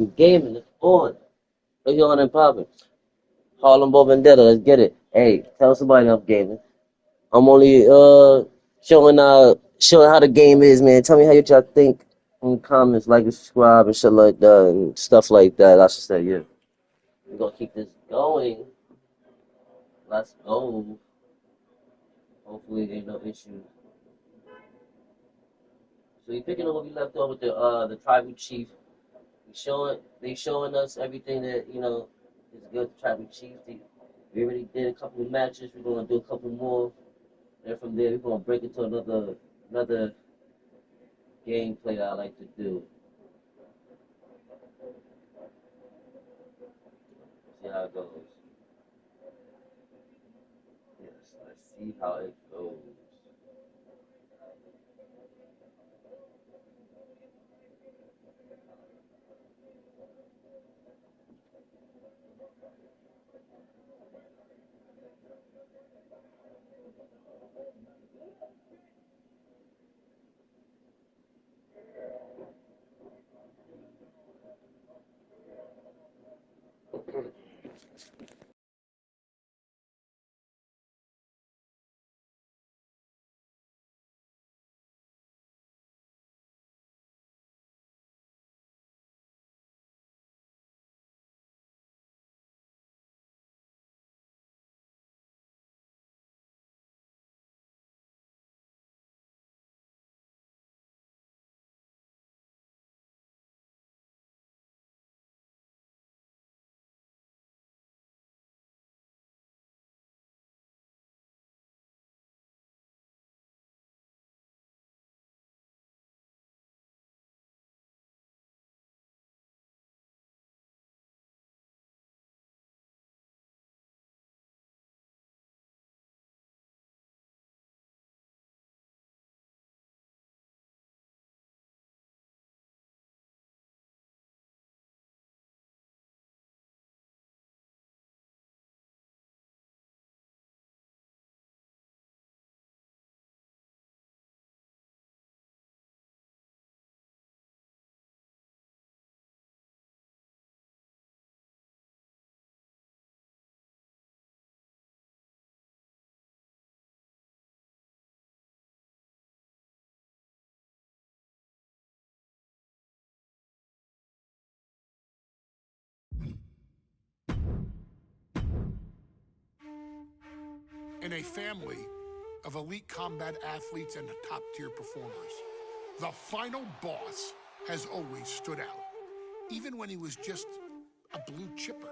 We gaming. It's on. What you on and popping? Harlembovendetta. Let's get it. Hey, tell somebody I'm gaming. I'm only showing how the game is, man. Tell me how y'all think in the comments, like and subscribe and shit like that and stuff like that. I should say, yeah. We're gonna keep this going. Let's go. Hopefully ain't no issues. So you picking up what we left off with the tribal chief. They showing us everything that, is good to tribal chief. We already did a couple of matches, we're gonna do a couple more. And from there we're gonna break into another gameplay that I like to do. See how it goes. Yes, let's see how it goes. In a family of elite combat athletes and top-tier performers, the final boss has always stood out, even when he was just a blue chipper.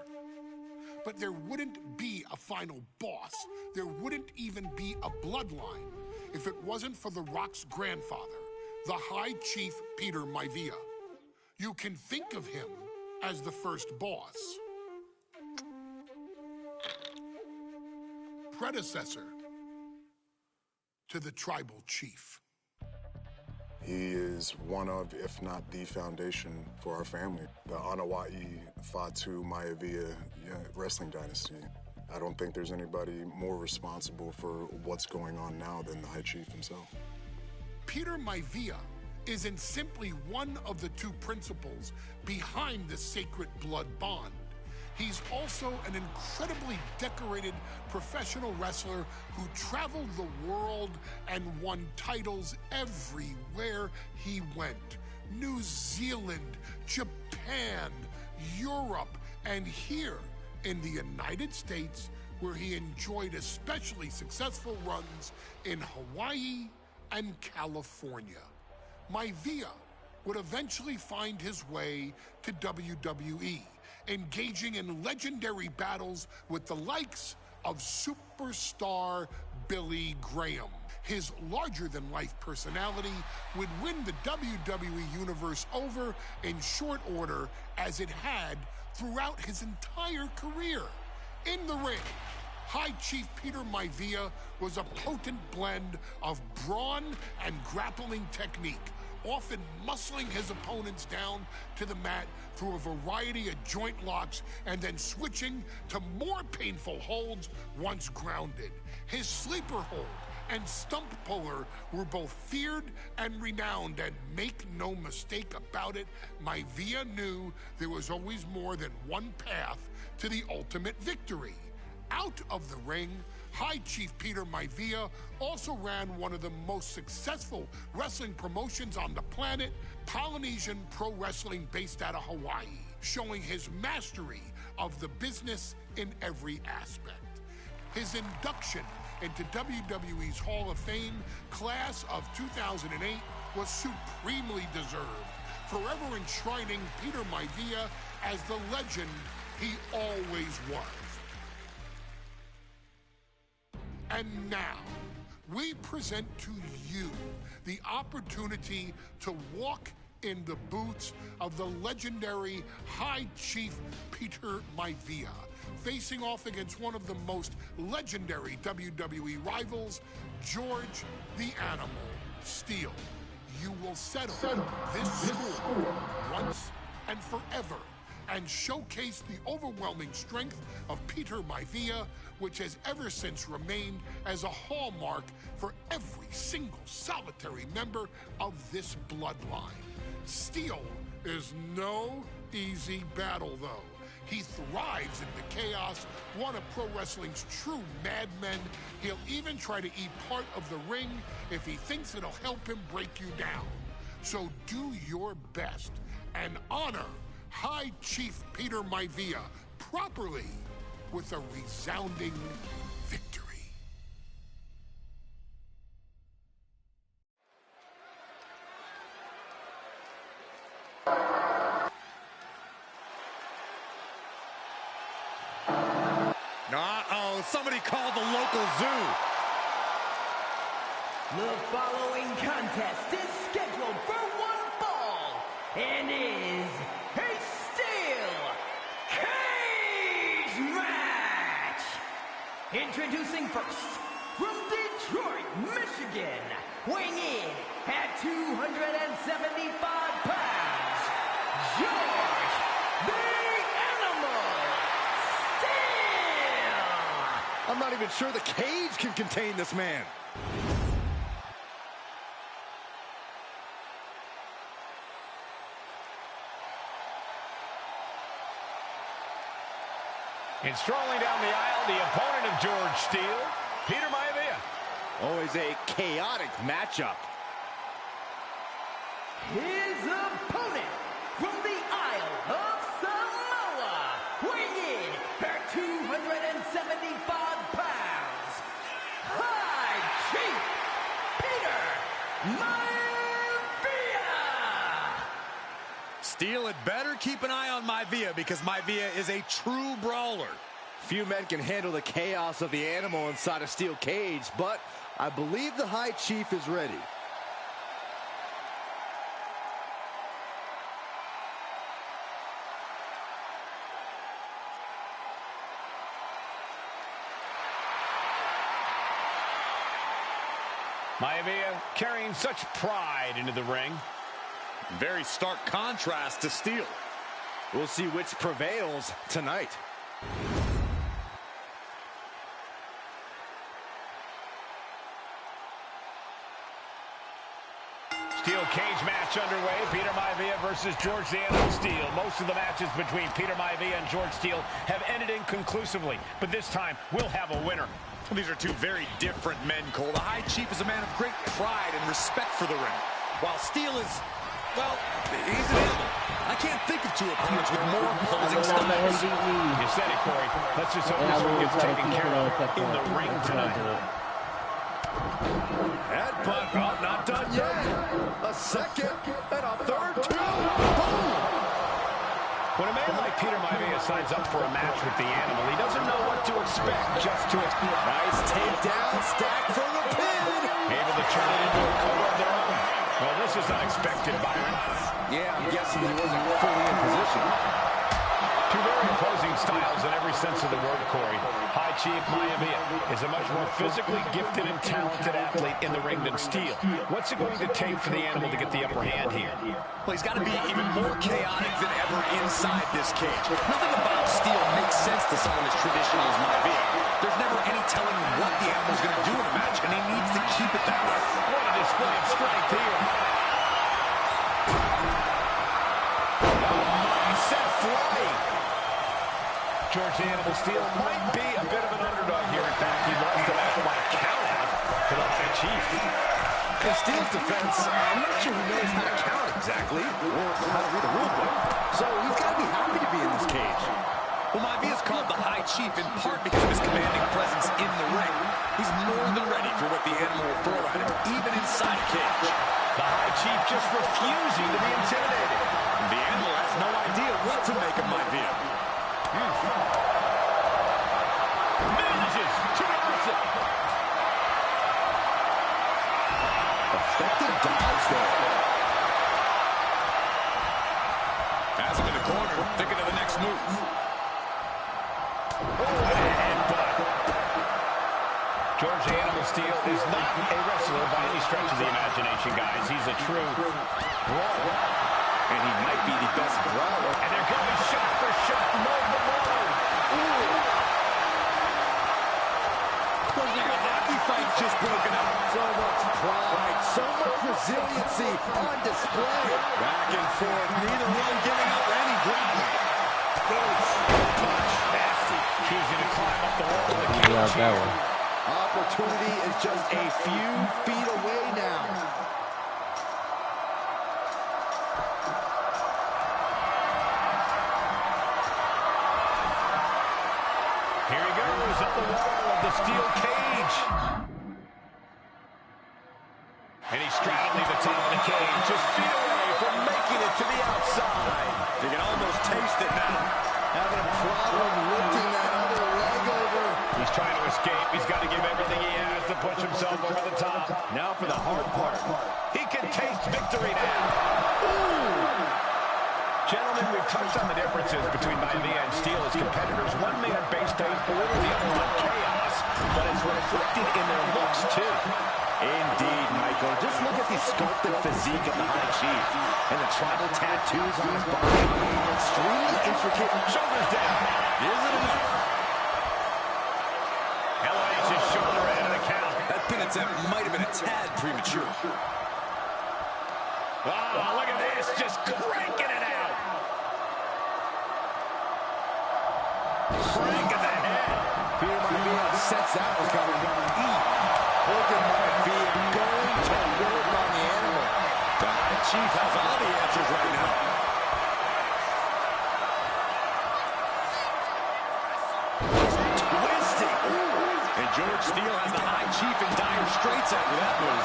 But there wouldn't be a final boss, there wouldn't even be a bloodline if it wasn't for The Rock's grandfather, the High Chief Peter Maivia. You can think of him as the first boss, predecessor to the tribal chief. He is one of, if not the foundation for our family. The Anawa'i Fatu Maivia wrestling dynasty. I don't think there's anybody more responsible for what's going on now than the High Chief himself. Peter Maivia isn't simply one of the two principals behind the sacred blood bond. He's also an incredibly decorated professional wrestler who traveled the world and won titles everywhere he went. New Zealand, Japan, Europe, and here in the United States, where he enjoyed especially successful runs in Hawaii and California. Maivia would eventually find his way to WWE, engaging in legendary battles with the likes of superstar Billy Graham. His larger-than-life personality would win the WWE Universe over in short order, as it had throughout his entire career. In the ring, High Chief Peter Maivia was a potent blend of brawn and grappling technique, often muscling his opponents down to the mat through a variety of joint locks and then switching to more painful holds once grounded. His sleeper hold and stump puller were both feared and renowned, and make no mistake about it, Maivia knew there was always more than one path to the ultimate victory. Out of the ring, High Chief Peter Maivia also ran one of the most successful wrestling promotions on the planet, Polynesian Pro Wrestling, based out of Hawaii, showing his mastery of the business in every aspect. His induction into WWE's Hall of Fame class of 2008 was supremely deserved, forever enshrining Peter Maivia as the legend he always was. And now, we present to you the opportunity to walk in the boots of the legendary High Chief Peter Maivia, facing off against one of the most legendary WWE rivals, George the Animal Steele. You will settle this score once and forever, and showcase the overwhelming strength of Peter Maivia, which has ever since remained as a hallmark for every single solitary member of this bloodline. Steele is no easy battle, though. He thrives in the chaos, one of pro wrestling's true madmen. He'll even try to eat part of the ring if he thinks it'll help him break you down. So do your best and honor High Chief Peter Maivia properly with a resounding victory. Uh-oh, somebody called the local zoo. The following contest is scheduled for one fall and is a steel cage match. Introducing first, from Detroit, Michigan, weighing in at 275 pounds, George the Animal Steele. I'm not even sure the cage can contain this man. And strolling down the aisle, the opponent of George Steele, Peter Maivia. Always a chaotic matchup. His opponent from the Isle of Samoa, weighing in at 275 pounds, High Chief Peter Maivia. Steele had better keep an eye on Maivia, because Maivia is a true brawler. Few men can handle the chaos of the animal inside a steel cage, but I believe the High Chief is ready. Maivia carrying such pride into the ring. Very stark contrast to Steele. We'll see which prevails tonight. Steel cage match underway. Peter Maivia versus George the Animal Steele. Most of the matches between Peter Maivia and George Steele have ended inconclusively, but this time we'll have a winner. These are two very different men, Cole. The High Chief is a man of great pride and respect for the ring, while Steele is, well, he's an animal. I can't think of two opponents with more opposing styles. You said it, Corey. Let's just hope this one gets taken care of in the ring tonight. Headbutt, oh, not done yet. A second and a third, two. Boom! When a man like Peter Maivia signs up for a match with the Animal, he doesn't know what to expect. Just to expect. Nice takedown, stack for the pin. Able to turn it into a cover of their own. Well, this is unexpected, Byron. Yeah, I'm guessing he wasn't fully in position. Two very opposing styles in every sense of the word, Corey. High Chief Maivia is a much more physically gifted and talented athlete in the ring than Steele. What's it going to take for the animal to get the upper hand here? Well, he's got to be even more chaotic than ever inside this cage. Nothing about Steele makes sense to someone as traditional as Maivia. There's never any telling what the animal's going to do in a match, and he needs to keep it that way. What a display of strength here. Set flying. George the Animal Steele might be a bit of an underdog here. In fact, he lost the match by count out to the High Chief. In Steele's defense, I'm not sure he knows how to count exactly, or how to read a rule book. So he's got to be happy to be in this cage. Well, Maivia is called the High Chief in part because of his commanding presence in the ring. He's more than ready for what the animal will throw at him, even inside a cage. The High Chief just refusing to be intimidated. The animal has no idea what to make of Maivia. Manages to reverse it. Effective dodge there. Has him in the corner, thinking of the next move. George the Animal Steele is not a wrestler by any stretch of the imagination, guys. He's a true brawler. And he might be the best brawler. And they're going shot for shot, mode for mode. Looks like a hockey fight just broken out. So much pride, so much resiliency on display. Back and forth, neither one giving up any ground. Touch, nasty. Choosing to climb up the wall of the Get out cage that here. one. Opportunity is just a few feet away now. Here he goes up the wall of the steel cage. And he's straddling the top of the cage, just feet away from making it to the outside. You can almost taste it now. Having a problem lifting that other leg over. He's trying to escape. He's got to give everything he has to push himself over the top. Now for the hard part. He can taste victory now. Gentlemen, we've touched on the differences between Maivia and Steele as competitors. One man based on order, the other on chaos, but it's reflected in their looks, too. Indeed, Michael. Just look at the sculpted physique of the High Chief and the tribal tattoos on his body. Extremely intricate. Shoulders down. Isn't enough. Elevates his shoulder ahead of the count. That pin attempt might have been a tad premature. Oh, look at this. Just cranking it out. Cranking the head. Peter Maivia sets that one coming. Look at Maivia going to work on the animal. The High Chief has all the answers right now. Twisting. And George Steele has the High Chief in dire straits after that move.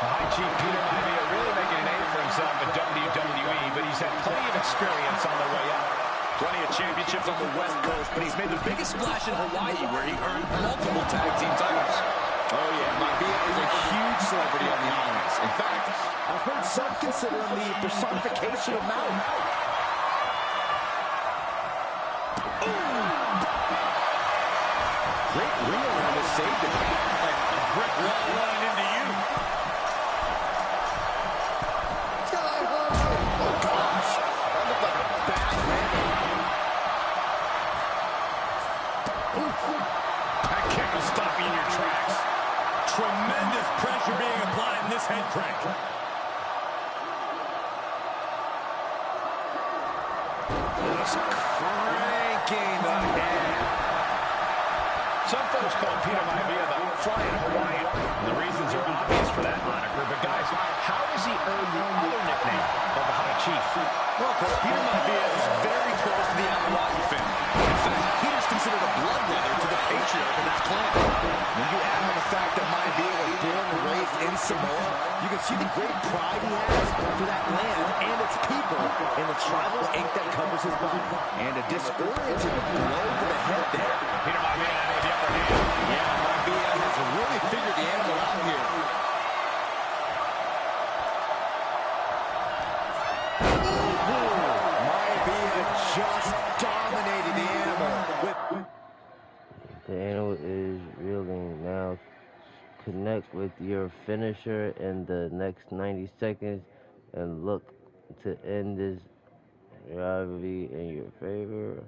The High Chief Peter Maivia really making a name for himself in WWE, but he's had plenty of experience on the way up. Plenty of championships on the West Coast, but he's made the biggest splash in Hawaii, where he earned multiple tag team titles. Oh yeah, Maivia is a huge celebrity on the islands. In fact, I've heard some consider him the personification of Maui. Great ring awareness saved him. A brick wall running into you. Oh gosh, that looked like a bad landing. That kick will stop you in your tracks. Tremendous pressure being applied in this head crank. Just cranking the head. Some folks call Peter Maivia the Flying Hawaiian. And the reasons are obvious for that moniker. But guys, how does he earn the other nickname of the High Chief? Well, of course, Peter Maivia is very close to the Anunnaki family. In fact, Peter's considered a blood brother to the patriarch of that clan. When you add on the fact that Maivia was born and raised in Samoa, you can see the great pride he has for that land and its people in the tribal ink that covers his body. And a disorienting blow to the head there. Peter Maivia with the upper hand. Yeah, Maivia has really figured the animal out here. Maivia just dominated connect with your finisher in the next 90 seconds and look to end this rivalry in your favor.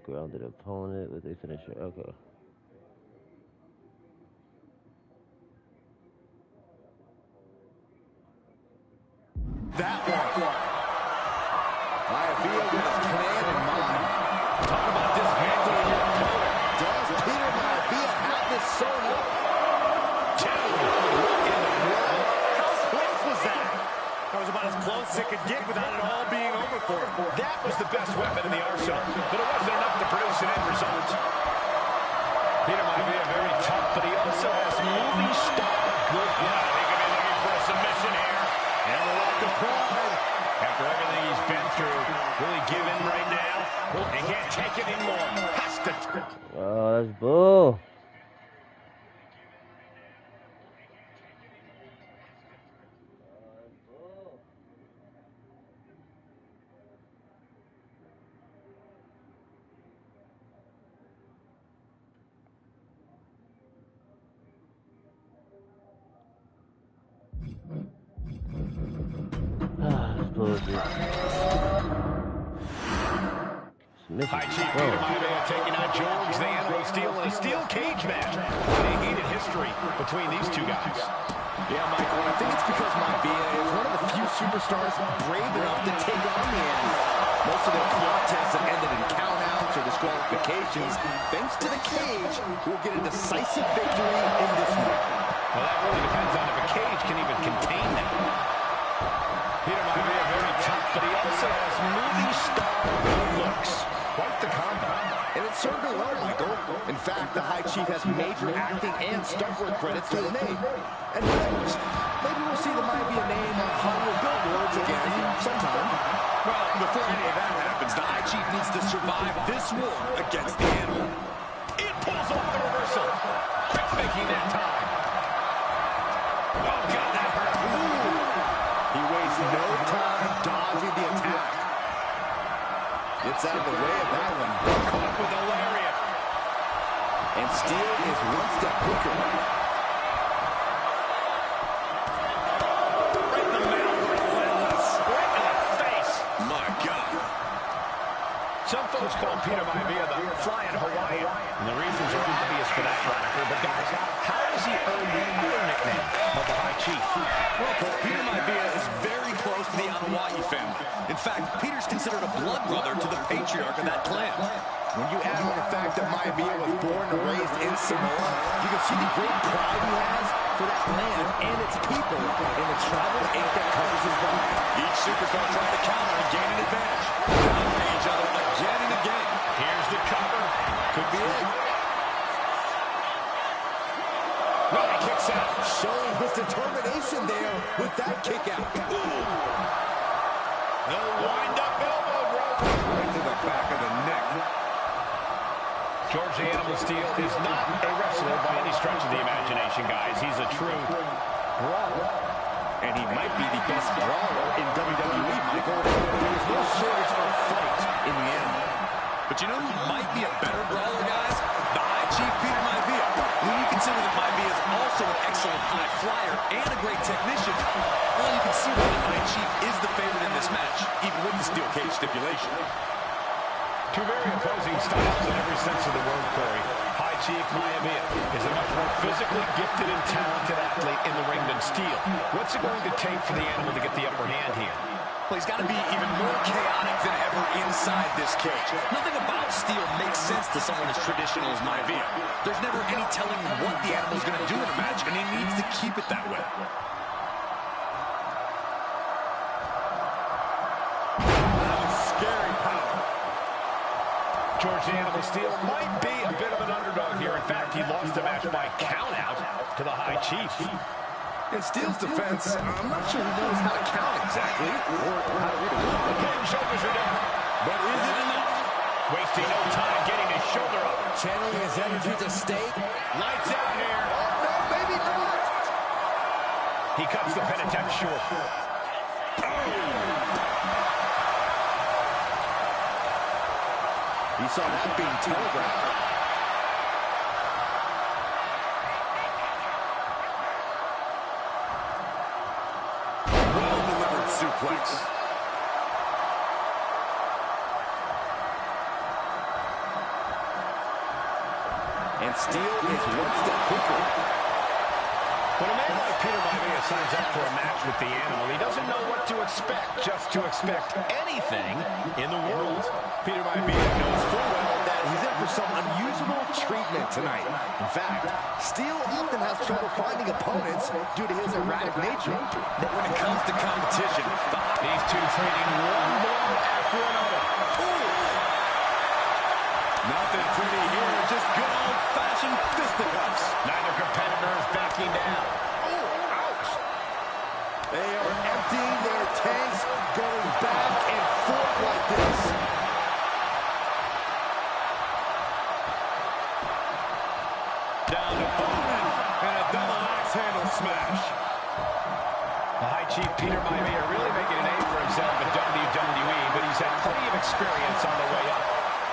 Grounded opponent with a finisher. Okay. That one. Maivia with his plan in mind. Talk about dismantling your opponent. Does Peter Maivia have this sewn up? What in the world? How close was that? That was about as close as it could get without it all being over for him. That was the best weapon in the arsenal, but it wasn't enough to produce an end result. Peter Maivia very tough, but he also has movie star good. Yeah, they could be looking for a submission here. And the lack of pride. After everything he's been through, will he give in right now? He can't take it anymore. Has to. Oh, that's bull. High Chief Peter Maivia taking on George the Animal Steel in a steel cage match. A heated history between these two guys. Yeah, Michael, I think it's because Maivia is one of the few superstars brave enough to take on the Animal. Most of their contests have ended in countouts or disqualifications. Thanks to the cage, we'll get a decisive victory in this one. Well, that really depends on if a cage can even contain that. Peter Maivia very tough, but he also has movie star good looks. Quite the combo. And it served him well, Michael. In fact, the High Chief has major acting and stunt work credits to his name. And who knows, maybe we'll see the Maivia name on Hollywood billboards again sometime. Well, before any of that happens, the High Chief needs to survive this war against the Animal. It pulls off the reversal. Quick thinking that time. Oh, God, that hurt. Ooh. He wastes no time dodging the attack. Gets out of the way of that one. Caught with a lariat. And Steel is one step quicker. Right in the middle. Relentless. Right in the face. My God. Some folks call Peter Maivia the Flying Hawaiian. And the reasons are obvious for that moniker. But guys, how does he earn the other nickname of the High Chief? Well, Peter Maivia is very close to the Anawahi family. In fact, Peter's considered a blood brother to the patriarch of that clan. When you add on the fact that Maivia was born and raised in Samoa, you can see the great pride he has for that land and its people in the tribal ink that covers his body. Each superstar trying to counter and gain an advantage. Countering each other again and again. Here's the cover. Could be it. No, he kicks out. Showing his determination there with that kick out. No wind-up elbow drop. Right to the back of the neck. George the Animal Steel is not a wrestler by any stretch of the imagination, guys. He's a true brawler. And he might be the best brawler in WWE, Michael. There's no shortage of fight in the Animal. But you know who might be a better brawler, guys? The High Chief Peter Maivia. When you consider that Maivia is also an excellent high flyer and a great technician, well, you can see why the High Chief is the favorite in this match, even with the steel cage stipulation. Two very opposing styles in every sense of the word, Corey. High Chief Maivia is a much more physically gifted and talented athlete in the ring than Steel. What's it going to take for the Animal to get the upper hand here? Well, he's got to be even more chaotic than ever inside this cage. Nothing about Steel makes sense to someone as traditional as Maivia. There's never any telling what the Animal's going to do in a match, and he needs to keep it that way. That was scary power. George the Animal Steel might be a bit of an underdog here. In fact, he lost the match by countout to the High Chief. In Steel's defense, I'm not sure he knows how to count exactly, or how to read a move. The shoulders are down. But is it enough? Wasting no time getting his shoulder up. Channeling his energy to stake. Lights out here. Oh, no, maybe not. He cuts the pin attempt short. He saw that being telegraphed. suplex. And Steele is one step quicker. When a man like Peter Maivia signs up for a match with the Animal, he doesn't know what to expect, just to expect anything in the world. Peter Maivia knows full well that he's in for some unusual treatment tonight. In fact, Steele often has trouble finding opponents due to his erratic nature. But when it comes to competition, these two trading one blow after another. Ooh. Nothing pretty here, just good old-fashioned fisticuffs. Neither competitor is backing down. Oh, ouch. They are emptying their tanks, going back and forth like this. Down to Bowman, and a double axe handle smash. The High Chief Peter Maivia really making a name for himself in WWE, but he's had plenty of experience on the way up.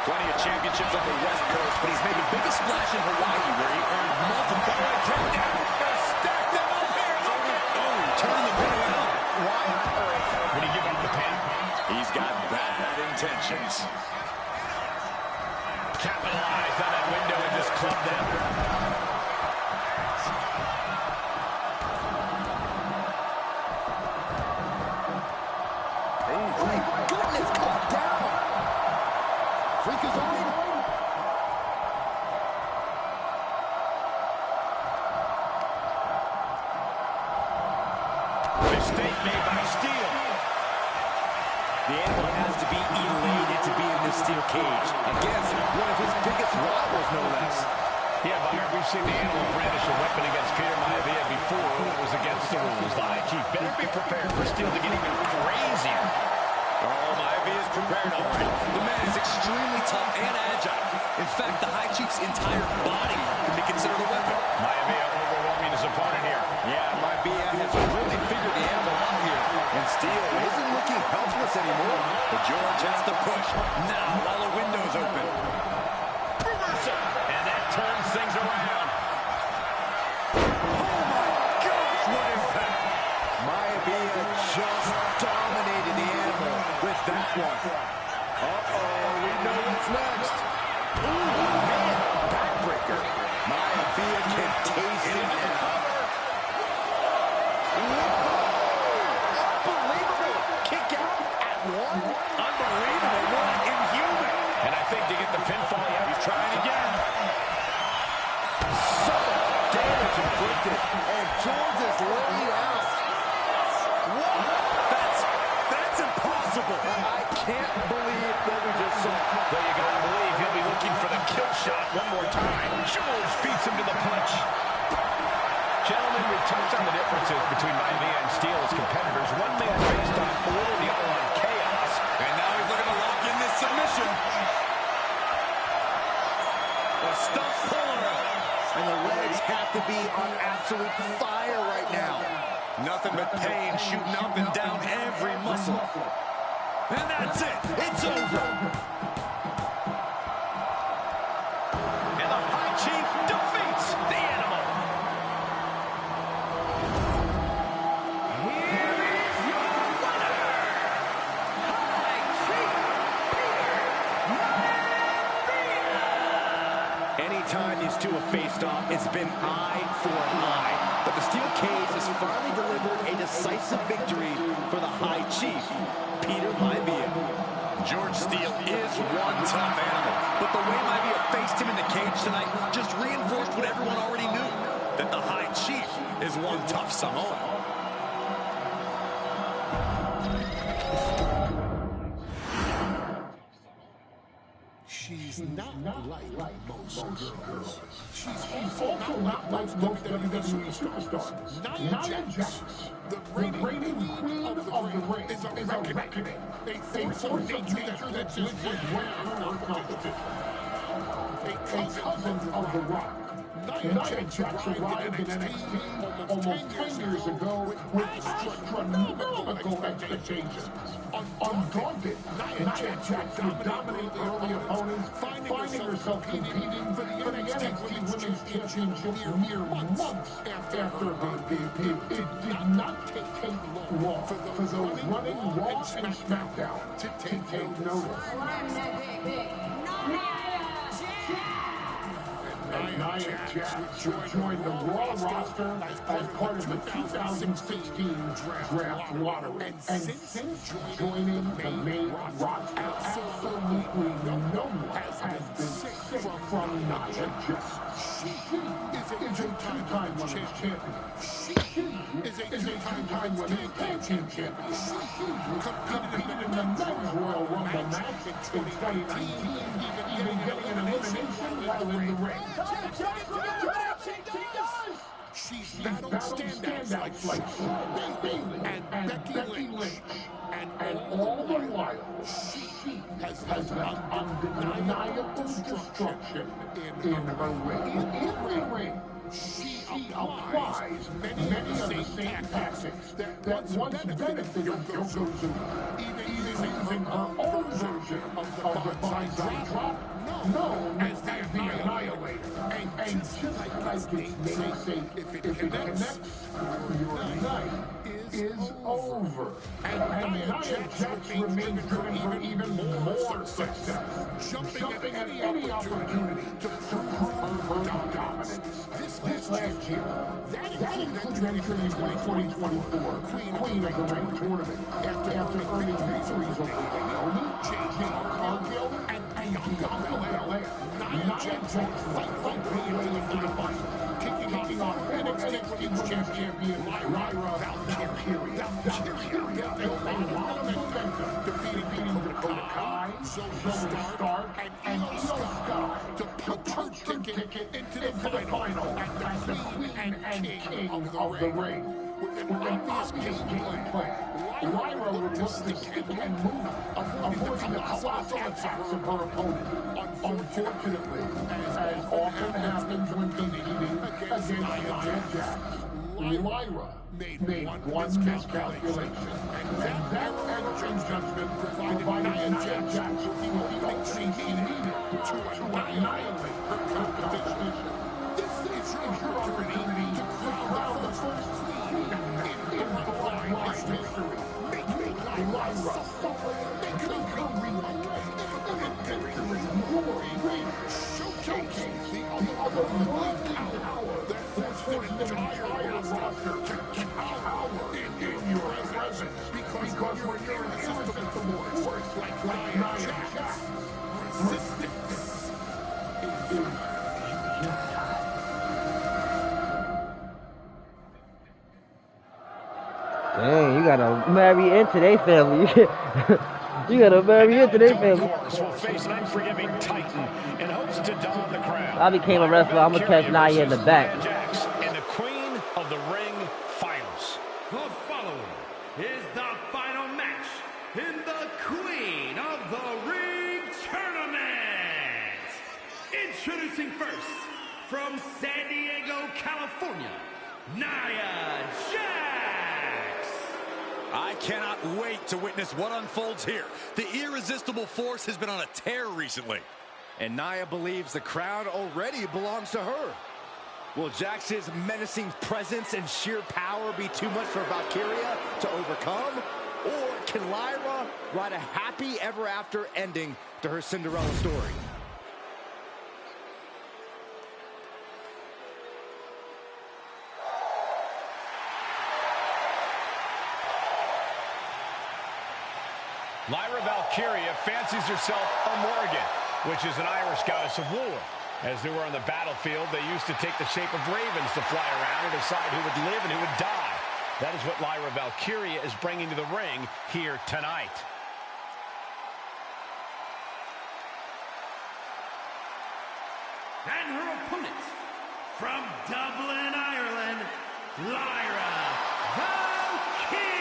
Plenty of championships on the West Coast, but he's made the biggest splash in Hawaii, where he earned multiple takedowns. Gonna stack them up here. Oh, turning the pin around. Why on earth would he give up the pin? He's got bad intentions. Capitalized on that window and just clubbed them. Oh my goodness, calm down. Freakazoid. Mistake made by Steele. The Animal has to be elated to be in this steel cage against one of his biggest rivals, no less. Yeah, Byron, we've seen the Animal brandish a weapon against Peter Maivia before when it was against the rules. The High Chief better be prepared for Steele to get even crazier. Oh, Maivia is prepared, all right. The man is extremely tough and agile. In fact, the High Chief's entire body can be considered a weapon. Maivia overwhelming his opponent here. Yeah, Maivia has really figured the Animal out here. And Steele isn't looking helpless anymore. But George has to push now while the window's open. Reversal. And that turns things around. Oh, my gosh, what impact. Maivia just dominated the Animal with that one. Uh-oh, we know what's next. Ooh, man, backbreaker. Maivia can taste it now. Unbelievable. Kick out at one. Unbelievable. What inhuman. And I think to get the pinfall, yeah, he's trying again. So much damage inflicted. And George is laid out. What? That's impossible. I can't believe what we just saw. Well, you gotta believe he'll be looking for the kill shot one more time. George beats him to the punch. Gentlemen, we've touched on the differences between Maivia and Steele as competitors. One man based on order, the other on chaos. And now he's looking to lock in this submission. A stump puller. And the legs have to be on absolute fire right now. Nothing but pain shooting up and down every muscle. And that's it. It's over. And the High Chief defeats the Animal. Here is your winner, High Chief Peter Maivia. Anytime these two have faced off, it's been eye for an eye. But the steel cage has finally delivered a decisive victory for the High Chief, Peter Maivia. George Steele is one tough animal, but the way Maivia faced him in the cage tonight just reinforced what everyone already knew, that the High Chief is one tough Samoan. She's not like most girls. She's also not like most WWE superstars. Nia Jax, the reigning queen of the ring, is a reckoning. A force of nature that lives with rare competition. A cousin of The Rock. Nia Jax arrived in NXT almost 10 years ago with astronomical expectations. Undaunted, Nia Jax would dominate early opponents, finding herself competing for the NXT Women's Championship mere months after her debut. It did not take long for those running Raw and SmackDown to take notice. Nia Jax joined the Raw roster as part of the 2016 draft lottery. And since joining the main roster, absolutely no one has been sick from Nia Jax. She is a two-time women's champion. She is a two-time women's tag team champion. She competed in the men's Royal Rumble match in 2019, even getting an elimination while in the ring. She's battled standouts like Bayley and Becky Lynch. And all the while, she has been undeniable destruction in her ring. She applies many of the same tactics that once benefited Yokozuna, even using her own version of the Bison Drop, known as the Annihilator. And just like its namesake, if it connects, your night is over. And Nia Jax remains driven for even more success, jumping at any opportunity to prove her dominance. This last year, that included entering into the 2024 Queen of the Ring tournament after earning victories over Naomi, Jade Cargill, and Bianca Belair. Nia Jax fight her way into the fight, taking on NXT Women's Champion Lyra Valkyria. Defeating Dakota Kai, Zoe Stark, and Io Sky to punch her ticket into the final as the Queen and King of the Ring. With an obvious game plan, Lyra would look to stick and move, avoiding the colossal attacks of her opponent. Unfortunately, as often happens when competing against Nia Jax, Lyra made one miscalculation, and that error in judgment provided Nia Jax with the opening she needed to annihilate her competition. This is your opportunity to crown the first queen in bloodline history. Make Lyra suffer. Make her victory more great. Showcase the otherworldly power that forced the entire roster to cower in your presence. Because when you're an irresistible force like Nia Jax, resistance is Dang, you gotta marry into their family. You gotta marry into their family. Will face an unforgiving Titan in hopes to don the crown. I became a wrestler. I'm gonna catch Nia in the back. Jax in the Queen of the Ring finals. The following is the final match in the Queen of the Ring tournament. Introducing first, from San Diego, California, Nia Jax. I cannot wait to witness what unfolds here. The irresistible force has been on a tear recently, and Nia believes the crown already belongs to her. Will Jax's menacing presence and sheer power be too much for Valkyria to overcome? Or can Lyra write a happy ever after ending to her Cinderella story? Lyra Valkyria fancies herself a Morgan, which is an Irish goddess of war. As they were on the battlefield, they used to take the shape of ravens to fly around and decide who would live and who would die. That is what Lyra Valkyria is bringing to the ring here tonight. And her opponent, from Dublin, Ireland, Lyra Valkyria.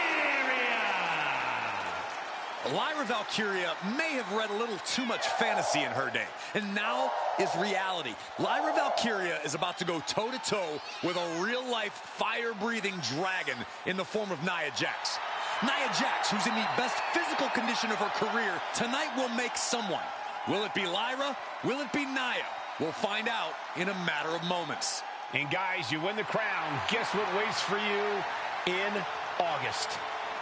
Lyra Valkyria may have read a little too much fantasy in her day, and now is reality. Lyra Valkyria is about to go toe-to-toe with a real-life, fire-breathing dragon in the form of Nia Jax. Nia Jax, who's in the best physical condition of her career, tonight will make someone. Will it be Lyra? Will it be Nia? We'll find out in a matter of moments. And guys, you win the crown. Guess what waits for you in August?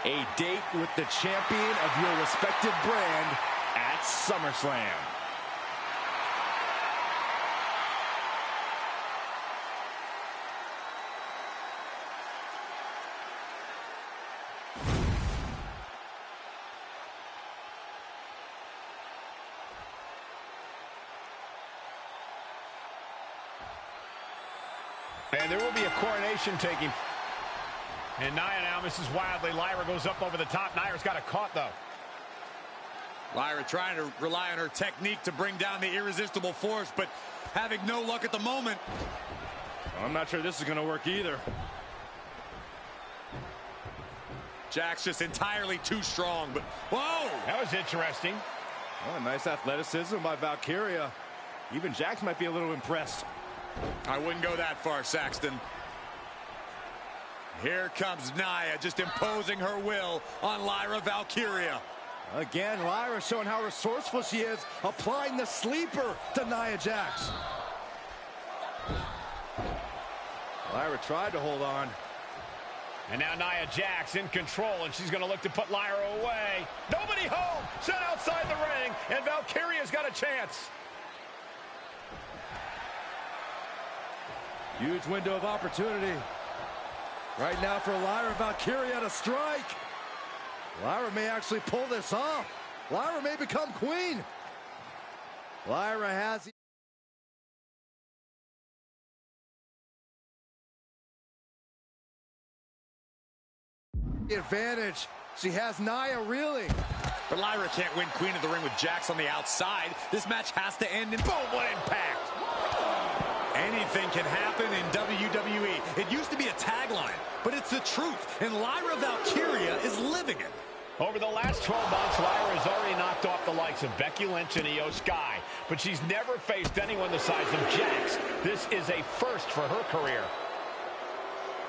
A date with the champion of your respective brand at SummerSlam. And there will be a coronation taking. And Nia now misses wildly. Lyra goes up over the top. Nia's got it caught, though. Lyra trying to rely on her technique to bring down the irresistible force, but having no luck at the moment. I'm not sure this is going to work either. Jax just entirely too strong, but whoa! That was interesting. Oh, nice athleticism by Valkyria. Even Jax might be a little impressed. I wouldn't go that far, Saxton. Here comes Nia, just imposing her will on Lyra Valkyria. Again, Lyra showing how resourceful she is, applying the sleeper to Nia Jax. Lyra tried to hold on. And now Nia Jax in control, and she's going to look to put Lyra away. Nobody home! Set outside the ring, and Valkyria's got a chance. Huge window of opportunity. Right now for Lyra Valkyria to strike. Lyra may actually pull this off. Lyra may become queen. Lyra has the advantage. She has Nia reeling. But Lyra can't win Queen of the Ring with Jax on the outside. This match has to end in boom, what impact. Anything can happen in WWE. It used to be a tagline, but it's the truth, and Lyra Valkyria is living it. Over the last 12 months, Lyra has already knocked off the likes of Becky Lynch and Io Sky, but she's never faced anyone the size of Jax. This is a first for her career.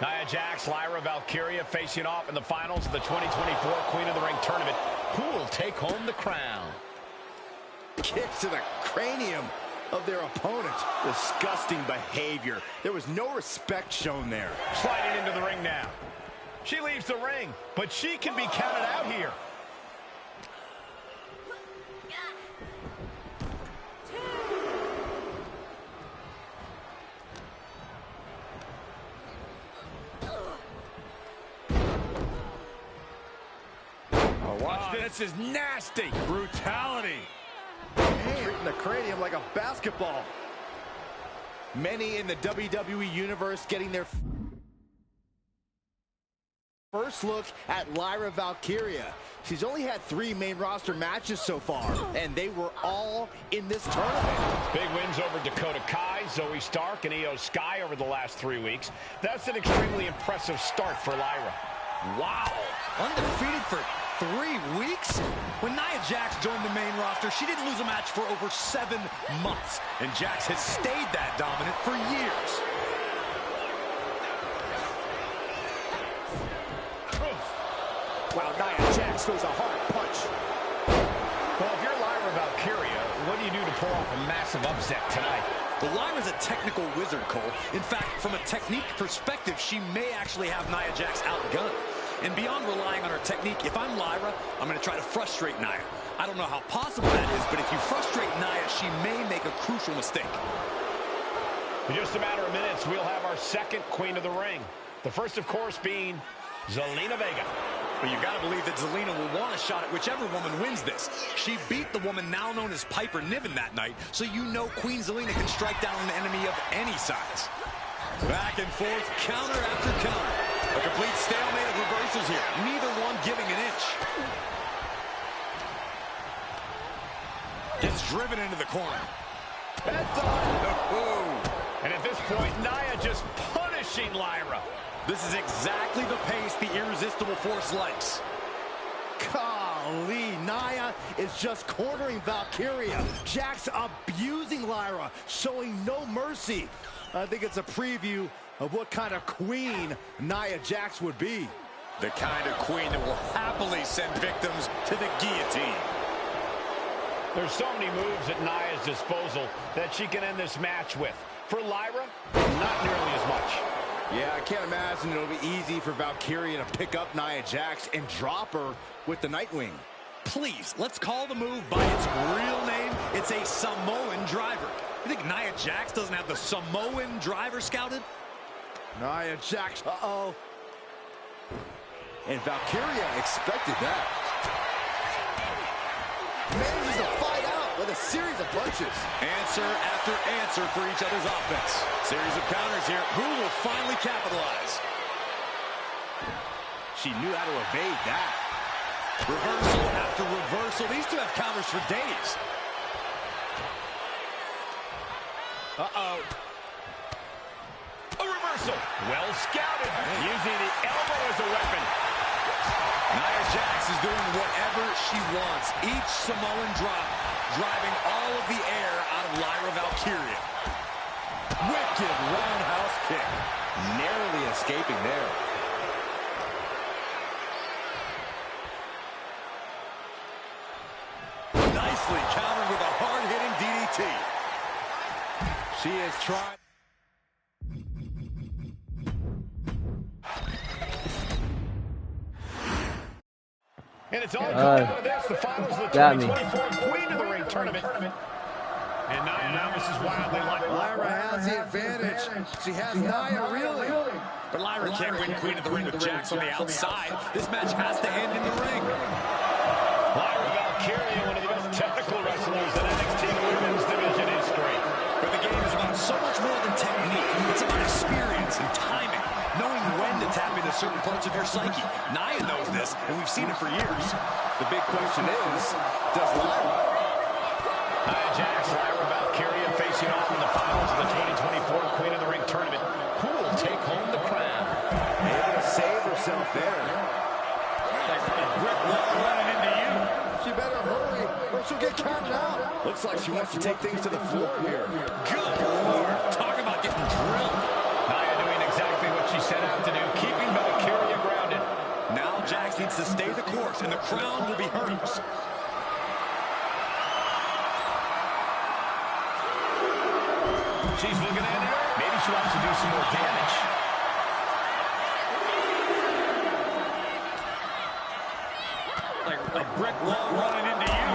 Nia Jax, Lyra Valkyria facing off in the finals of the 2024 Queen of the Ring tournament. Who will take home the crown? Kicks to the cranium of their opponent. Disgusting behavior. There was no respect shown there. Sliding into the ring now. She leaves the ring, but she can be counted out here. Oh, watch this. This is nasty. Brutality. Treating the cranium like a basketball. Many in the WWE Universe getting their first look at Lyra Valkyria. She's only had 3 main roster matches so far, and they were all in this tournament. Big wins over Dakota Kai, Zoe Stark, and Io Sky over the last 3 weeks. That's an extremely impressive start for Lyra. Wow, undefeated for 3 weeks? When Nia Jax joined the main roster, she didn't lose a match for over 7 months, and Jax has stayed that dominant for years. Wow, Nia Jax throws a hard punch. Well, if you're Lyra Valkyria, what do you do to pull off a massive upset tonight? Well, Lyra's a technical wizard, Cole. In fact, from a technique perspective, she may actually have Nia Jax outgunned. And beyond relying on her technique, if I'm Lyra, I'm going to try to frustrate Nia. I don't know how possible that is, but if you frustrate Nia, she may make a crucial mistake. In just a matter of minutes, we'll have our second Queen of the Ring. The first, of course, being Zelina Vega. But you've got to believe that Zelina will want a shot at whichever woman wins this. She beat the woman now known as Piper Niven that night, so you know Queen Zelina can strike down an enemy of any size. Back and forth, counter after counter. A complete stalemate of reversals here, neither one giving an inch. Gets driven into the corner. Heads on. And at this point, Nia just punishing Lyra. This is exactly the pace the irresistible force likes. Golly, Nia is just cornering Valkyria. Jax abusing Lyra, showing no mercy. I think it's a preview of what kind of queen Nia Jax would be. The kind of queen that will happily send victims to the guillotine. There's so many moves at Nia's disposal that she can end this match with. For Lyra, not nearly as much. Yeah, I can't imagine it'll be easy for Valkyria to pick up Nia Jax and drop her with the Nightwing. Please, let's call the move by its real name. It's a Samoan driver. You think Nia Jax doesn't have the Samoan driver scouted? Nia Jax, uh-oh. And Valkyria expected that. Manages to fight out with a series of punches. Answer after answer for each other's offense. Series of counters here. Who will finally capitalize? She knew how to evade that. Reversal after reversal. These two have counters for days. Uh-oh. A reversal. Well scouted. Using the elbow as a weapon. Nia Jax is doing whatever she wants. Each Samoan drop driving all of the air out of Lyra Valkyria. Wicked roundhouse kick. Narrowly escaping there. Nicely countered with a hard-hitting DDT. She is trying. And it's all coming out of this, the finals of the 2024 Queen of the Ring tournament. And Nia now, this is wildly like Lyra has the advantage. She has Nia really. But Lyra can't win Queen of the Ring with Jax on the outside. This match has to end in the ring. Lyra Valkyria, one of the best technical wrestlers in NXT Women's Division history. But the game is about so much more than technique. It's about experience and timing, knowing when to tap into certain parts of your psyche. Nia knows this, and we've seen it for years. The big question is, does Lyra? Nia Jax, Lyra Valkyria facing off in the finals of the 2024 Queen of the Ring tournament. Who will take home the crown? Able to save herself there. Brick wall running into you. She better hurry, or she'll get counted out. Looks like she wants to take things to the floor here. Good Lord. Talk about getting drilled. Nia doing exactly what she set out to do, keeping Valkyria grounded. Now Jax needs to stay the course, and the crown will be hers. She's looking at it. Maybe she wants to do some more damage. Like a brick wall running into you.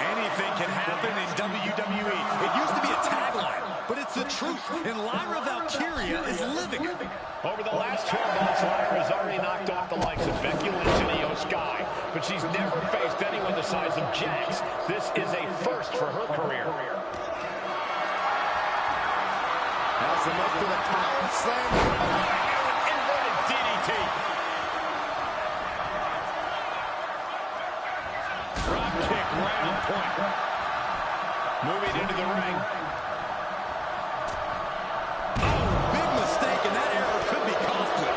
Anything can happen in WWE. It used to be a tagline, but it's the truth. And Lyra Valkyria is living it. Over the last 12 months, Lyra has already knocked off the likes of Becky Lynch and Io Sky, but she's never faced anyone the size of Jax. This is a first for her career. Has them up to the power slam. Inverted DDT. Drop kick right on point. Moving into the ring. Oh, big mistake, and that error could be costly.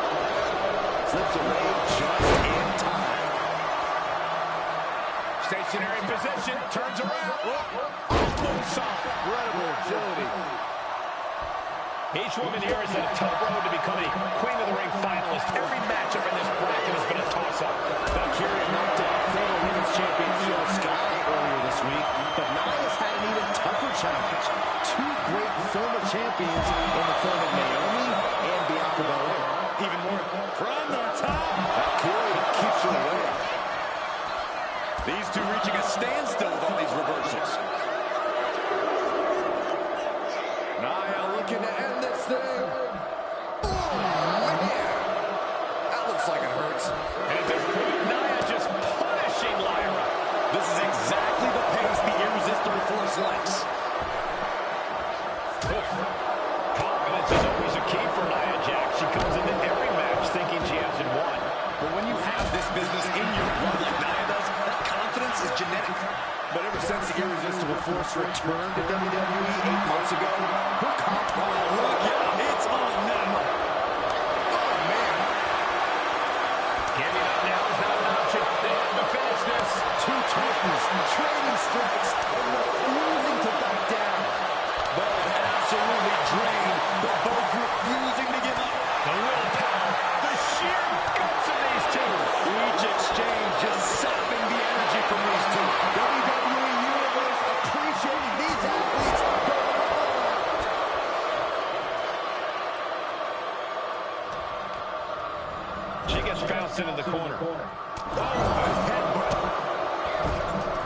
Slips away just in time. Stationary position. Turns around. Incredible agility. Each woman here has had a tough road to becoming Queen of the Ring finalist. Every matchup in this bracket has been a toss-up. Valkyria knocked out former women's champion Io Sky earlier this week, but Nia's had an even tougher challenge. Two great former champions in the form of Naomi and Bianca Belair. Even more from the top. Valkyria keeps her away. These two reaching a standstill with all these reversals. Nia looking to end this thing. Oh, man. That looks like it hurts. And at this point, Nia just punishing Lyra. This is exactly the pace the irresistible force likes. Confidence is always a key for Nia Jax. She comes into every match thinking she hasn't won. But when you have this business in your blood like Nia does, that confidence is genetic. But ever since the irresistible force returned to WWE 8 months ago, her confidence, Look out, it's on now. oh man, Giving up now is not an option. They have the finish strikes and refusing to back down. Both absolutely drained, but both refusing to give up. The willpower, the sheer guts of these two. Each exchange just sapping the energy from these two. WWE Universe appreciating these athletes going all out. She gets bounced into the corner.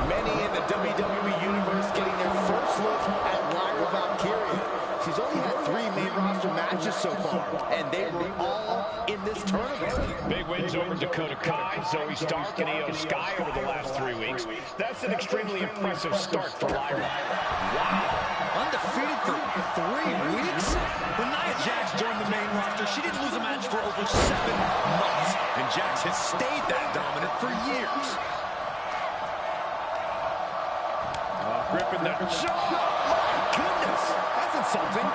Many in the WWE Universe getting their first look at Lyra Valkyria. She's only had 3 main roster matches so far, and they were all in this tournament. Big wins over Dakota Kai, Zoe Stark, and Io Sky over the last 3 weeks. That's an extremely impressive start for Lyra. Wow, undefeated for 3 weeks? When Nia Jax joined the main roster, she didn't lose a match for over 7 months, and Jax has stayed that dominant for years. Gripping the jaw. My goodness, that's insulting.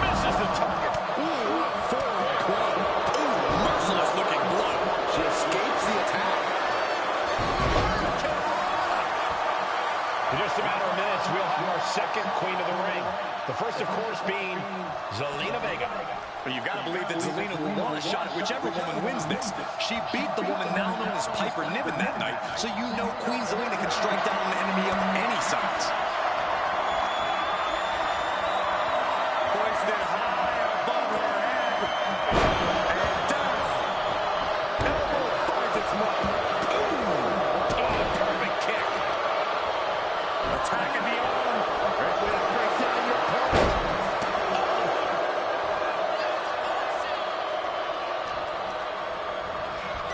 Misses the target. Ooh, what a forward club. Ooh, merciless looking blow. She escapes the attack. In just a matter of minutes, we'll have our second Queen of the Ring. The first, of course, being Zelina Vega. But you've got to believe that Zelina will want a shot at whichever woman wins this. She beat the woman now known as Piper Niven that night, so you know Queen Zelina can strike down an enemy of any size. Hoisted high above her head. And down. Elbow finds its mark. Ooh. Oh, perfect kick. Attacking the arm. Great way to break down your opponent.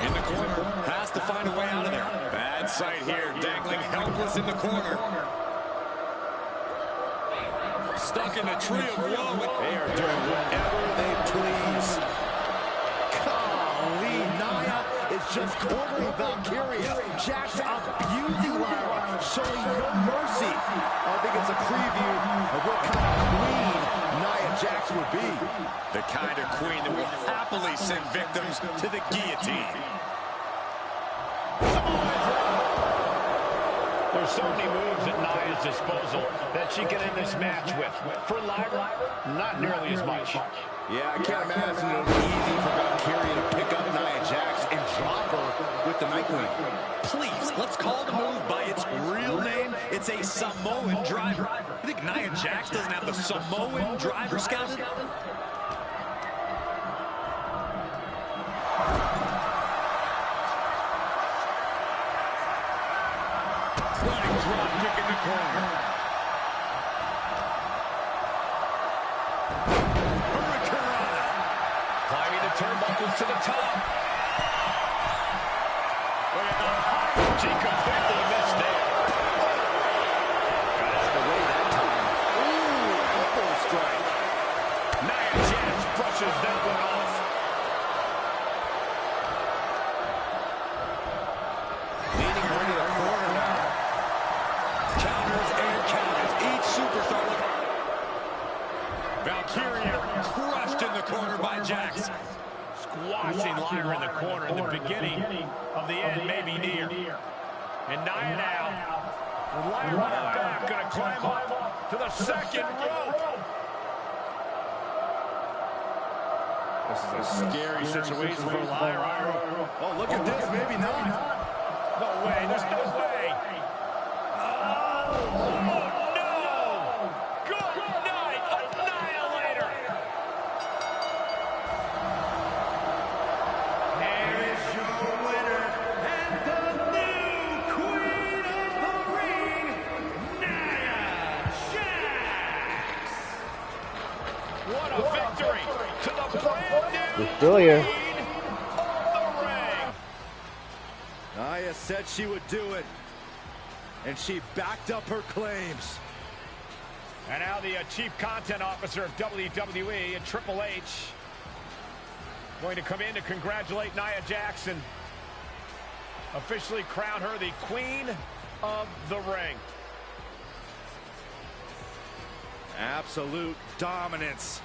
In the corner, has to find a way out of there. Bad sight here, dangling helpless in the corner. Stuck in a tree of woe. They are doing whatever they please. Golly, Nia is just cornering Valkyria. Jax abusing Lyra, showing no mercy. I think it's a preview of what kind of queen Nia Jax will be. The kind of queen that will happily send victims to the guillotine. There's so many moves at Nia's disposal that she can end this match with. For Lyra, not nearly as much. Yeah, I can't imagine it'll be easy for Valkyria to pick up Nia Jax and drop her with the Night Queen. Please, let's call the move by its real name. It's a Samoan driver. You think Nia Jax doesn't have the Samoan driver scouted? Running drop kick in the corner. Hurricanrana. Climbing the turnbuckles to the top. Look at that. She completely missed there. Got out of the way that time. Ooh, elbow strike. Nia Jax brushes that one off. Leading her to the corner now. Counters and counters. Each superstar. Valkyria crushed in the corner by Jax. Squashing Lyra in the corner. The beginning of the end may be near. And Nia now. With Lyra back, going to climb up to the second rope. This is a scary situation for Lyra. Oh, look at this. Maybe not. No way. There's no way. Oh, no. Good night, Annihilator. Here is your winner and the new Queen of the Ring, Nia Jax. What a victory to the brand new Destroyer. Queen of the Ring. Nia said she would do it, and she backed up her claims. And now the Chief Content Officer of WWE and Triple H going to come in to congratulate Nia Jax, officially crown her the Queen of the Ring. Absolute dominance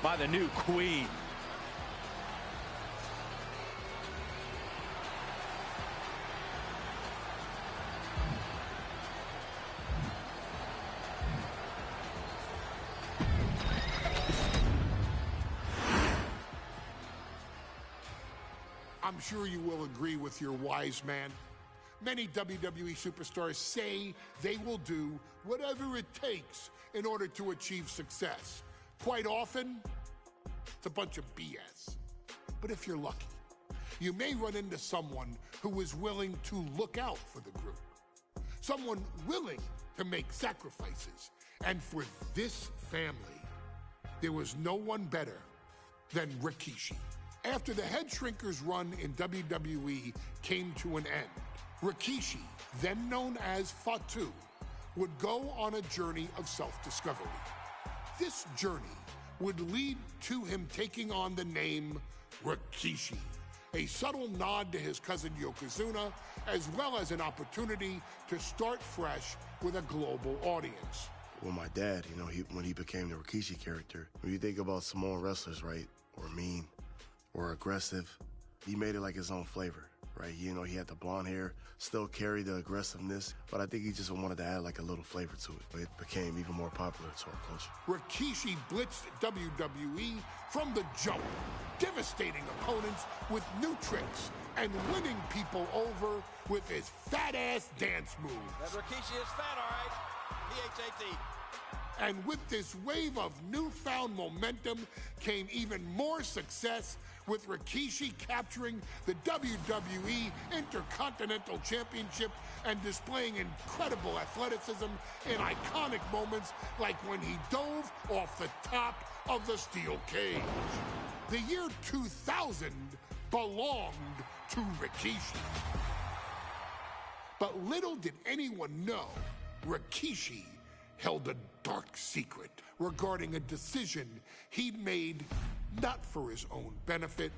by the new queen. I'm sure you will agree with your wise man. Many WWE superstars say they will do whatever it takes in order to achieve success. Quite often, it's a bunch of BS. But if you're lucky, you may run into someone who is willing to look out for the group. Someone willing to make sacrifices. And for this family, there was no one better than Rikishi. After the Head Shrinkers run in WWE came to an end, Rikishi, then known as Fatu, would go on a journey of self-discovery. This journey would lead to him taking on the name Rikishi, a subtle nod to his cousin Yokozuna, as well as an opportunity to start fresh with a global audience. Well, my dad, you know, when he became the Rikishi character, when you think about Samoan wrestlers, right, or mean, or aggressive, he made it like his own flavor, right? You know, he had the blonde hair, still carried the aggressiveness, but I think he just wanted to add like a little flavor to it. It became even more popular to our culture. Rikishi blitzed WWE from the jump, devastating opponents with new tricks and winning people over with his fat-ass dance moves. That Rikishi is fat, all right. P-H-A-T. And with this wave of newfound momentum came even more success, with Rikishi capturing the WWE Intercontinental Championship and displaying incredible athleticism in iconic moments like when he dove off the top of the steel cage. The year 2000 belonged to Rikishi. But little did anyone know, Rikishi held a dark secret regarding a decision he'd made not for his own benefit,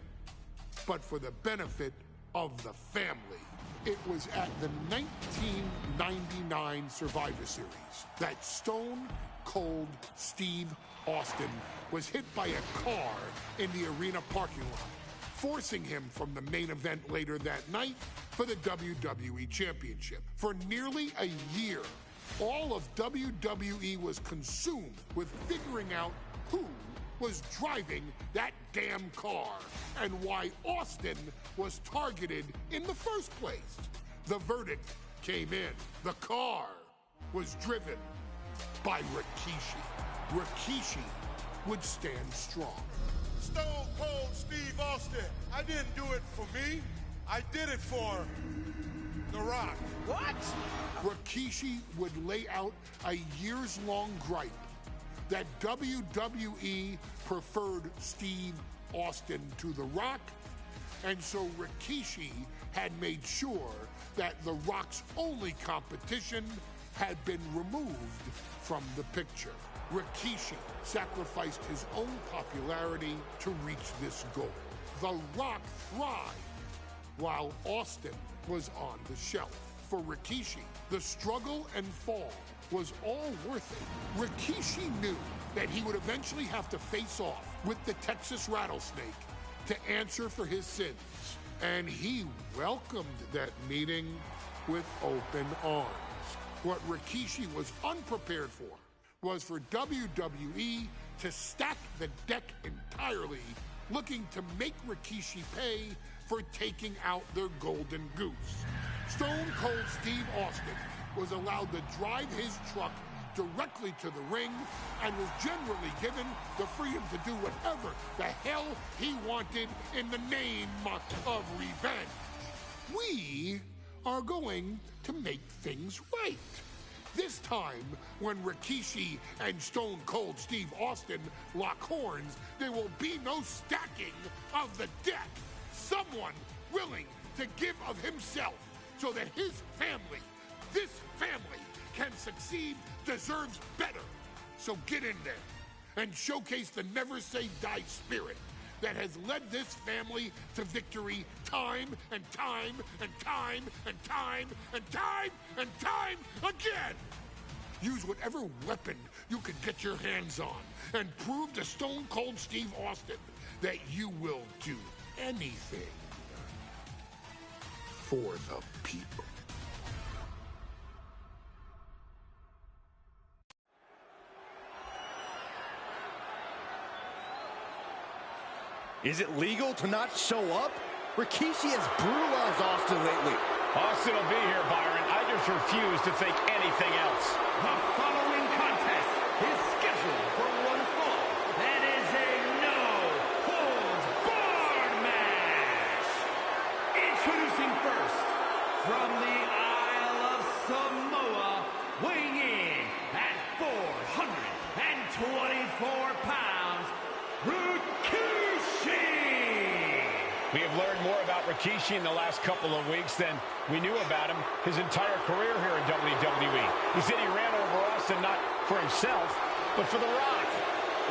but for the benefit of the family. It was at the 1999 Survivor Series that Stone Cold Steve Austin was hit by a car in the arena parking lot, forcing him from the main event later that night for the WWE Championship. For nearly a year, all of WWE was consumed with figuring out who was driving that damn car and why Austin was targeted in the first place. The verdict came in. The car was driven by Rikishi. Rikishi would stand strong. Stone Cold Steve Austin. I didn't do it for me. I did it for The Rock. What? Rikishi would lay out a years-long gripe that WWE preferred Steve Austin to The Rock, and so Rikishi had made sure that The Rock's only competition had been removed from the picture. Rikishi sacrificed his own popularity to reach this goal. The Rock thrived while Austin was on the shelf. For Rikishi, the struggle and fall was all worth it. Rikishi knew that he would eventually have to face off with the Texas Rattlesnake to answer for his sins, and he welcomed that meeting with open arms. What Rikishi was unprepared for was for WWE to stack the deck entirely, looking to make Rikishi pay for taking out their golden goose. Stone Cold Steve Austin was allowed to drive his truck directly to the ring and was generally given the freedom to do whatever the hell he wanted in the name of revenge. We are going to make things right. This time, when Rikishi and Stone Cold Steve Austin lock horns, there will be no stacking of the deck. Someone willing to give of himself so that his family, this family, can succeed, deserves better. So get in there and showcase the never say die spirit that has led this family to victory time and time and time and time and time and time again. Use whatever weapon you can get your hands on and prove to Stone Cold Steve Austin that you will do anything for the people. Is it legal to not show up? Rikishi has brutalized Austin lately. Austin will be here, Byron. I just refuse to think anything else. The following contest is scheduled for one fall and is a no-holds-barred match. Introducing first, from the Isle of Samoa, weighing in at 424 pounds, Rikishi! We have learned more about Rikishi in the last couple of weeks than we knew about him his entire career here in WWE. He said he ran over Austin not for himself, but for The Rock.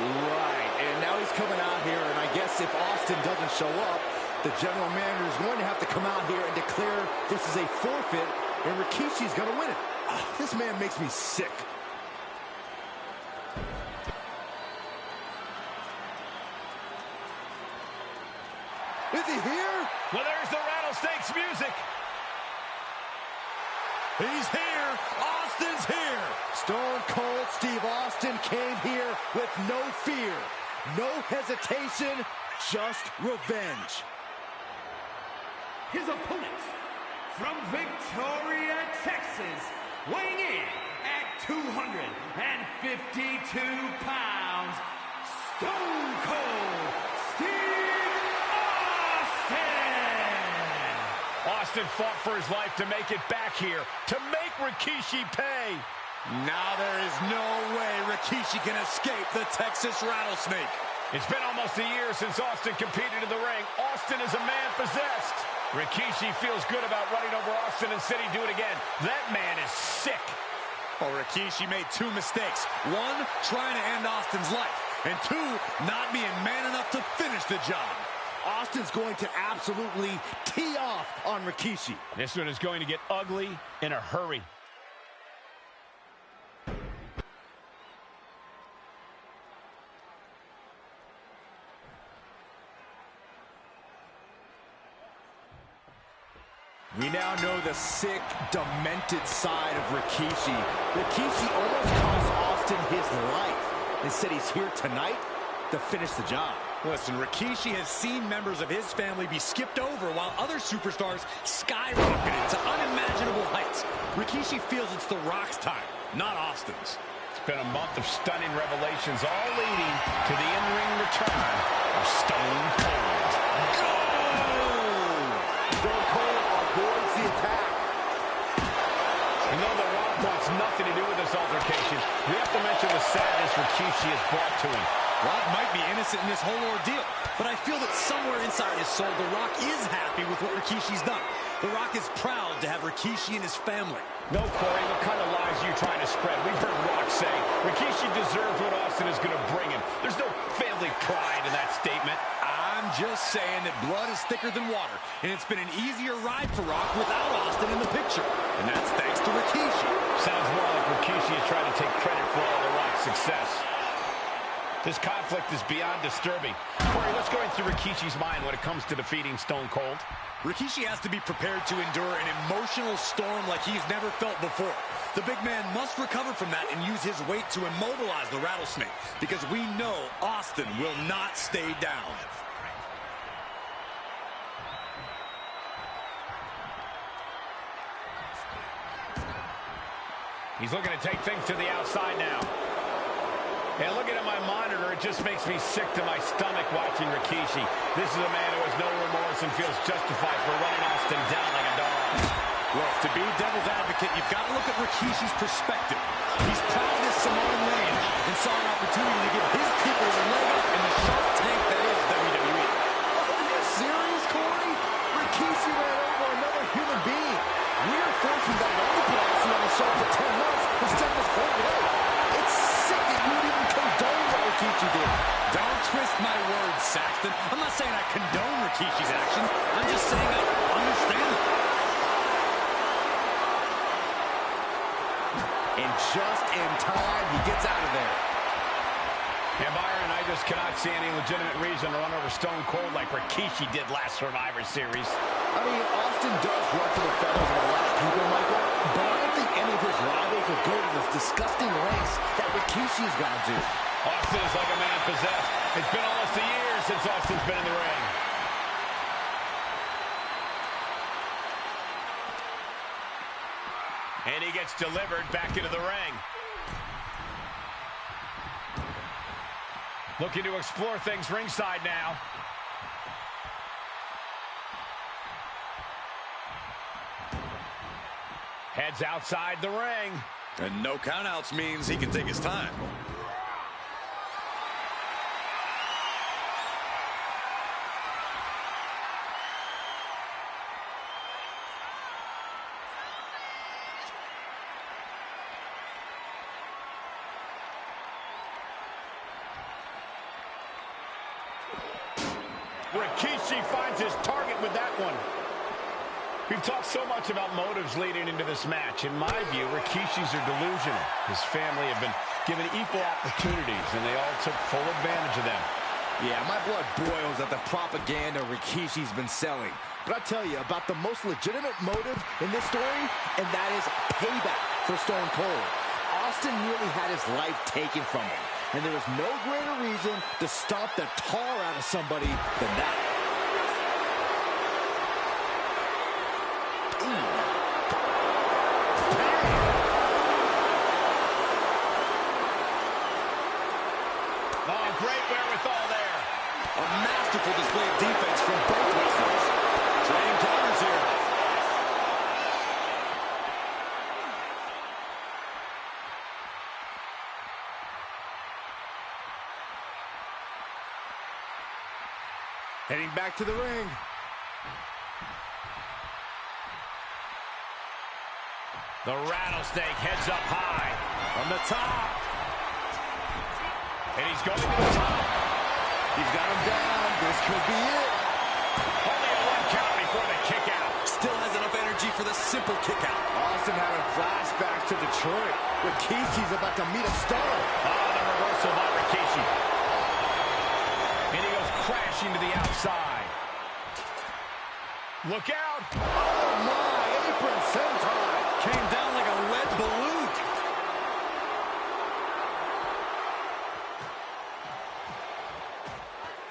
Right, and now he's coming out here, and I guess if Austin doesn't show up, the general manager is going to have to come out here and declare this is a forfeit, and Rikishi's going to win it. This man makes me sick. Is he here? Well, there's the Rattlesnakes music. He's here. Austin's here. Stone Cold Steve Austin came here with no fear, no hesitation, just revenge. His opponent, from Victoria, Texas, weighing in at 252 pounds, Stone Cold Steve Austin! Austin fought for his life to make it back here, to make Rikishi pay. Now there is no way Rikishi can escape the Texas Rattlesnake. It's been almost a year since Austin competed in the ring. Austin is a man possessed. Rikishi feels good about running over Austin and said he'd do it again. That man is sick. Oh, Rikishi made two mistakes. One, trying to end Austin's life. And two, not being man enough to finish the job. Austin's going to absolutely tee off on Rikishi. This one is going to get ugly in a hurry. We now know the sick, demented side of Rikishi. Rikishi almost cost Austin his life. Instead, he's here tonight to finish the job. Listen, Rikishi has seen members of his family be skipped over while other superstars skyrocketed to unimaginable heights. Rikishi feels it's The Rock's time, not Austin's. It's been a month of stunning revelations, all leading to the in-ring return of Stone Cold. Go! Stone Cold avoids the attack. And though The Rock wants nothing to do with this altercation, we have to mention the sadness Rikishi has brought to him. Rock might be innocent in this whole ordeal, but I feel that somewhere inside his soul, The Rock is happy with what Rikishi's done. The Rock is proud to have Rikishi and his family. No, Corey, what kind of lies are you trying to spread? We've heard Rock say Rikishi deserves what Austin is going to bring him. There's no family pride in that statement. I'm just saying that blood is thicker than water, and it's been an easier ride for Rock without Austin in the picture. And that's thanks to Rikishi. Sounds more like Rikishi is trying to take credit for all the Rock's success. This conflict is beyond disturbing. Corey, what's going through Rikishi's mind when it comes to defeating Stone Cold? Rikishi has to be prepared to endure an emotional storm like he's never felt before. The big man must recover from that and use his weight to immobilize the Rattlesnake, because we know Austin will not stay down. He's looking to take things to the outside now. And looking at my monitor, it just makes me sick to my stomach watching Rikishi. This is a man who has no remorse and feels justified for running Austin down like a dog. Well, to be devil's advocate, you've got to look at Rikishi's perspective. He's proud of this Samoan range and saw an opportunity to give his people a leg up in the shark tank that is WWE. Are you serious, Corey? Rikishi ran over another human being. We're forcing that only put Austin on the show for 10 months instead of his whole life. It's sick that you would even condone what Rikishi did. Don't twist my words, Saxton. I'm not saying I condone Rikishi's actions. I'm just saying I understand them. And just in time, he gets out of there. And Byron, I just cannot see any legitimate reason to run over Stone Cold like Rikishi did last Survivor Series. I mean, Austin does run for the feathers of a lot of people, Michael, but I don't think any of his rivals will go to this disgusting lengths that Rikishi's got to do. Austin is like a man possessed. It's been almost a year since Austin's been in the ring. And he gets delivered back into the ring. Looking to explore things ringside now. Heads outside the ring. And no countouts means he can take his time. Rikishi finds his target with that one. We've talked so much about motives leading into this match. In my view, Rikishi's are delusional. His family have been given equal opportunities, and they all took full advantage of them. Yeah, my blood boils at the propaganda Rikishi's been selling. But I tell you about the most legitimate motive in this story, and that is payback for Stone Cold. Austin nearly had his life taken from him, and there is no greater reason to stomp the tar out of somebody than that. Oh, great wherewithal there. A masterful display of defense from both wrestlers. Trading counters here. Heading back to the ring. The rattlesnake heads up high. From the top. And he's going to the top. He's got him down. This could be it. Only a 1 count before the kick out. Still has enough energy for the simple kick out. Austin having flashbacks to Detroit. Rikishi's about to meet a star. Oh, the reversal by Rikishi. And he goes crashing to the outside. Look out. Oh, my. Apron senton. Came down like a lead balloon.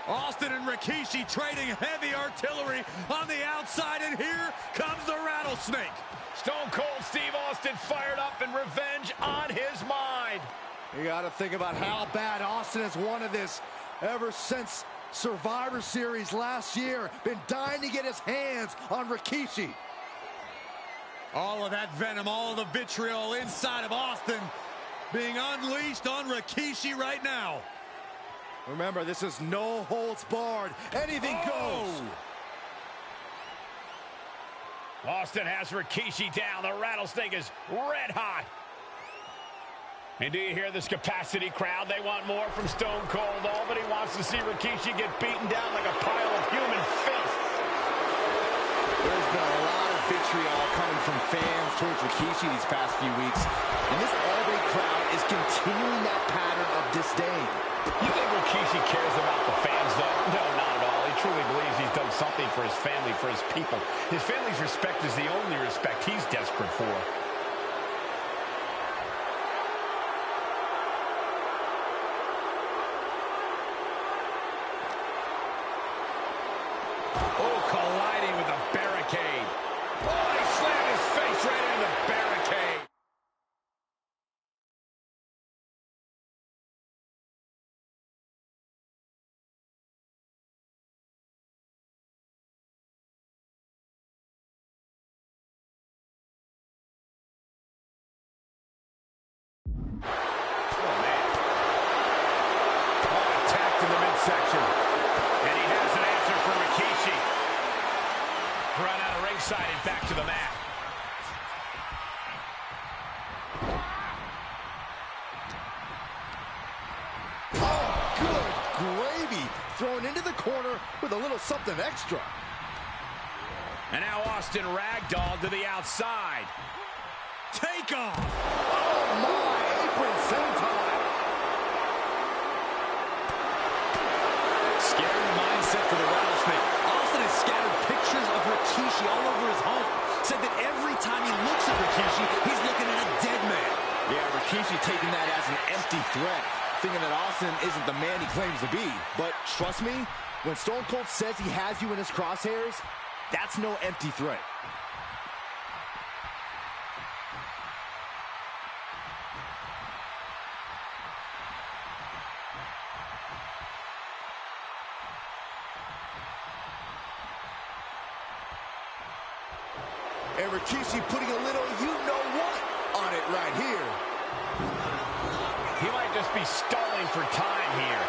Austin and Rikishi trading heavy artillery on the outside, and here comes the rattlesnake. Stone Cold Steve Austin fired up and revenge on his mind. You got to think about how bad Austin has wanted this ever since Survivor Series last year. Been dying to get his hands on Rikishi. All of that venom, all of the vitriol inside of Austin being unleashed on Rikishi right now. Remember, this is no holds barred. Anything goes. Austin has Rikishi down. The rattlesnake is red hot. And do you hear this capacity crowd? They want more from Stone Cold. Nobody wants to see Rikishi get beaten down like a pile of human filth. There's been a lot of vitriol coming from fans towards Rikishi these past few weeks. And this all-day crowd is continuing that pattern of disdain. You think Rikishi cares about the fans, though? No, not at all. He truly believes he's done something for his family, for his people. His family's respect is the only respect he's desperate for. Oh, colliding with a barricade. Oh, he slammed his face right into the barricade. Oh, man. Oh, attacked in the midsection. And he has an answer for Rikishi. Run out of ringside and back to the mat. Oh, good gravy. Thrown into the corner with a little something extra. And now Austin ragdolled to the outside. Take off. Oh, my. Apron senton. Scary mindset for the rattlesnake. Austin has scattered pictures of Rikishi all over his home. Said that every time he looks at Rikishi, he's looking at a dead man. Yeah, Rikishi taking that as an empty threat, thinking that Austin isn't the man he claims to be. But trust me, when Stone Cold says he has you in his crosshairs, that's no empty threat. And Rikishi putting a little you-know-what on it right here. He might just be stalling for time here.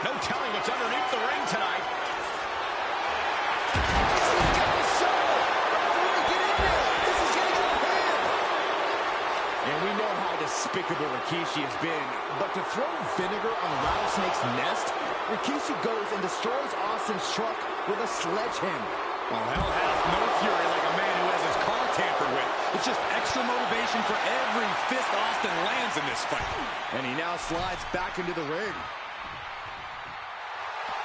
No telling what's underneath the ring tonight. And we know how despicable Rikishi has been, but to throw vinegar on Rattlesnake's nest, Rikishi goes and destroys Austin's truck with a sledgehammer. Well, hell hath no fury like a man who has his car tampered with. It's just extra motivation for every fist Austin lands in this fight. And he now slides back into the ring.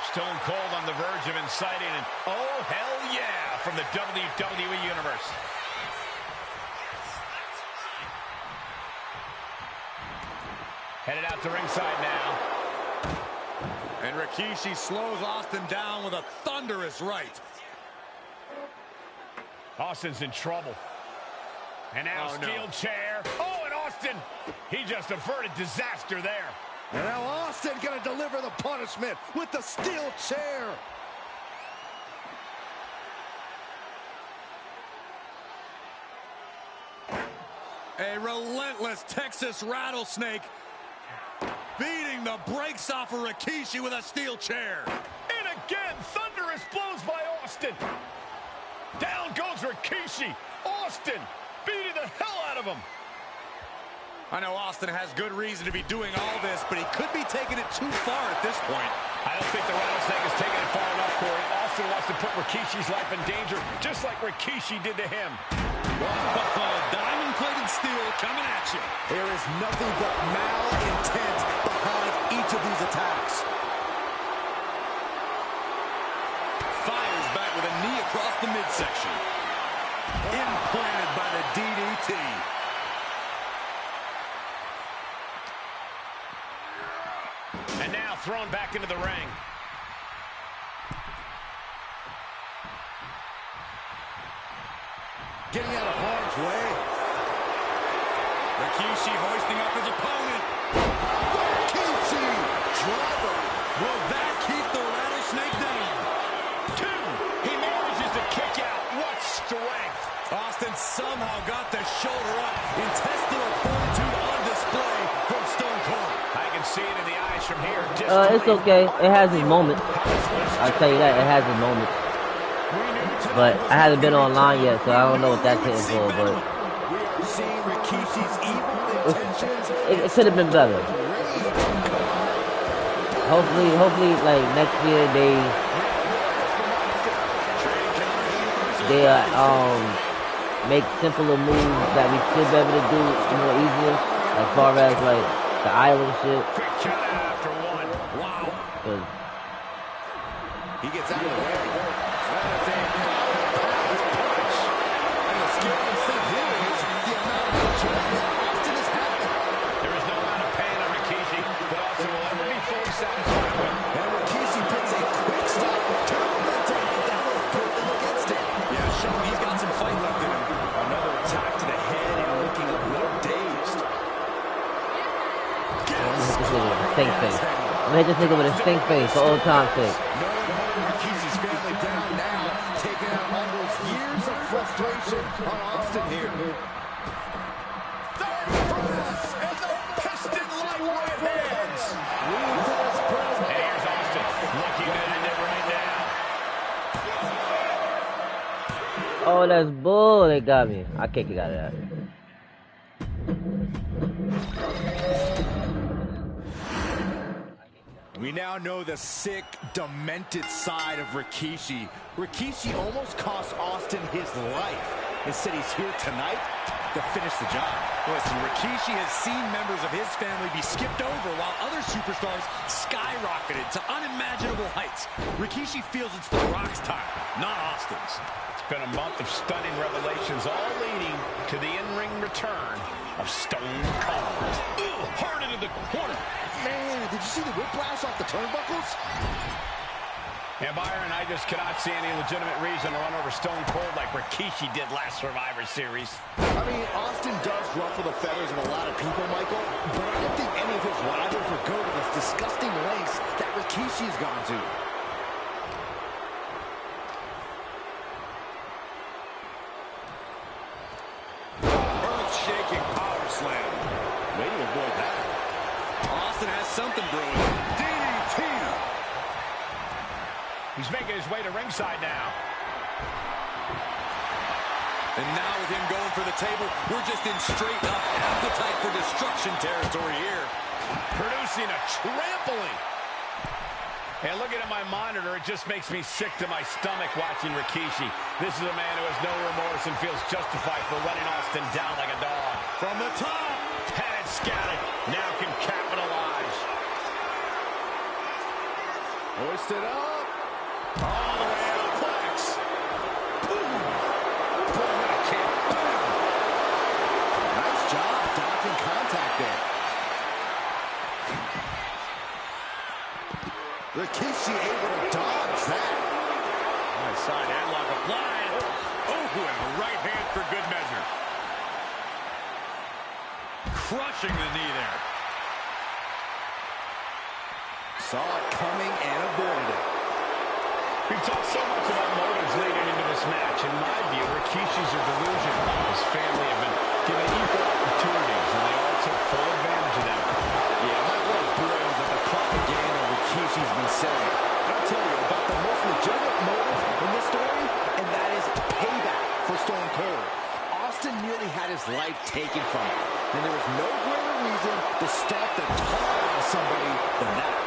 Stone Cold on the verge of inciting an oh hell yeah from the WWE Universe. Headed out to ringside now. And Rikishi slows Austin down with a thunderous right. Austin's in trouble. And now steel chair. Oh, and Austin, he just averted disaster there. And now Austin gonna deliver the punishment with the steel chair. A relentless Texas rattlesnake beating the brakes off of Rikishi with a steel chair. And again, thunderous blows by Austin. Down goes Rikishi. Austin beating the hell out of him. I know Austin has good reason to be doing all this, but he could be taking it too far at this point. I don't think the rattlesnake is taking it far enough, Corey. Austin wants to put Rikishi's life in danger, just like Rikishi did to him. Diamond-plated steel coming at you. There is nothing but malintent behind each of these attacks. Fires back with a knee across the midsection. Implanted by the DDT. And now thrown back into the ring. Getting out of harm's way. Rikishi hoisting up his opponent. Rikishi driver. Will that keep the rattlesnake down? 2. He manages to kick out. What strength. Austin somehow got the shoulder up. Intestinal fortitude on display from Stone Cold. I can see it in the eyes from here. It's okay. It has its moment. I'll tell you that. It has its moment. But I haven't been online yet, so I don't know what that's hitting for, but it could have been better. Hopefully, like next year they make simpler moves that we should be able to do more easier, as far as like the island shit. Quick count after 1. Wow. He gets out of the way. And the scary thing here is the amount of enjoyment Austin is having. There is no amount of pain on Rikishi, but Austin will ever be fully satisfied with. And Rikishi puts a quick stop to the momentum that was building against him. Yeah, showing he's got some fight left in him. Another attack to the head and looking a little dazed. Stink face. I'm gonna hit this nigga with a stink face for old time's sake. Rikishi's family down now, taking out all those years of frustration on Austin here. And the piston lightweight hands. And here's Austin looking to end it right now. Oh, that's bull. They got me. I can't get out of that. We now know the sick, demented side of Rikishi. Rikishi almost cost Austin his life. Instead, he's here tonight to finish the job. Listen, Rikishi has seen members of his family be skipped over while other superstars skyrocketed to unimaginable heights. Rikishi feels it's The Rock's time, not Austin's. It's been a month of stunning revelations, all leading to the in-ring return of Stone Cold. Ooh, hard into the corner. Man, did you see the whiplash off the turnbuckles? And Byron, I just cannot see any legitimate reason to run over Stone Cold like Rikishi did last Survivor Series. I mean, Austin does ruffle the feathers of a lot of people, Michael, but I don't think any of his rivals would go to the disgusting lengths that Rikishi's gone to. something brewing. DDT. He's making his way to ringside now. And now with him going for the table, we're just in straight up appetite for destruction territory here. Producing a trampling. And looking at my monitor, it just makes me sick to my stomach watching Rikishi. This is a man who has no remorse and feels justified for running Austin down like a dog. From the top. Had it scattered. Now can capitalize. Hoisted up. All the way out. Flex. Boom. Boy, what a kick. Boom. Nice job dodging contact there. Rikishi able to dodge that. Nice side headlock applied. Oh, and a right hand for good measure. Crushing the knee there. Saw it coming and avoided it. We've talked so much about motives leading into this match. In my view, Rikishi's a delusion. His family have been given equal opportunities, and they all took full advantage of them. Yeah, my word boils at the propaganda Rikishi's been selling. I'll tell you about the most legitimate motive in this story, and that is payback for Stone Cold. Austin nearly had his life taken from him, and there was no greater reason to start the tar out of somebody than that.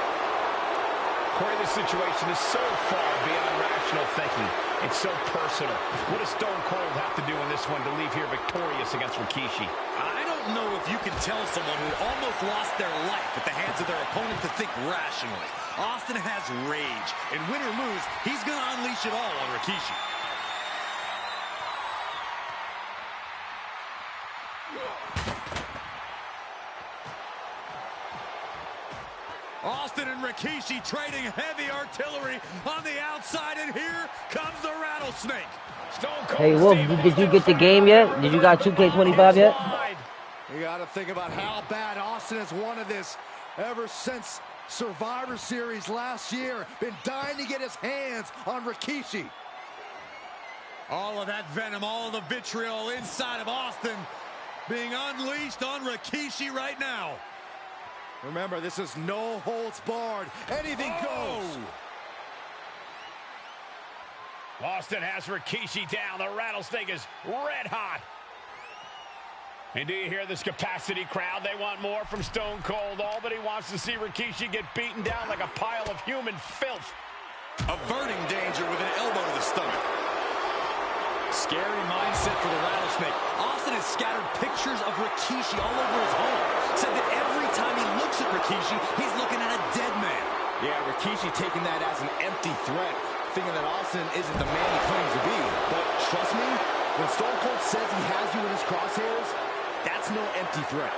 Corey, this situation is so far beyond rational thinking. It's so personal. What does Stone Cold have to do in this one to leave here victorious against Rikishi? I don't know if you can tell someone who almost lost their life at the hands of their opponent to think rationally. Austin has rage, and win or lose, he's going to unleash it all on Rikishi. Austin and Rikishi trading heavy artillery on the outside, and here comes the rattlesnake. Stone Cold. Hey, Wolf, did you get the game yet? Did you got 2K25 yet? You got to think about how bad Austin has wanted this ever since Survivor Series last year. Been dying to get his hands on Rikishi. All of that venom, all of the vitriol inside of Austin being unleashed on Rikishi right now. Remember, this is no holds barred. Anything goes. Austin has Rikishi down. The rattlesnake is red hot. And do you hear this capacity crowd? They want more from Stone Cold. All that he wants to see Rikishi get beaten down like a pile of human filth. Averting danger with an elbow to the stomach. Scary mindset for the rattlesnake. Austin has scattered pictures of Rikishi all over his home. Said that every time he looks at Rikishi, he's looking at a dead man. Yeah, Rikishi taking that as an empty threat, thinking that Austin isn't the man he claims to be. But trust me, when Stone Cold says he has you in his crosshairs, that's no empty threat.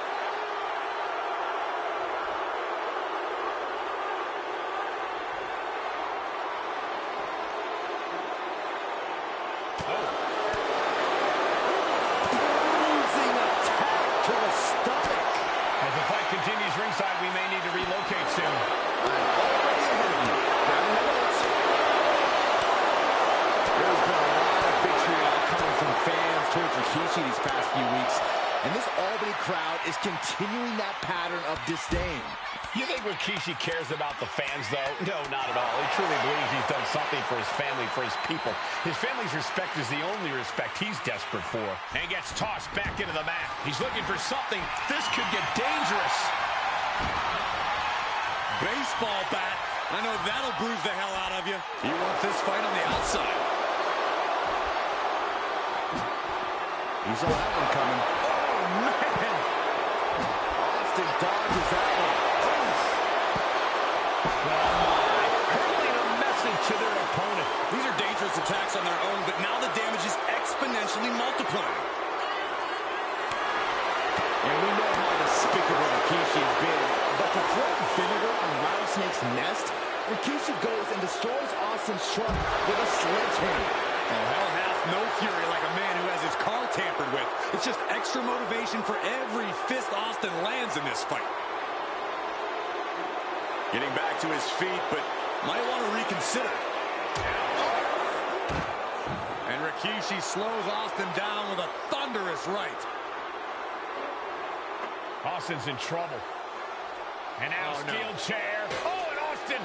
Bruising attack to the stomach. As the fight continues ringside, we may need to relocate soon. There's been a lot of vitriol coming from fans towards Rikishi these past few weeks, and this Albany crowd is continuing that pattern of disdain. You think Rikishi cares about the fans, though? No, not at all. He truly believes he's done something for his family, for his people. His family's respect is the only respect he's desperate for. And gets tossed back into the mat. He's looking for something. This could get dangerous. Baseball bat. I know that'll bruise the hell out of you. You want this fight on the outside. He saw that one coming. Oh, man. Austin dodges that one. Hurling a message to their opponent. These are dangerous attacks on their own, but now the damage is exponentially multiplying. And we know how despicable Rikishi has been, but to throw vinegar on Rattlesnake's nest, Rikishi goes and destroys Austin's truck with a sledgehammer. Oh, hell hath no fury like a man who has his car tampered with. It's just extra motivation for every fist Austin lands in this fight. Getting back to his feet, but might want to reconsider. And Rikishi slows Austin down with a thunderous right. Austin's in trouble. And now steel chair. Oh, and Austin,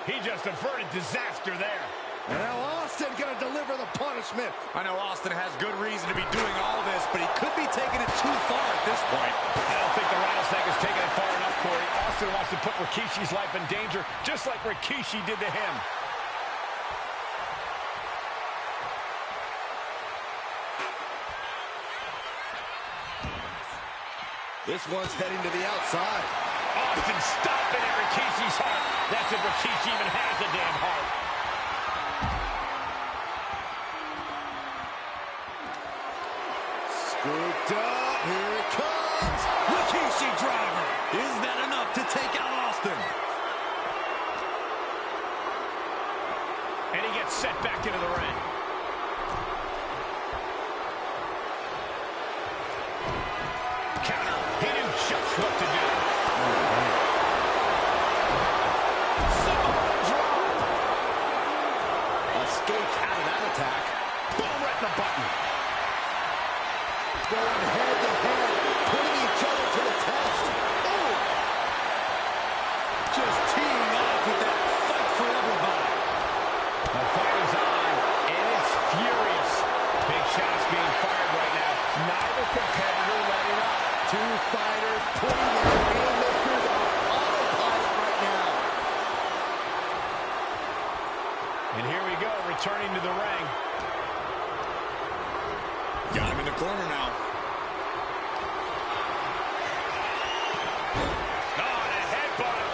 he just averted disaster there. And now Austin going to deliver the punishment. I know Austin has good reason to be doing all this, but he could be taking it too far at this point. I don't think the Rattlesnake is taking it far enough, Corey. Austin wants to put Rikishi's life in danger, just like Rikishi did to him. This one's heading to the outside. Austin stomping at Rikishi's heart. That's if Rikishi even has a damn heart. Scooped up. Here it comes. Rikishi driver. Is that enough to take out Austin? And he gets set back into the ring. Counter. He knew just what to do. Escaped out of that attack. Boom, right in the button. Going head to head, putting each other to the test. Oh! Just teeing off with that fight for everybody. The fight is on, and it's furious. Big shots being fired right now. Neither competitor letting up. Two fighters putting their haymakers on autopilot right now. And here we go, returning to the ring. Got him in the corner now. Oh, and a headbutt.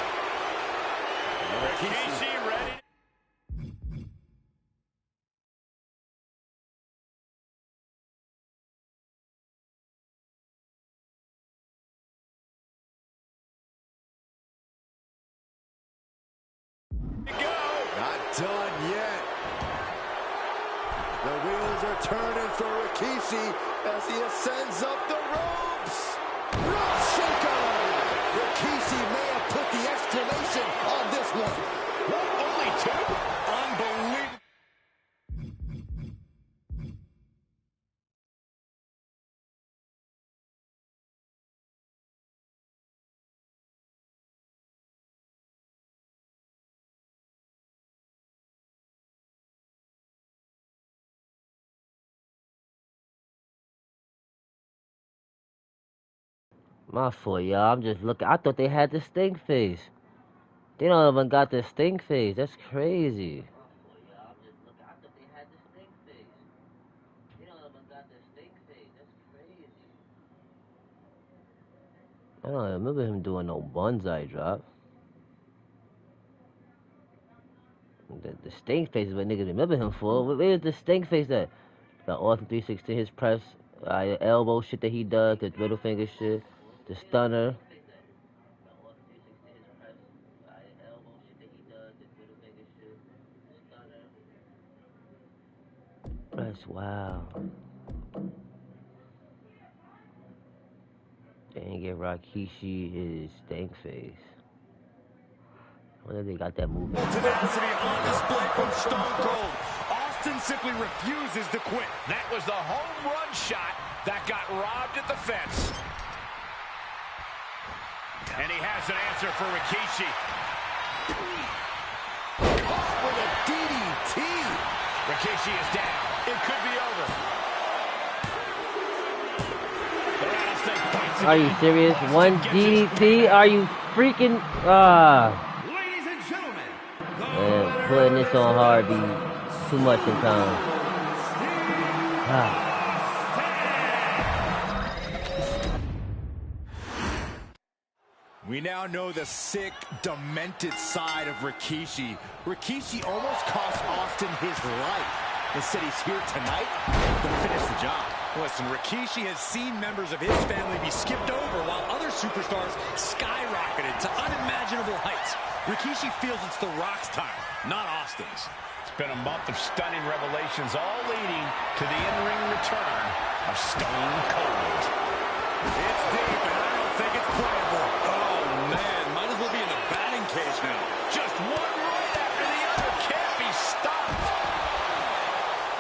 Rikishi ready. Not done yet. The wheels are turning for Rikishi as he ascends up the ropes. Rope shaker. Rikishi may have put the exclamation on this one. What, only two? Unbelievable. My fault, y'all. I'm just looking. I thought they had the stink face. They don't even got the stink face. That's crazy. I don't remember him doing no bonsai drop. The stink face is what niggas remember him for. Where's the stink face at? The Austin 316, his press, elbow shit that he does, the middle finger shit, the stunner. That's wild. They ain't get Rikishi his stink face. Wonder if they got that move. Tenacity on display from Stone Cold. Austin simply refuses to quit. That was the home run shot that got robbed at the fence. And he has an answer for Rikishi. Caught with a DDT. Rikishi is down. It could be over. The Rattlesnake bites Are you serious? One DDT? Are you freaking Ladies and gentlemen, man, putting this on hard be too much in time. We now know the sick, demented side of Rikishi. Rikishi almost cost Austin his life. Instead, he's here tonight to finish the job. Listen, Rikishi has seen members of his family be skipped over while other superstars skyrocketed to unimaginable heights. Rikishi feels it's The Rock's time, not Austin's. It's been a month of stunning revelations, all leading to the in-ring return of Stone Cold. It's deep, and I don't think it's playable. Oh, man, might as well be in a batting cage now. Just one right after the other can't be stopped.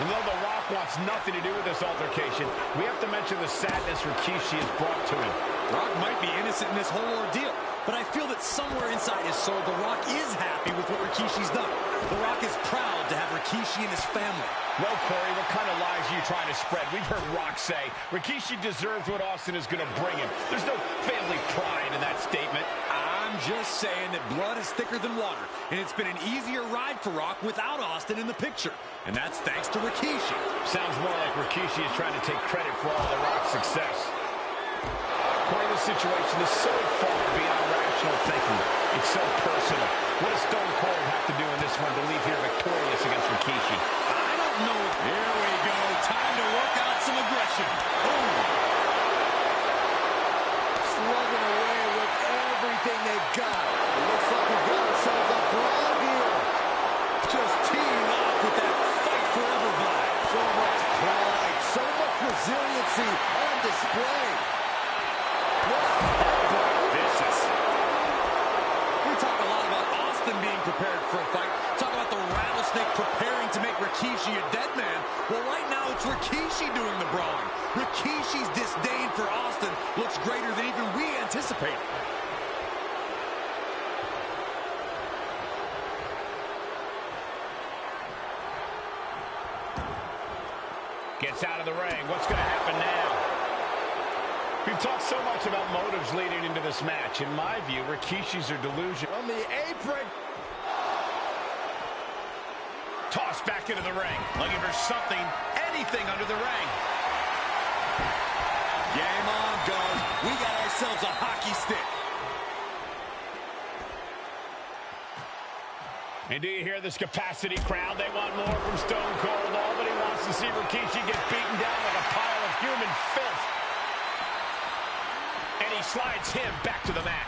And though The Rock wants nothing to do with this altercation, we have to mention the sadness Rikishi has brought to him. Rock might be innocent in this whole ordeal. but I feel that somewhere inside his soul, The Rock is happy with what Rikishi's done. The Rock is proud to have Rikishi and his family. Well, Corey, what kind of lies are you trying to spread? We've heard Rock say Rikishi deserves what Austin is going to bring him. There's no family pride in that statement. I'm just saying that blood is thicker than water, and it's been an easier ride for Rock without Austin in the picture. And that's thanks to Rikishi. Sounds more like Rikishi is trying to take credit for all The Rock's success. Corey, this situation is so far beyond rational thinking. It's so personal. What does Stone Cold have to do in this one to leave here victorious against Rikishi? I don't know. Here we go. Time to work out some aggression. Boom. Slugging away with everything they've got. It looks like we've got ourselves a brawl here. Just teeing off with that fight forever vibe. So much pride, so much resiliency on display. Vicious. We talk a lot about Austin being prepared for a fight. Talk about the rattlesnake preparing to make Rikishi a dead man. Well, right now it's Rikishi doing the brawling. Rikishi's disdain for Austin looks greater than even we anticipated. Gets out of the ring. What's going to happen now? We've talked so much about motives leading into this match. In my view, Rikishi's are delusion. On the apron. Tossed back into the ring. Looking for something, anything under the ring. Game on, guys. We got ourselves a hockey stick. And do you hear this capacity crowd? They want more from Stone Cold. Nobody wants to see Rikishi get beaten down like a pile of human filth. And he slides him back to the mat.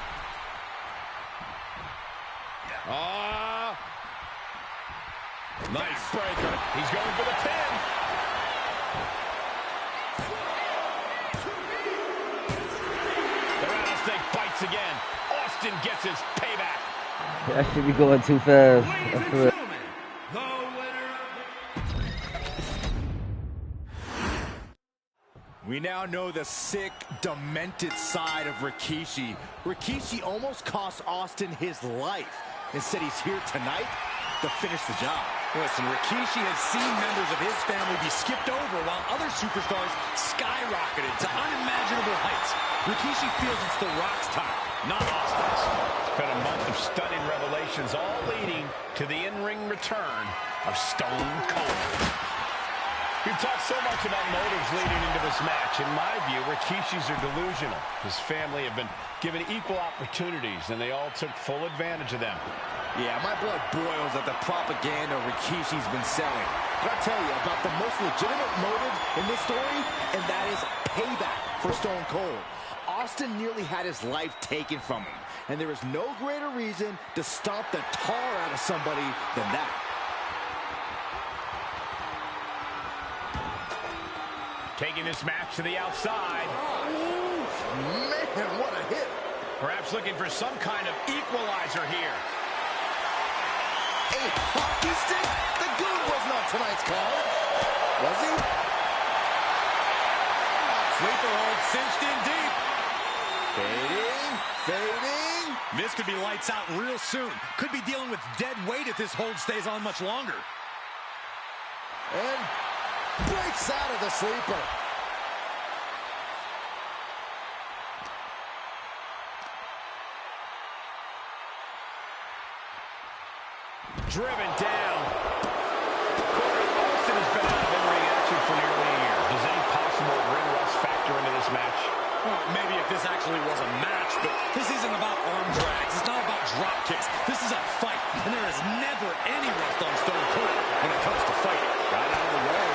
Nice breaker. He's going for the pin. The rattlesnake bites again. Austin gets his payback. I should be going too fast. We now know the sick, demented side of Rikishi. Rikishi almost cost Austin his life. Instead, he's here tonight to finish the job. Listen, Rikishi has seen members of his family be skipped over while other superstars skyrocketed to unimaginable heights. Rikishi feels it's The Rock's time, not Austin's. It's been a month of stunning revelations, all leading to the in-ring return of Stone Cold. We've talked so much about motives leading into this match. In my view, Rikishi's are delusional. His family have been given equal opportunities, and they all took full advantage of them. Yeah, my blood boils at the propaganda Rikishi's been selling. But I'll tell you about the most legitimate motive in this story, and that is payback for Stone Cold. Austin nearly had his life taken from him, and there is no greater reason to stomp the tar out of somebody than that. Taking this match to the outside. Oh, man, what a hit. Perhaps looking for some kind of equalizer here. A hockey stick? The Goon wasn't on tonight's card. Was he? Sleeper hold cinched in deep. Fading, fading. This could be lights out real soon. Could be dealing with dead weight if this hold stays on much longer. And breaks out of the sleeper. Driven down. Corey, Austin has been out of in-ring action for nearly a year. Does any possible ring rust factor into this match? Well, maybe if this actually was a match, but this isn't about arm drags. It's not about drop kicks. This is a fight, and there is never any rust on Stone Cold when it comes to fighting. Right out of the way.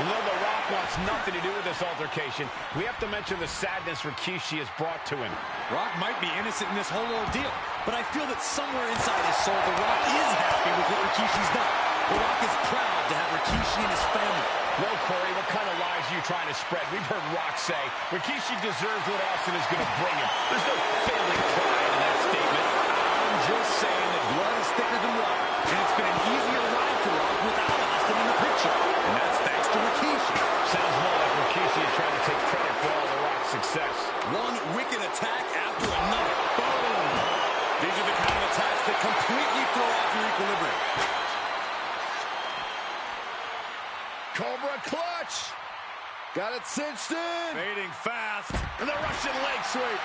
Although The Rock wants nothing to do with this altercation, we have to mention the sadness Rikishi has brought to him. Rock might be innocent in this whole ordeal, but I feel that somewhere inside his soul, The Rock is happy with what Rikishi's done. The Rock is proud to have Rikishi and his family. Well, Corey, what kind of lies are you trying to spread? We've heard Rock say Rikishi deserves what Austin is going to bring him. There's no family pride in that statement. I'm just saying that blood is thicker than water, and it's been an easier ride for Rock without Austin in the picture. And that's thanks to Rikishi. Sounds more like Rikishi is trying to take credit for all The Rock's success. One wicked attack after Cobra clutch. Got it cinched in. Fading fast. And the Russian leg sweep.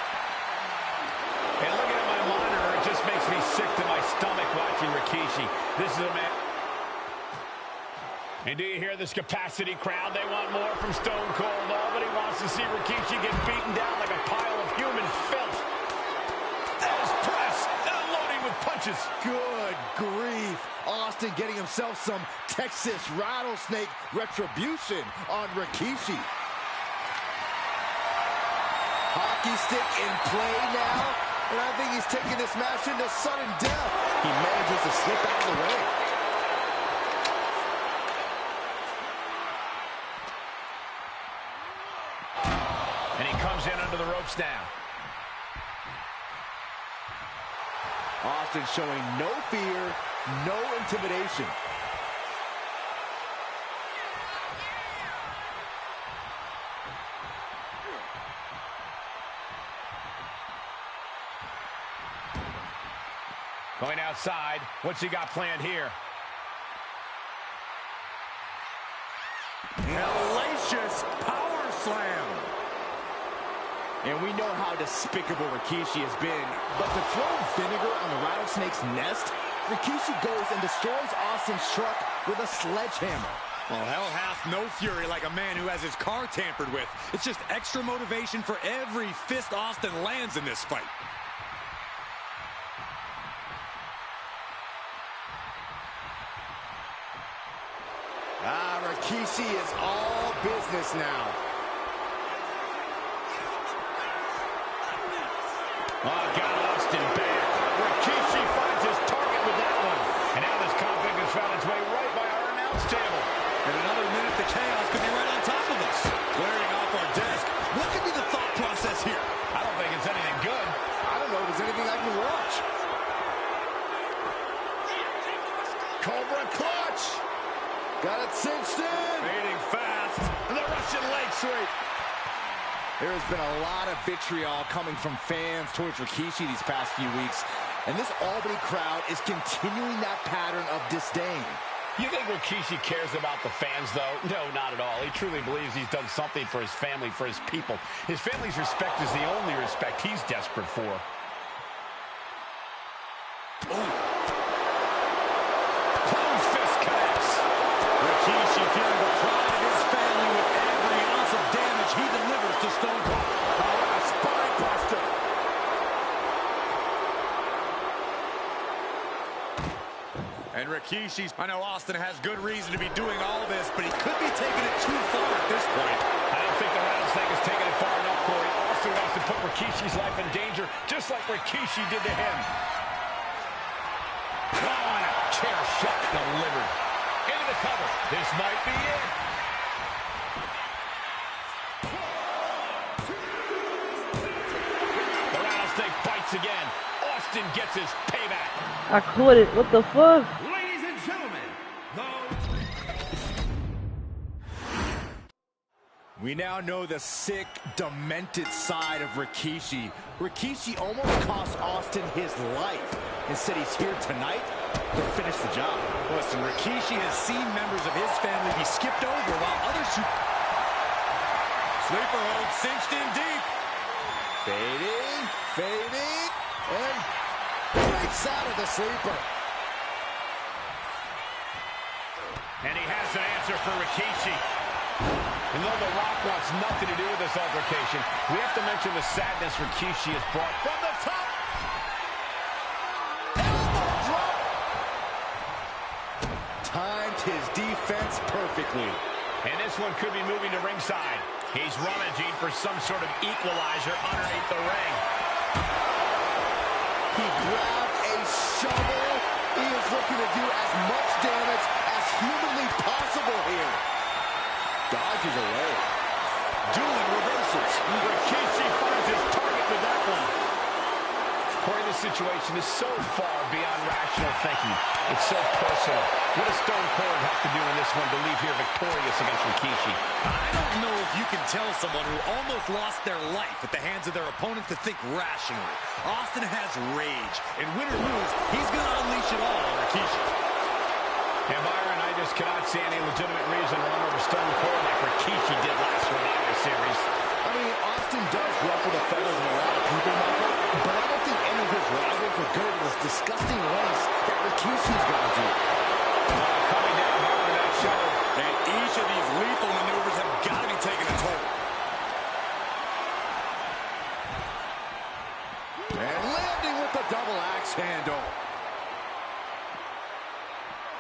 And looking at my monitor, it just makes me sick to my stomach watching Rikishi. This is a man. And do you hear this capacity crowd? They want more from Stone Cold. Nobody wants to see Rikishi get beaten down like a pile of human filth. There's press, unloading with punches. Good grief. Austin getting himself some Texas rattlesnake retribution on Rikishi. Hockey stick in play now. And I think he's taking this match into sudden death. He manages to slip out of the way. And he comes in under the ropes now. Austin showing no fear, no intimidation. Going outside. What's he got planned here? Hellacious power slam. And we know how despicable Rikishi has been. But to throw vinegar on the rattlesnake's nest, Rikishi goes and destroys Austin's truck with a sledgehammer. Well, hell hath no fury like a man who has his car tampered with. It's just extra motivation for every fist Austin lands in this fight. Rikishi is all business now. Oh, got Austin back. Rikishi finds his target with that one. And now this conflict has found its way right by our announce table. In another minute, the chaos could be right on top of us. Glaring off our desk. What could be the thought process here? I don't think it's anything good. I don't know if there's anything I can watch. Cobra clutch. Got it cinched in. Fading fast. And the Russian leg sweep. There has been a lot of vitriol coming from fans towards Rikishi these past few weeks. And this Albany crowd is continuing that pattern of disdain. You think Rikishi cares about the fans, though? No, not at all. He truly believes he's done something for his family, for his people. His family's respect is the only respect he's desperate for. Rikishi feeling the pride of his family with every ounce of damage he delivers to Stone Cold. A spine buster. And Rikishi's, I know Austin has good reason to be doing all this, but he could be taking it too far at this point. I don't think the rattlesnake has taken it far enough, Corey. Austin wants to put Rikishi's life in danger, just like Rikishi did to him. Oh, and a chair shot delivered. Into the cover. This might be it. The rattlesnake bites again. Austin gets his payback. I caught it. What the fuck? Ladies and gentlemen, We now know the sick, demented side of Rikishi. Rikishi almost cost Austin his life. Instead, he's here tonight to finish the job. Listen, Rikishi has seen members of his family be skipped over while others who... Sleeper hold cinched in deep. Fading, and breaks out of the sleeper. And he has an answer for Rikishi. And though The Rock wants nothing to do with this altercation, we have to mention the sadness Rikishi has brought from the top. Elbow drop. Timed his defense perfectly. And this one could be moving to ringside. He's rummaging for some sort of equalizer underneath the ring. He grabbed a shovel. He is looking to do as much damage as humanly possible here. Dodges away. Dueling reversals. Rikishi finds his target with that one. Corey, this situation is so far beyond rational thinking. It's so personal. What does Stone Cold have to do in this one to leave here victorious against Rikishi? I don't know if you can tell someone who almost lost their life at the hands of their opponent to think rationally. Austin has rage, and win or lose, he's going to unleash it all on Rikishi. And Byron, I just cannot see any legitimate reason to run over Stone Cold like Rikishi did last Survivor Series. I mean, Austin does ruffle the feathers of a lot of people, Michael, but I don't think any of his rivals would go to this disgusting lengths that Rikishi's gone to. Coming down hard on that shoulder. And each of these lethal maneuvers have got to be taking a toll. And landing with the double axe handle.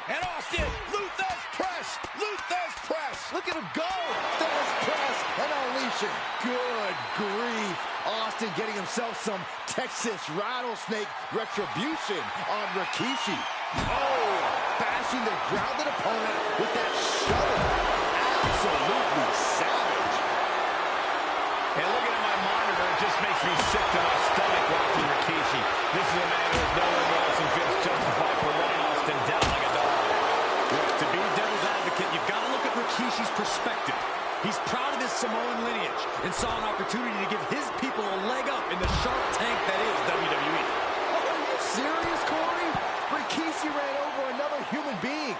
And Austin, Luther's press, Luther's press. Look at him go. Luther's press and unleashing. Good grief. Austin getting himself some Texas rattlesnake retribution on Rikishi. Oh, bashing the grounded opponent with that shoulder. Absolutely savage. And looking at my monitor, it just makes me sick to my stomach watching Rikishi. This is a man who has no remorse and feels justified for running Austin down like a dog. Look, to be devil's advocate, you've got to look at Rikishi's perspective. He's proud of his Samoan lineage and saw an opportunity to give his people a leg up in the shark tank that is WWE. Are you serious, Corey? Rikishi ran over another human being.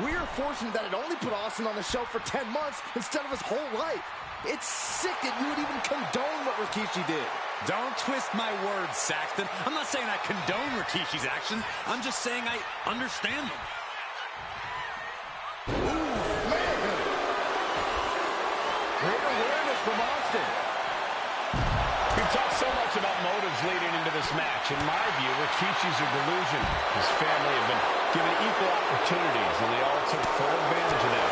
We're fortunate that it only put Austin on the show for 10 months instead of his whole life. It's sick that you would even condone what Rikishi did. Don't twist my words, Saxton. I'm not saying I condone Rikishi's actions. I'm just saying I understand them. Ooh, man. Great awareness from Austin. We've talked so much about motives leading into this match. In my view, Rikishi's a delusion. His family have been given equal opportunities, and they all took full advantage of that.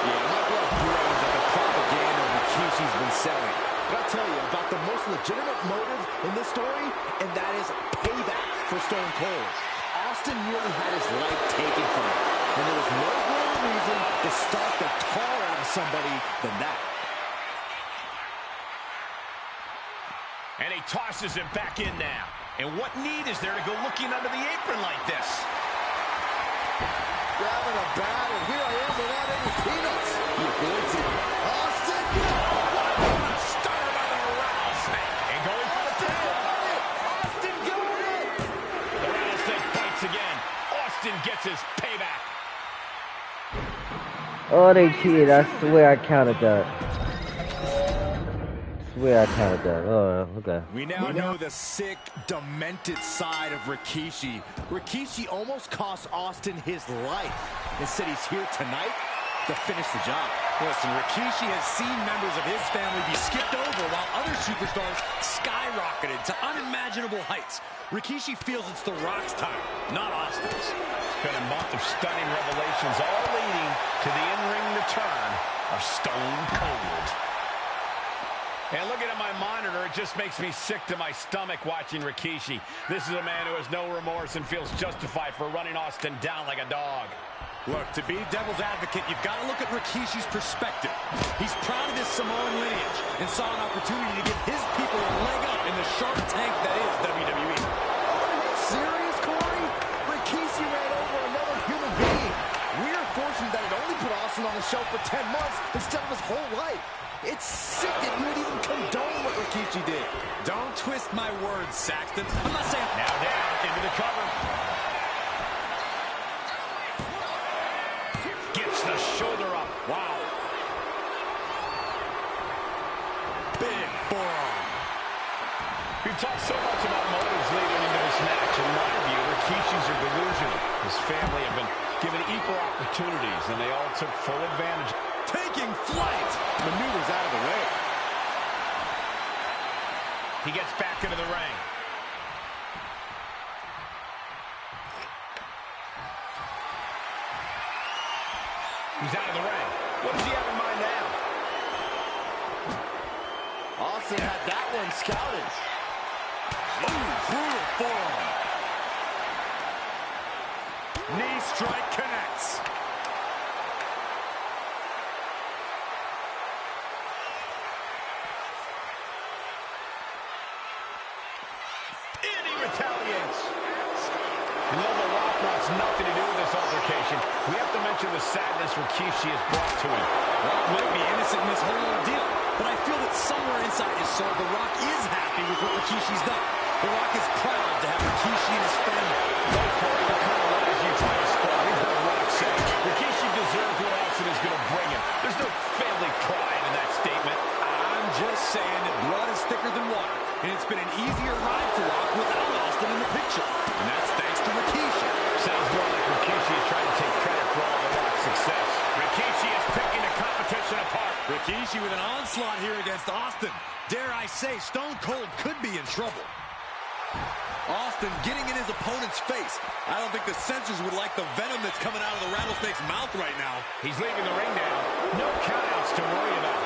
Yeah, my blood grows at the propaganda Rikishi's been selling. But I'll tell you about the most legitimate motive in this story, and that is payback for Stone Cold. Austin nearly had his life taken from him, and there was no greater reason to start the tar out of somebody than that. And he tosses it back in now. And what need is there to go looking under the apron like this? Grabbing a bat, and here I am without any peanuts. He avoids it. Austin! What a start by the rattlesnake. And going for the pin. Austin got it! The rattlesnake bites again. Austin gets his payback. Oh, they cheated. I swear I counted that. I counted that. Oh, okay. We now know the sick, demented side of Rikishi. Rikishi almost cost Austin his life. Instead, he's here tonight to finish the job. Listen, Rikishi has seen members of his family be skipped over while other superstars skyrocketed to unimaginable heights. Rikishi feels it's The Rock's time, not Austin's. It's been a month of stunning revelations, all leading to the in-ring return of Stone Cold. And looking at my monitor, it just makes me sick to my stomach watching Rikishi. This is a man who has no remorse and feels justified for running Austin down like a dog. Look, to be devil's advocate, you've got to look at Rikishi's perspective. He's proud of his Samoan lineage and saw an opportunity to give his people a leg up in the shark tank that is WWE. Are you serious, Corey? Rikishi ran over another human being. We're fortunate that it only put Austin on the show for 10 months instead of his whole life. It's sick that you would even condone what Rikishi did. Don't twist my words, Saxton. I'm not saying... Now down into the cover. Gets the shoulder up. Wow. Big forearm. We've talked so much about motives leading into this match. In my view, Rikishi's a delusion. His family have been given equal opportunities, and they all took full advantage. Taking flight. Maneuvers out of the way. He gets back into the ring. He's out of the ring. What does he have in mind now? Austin had that one scouted. Ooh, brutal forearm. Knee strike connects. And he retaliates. You know, The Rock wants nothing to do with this altercation. We have to mention the sadness Rikishi has brought to him. Rock might be innocent in this whole ordeal, but I feel that somewhere inside his soul, The Rock is happy with what Rikishi's done. The Rock is proud to have Rikishi and his family. No, Corey, what kind of lies you trying to spread? We've heard Rock say Rikishi with an onslaught here against Austin. Dare I say, Stone Cold could be in trouble. Austin getting in his opponent's face. I don't think the censors would like the venom that's coming out of the rattlesnake's mouth right now. He's leaving the ring now. No countouts to worry about.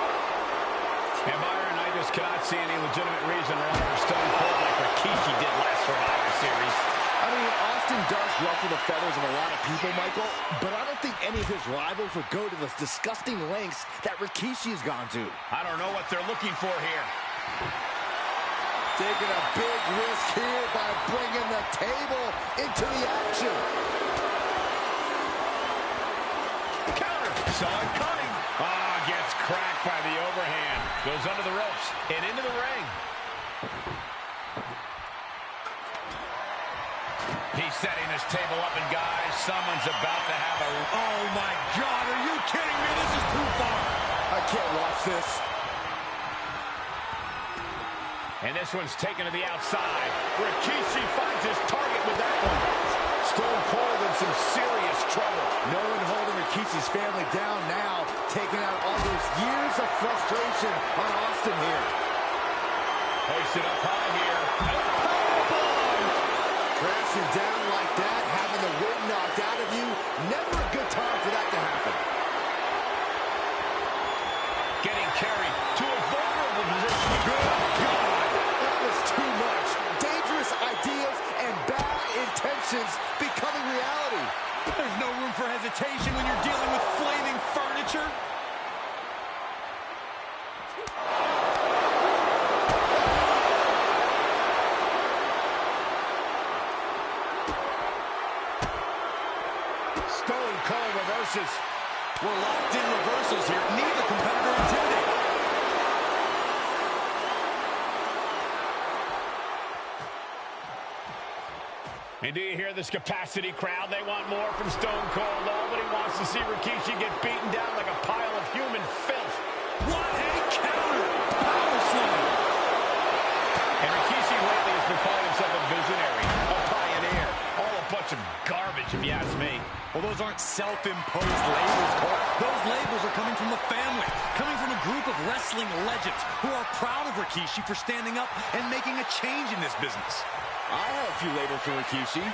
And Byron, I just cannot see any legitimate reason to run over Stone Cold like Rikishi did last Survivor Series. I mean, Austin does ruffle the feathers of a lot of people, Michael, but I don't think any of his rivals would go to the disgusting lengths that Rikishi has gone to. I don't know what they're looking for here. Taking a big risk here by bringing the table into the action. Counter. Saw it coming. Ah, gets cracked by the overhand. Goes under the ropes and into the ring. He's setting this table up, and guys, someone's about to have a... Oh, my God, are you kidding me? This is too far. I can't watch this. And this one's taken to the outside. Rikishi finds his target with that one. Stone Cold in some serious trouble. No one holding Rikishi's family down now, taking out all those years of frustration on Austin here. Hoisted up high here. Crashing down like that, having the wind knocked out of you, never a good time for that to happen. Getting carried to a vulnerable position. Good God! That was too much. Dangerous ideas and bad intentions becoming reality. There's no room for hesitation when you're dealing with flaming furniture. Stone Cold reverses. We're locked in reversals here. Neither competitor intimidated. And do you hear this capacity crowd? They want more from Stone Cold. Nobody wants to see Rikishi get beaten down like a pile of human filth. What a counter! Power slam! And Rikishi lately has been calling himself a visionary, a pioneer. All a bunch of garbage, if you ask me. Well, those aren't self-imposed labels, Cole. Those labels are coming from the family, coming from a group of wrestling legends who are proud of Rikishi for standing up and making a change in this business. I have a few labels for Rikishi.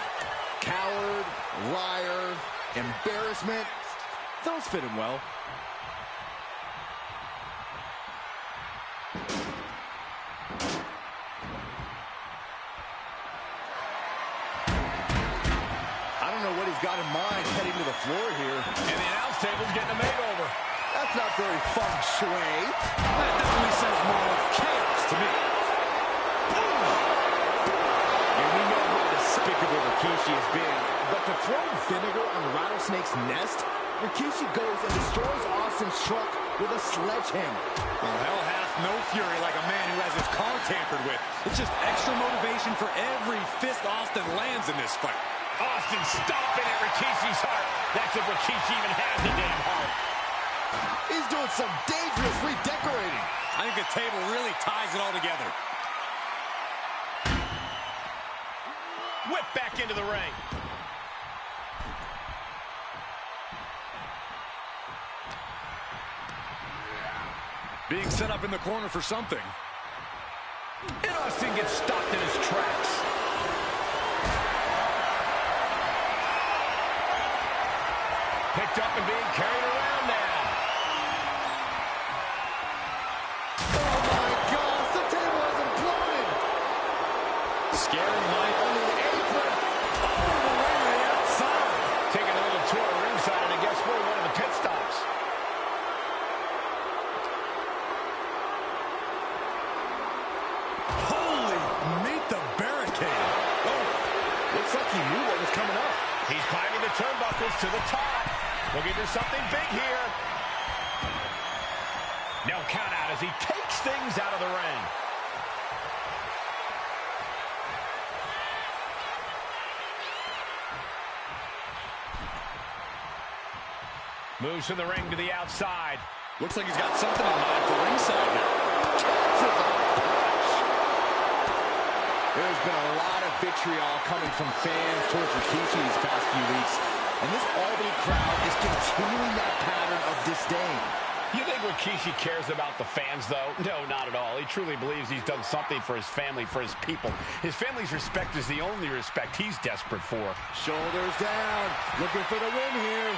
Coward, liar, embarrassment. Those fit him well. I don't know what he's got in mind heading to the floor here. And the announce table's getting a makeover. That's not very feng shui. That definitely says more of chaos to me. And we know how despicable Rikishi has been, but to throw vinegar on the rattlesnake's nest, Rikishi goes and destroys Austin's truck with a sledgehammer. Well, hell hath no fury like a man who has his car tampered with. It's just extra motivation for every fist Austin lands in this fight. Austin stomping at Rikishi's heart. That's if Rikishi even has a damn heart. He's doing some dangerous redecorating. I think the table really ties it all together. Whip back into the ring. Being set up in the corner for something. And Austin gets stopped in his tracks. Picked up and being carried around now. Oh my gosh, the table has imploded. Scary Mike under the apron. Oh, the way to the outside. Taking a little tour ringside, and I guess we're one of the pit stops. Holy, meet the barricade. Oh, Looks like he knew what was coming up. He's climbing the turnbuckles to the top. Looking for something big here. No count out as he takes things out of the ring. Moves from the ring to the outside. looks like he's got something in mind for ringside here. There's been a lot of vitriol coming from fans towards Rikishi these past few weeks, and this Albany crowd is continuing that pattern of disdain. You think think Rikishi cares about the fans, though? No, not at all. He truly believes he's done something for his family, for his people. His family's respect is the only respect he's desperate for. Shoulders down, looking for the win here.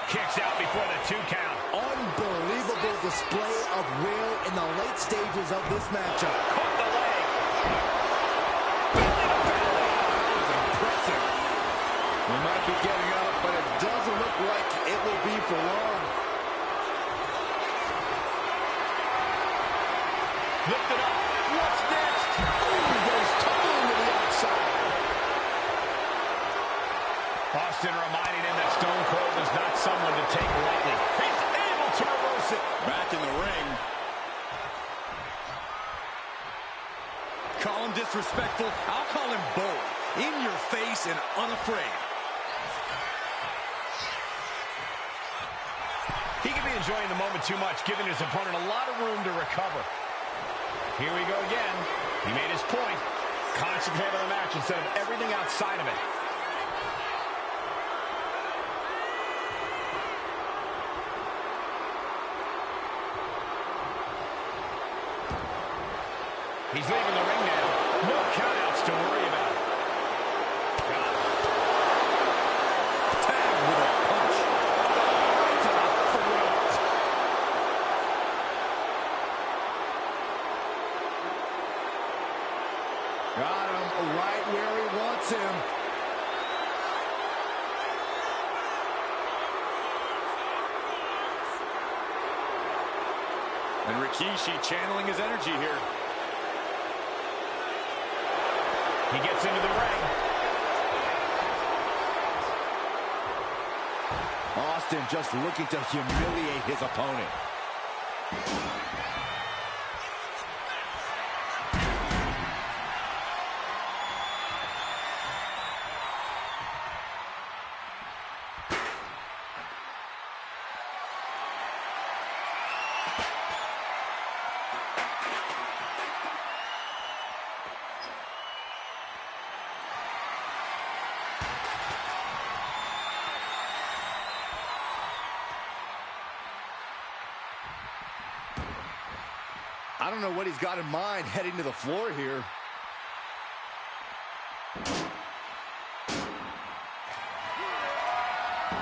Kicks out before the 2 count. Unbelievable display of will in the late stages of this matchup. Caught the leg. That was impressive. We might be getting up, but it doesn't look like it will be for long. Lift it up. What's next? Ooh, goes tumbling to the outside. Austin reminding him that Stone Cold is not someone to take lightly. He's able to reverse it. Back in the ring. Call him disrespectful. I'll call him bold. In your face and unafraid. He could be enjoying the moment too much, giving his opponent a lot of room to recover. Here we go again. He made his point. Concentrate on the match instead of everything outside of it. He's leaving the ring now. No countouts to worry about. Tag with a punch. Right to the throat. Got him right where he wants him. And Rikishi channeling his energy here. He gets into the ring. Austin just looking to humiliate his opponent. I don't know what he's got in mind heading to the floor here.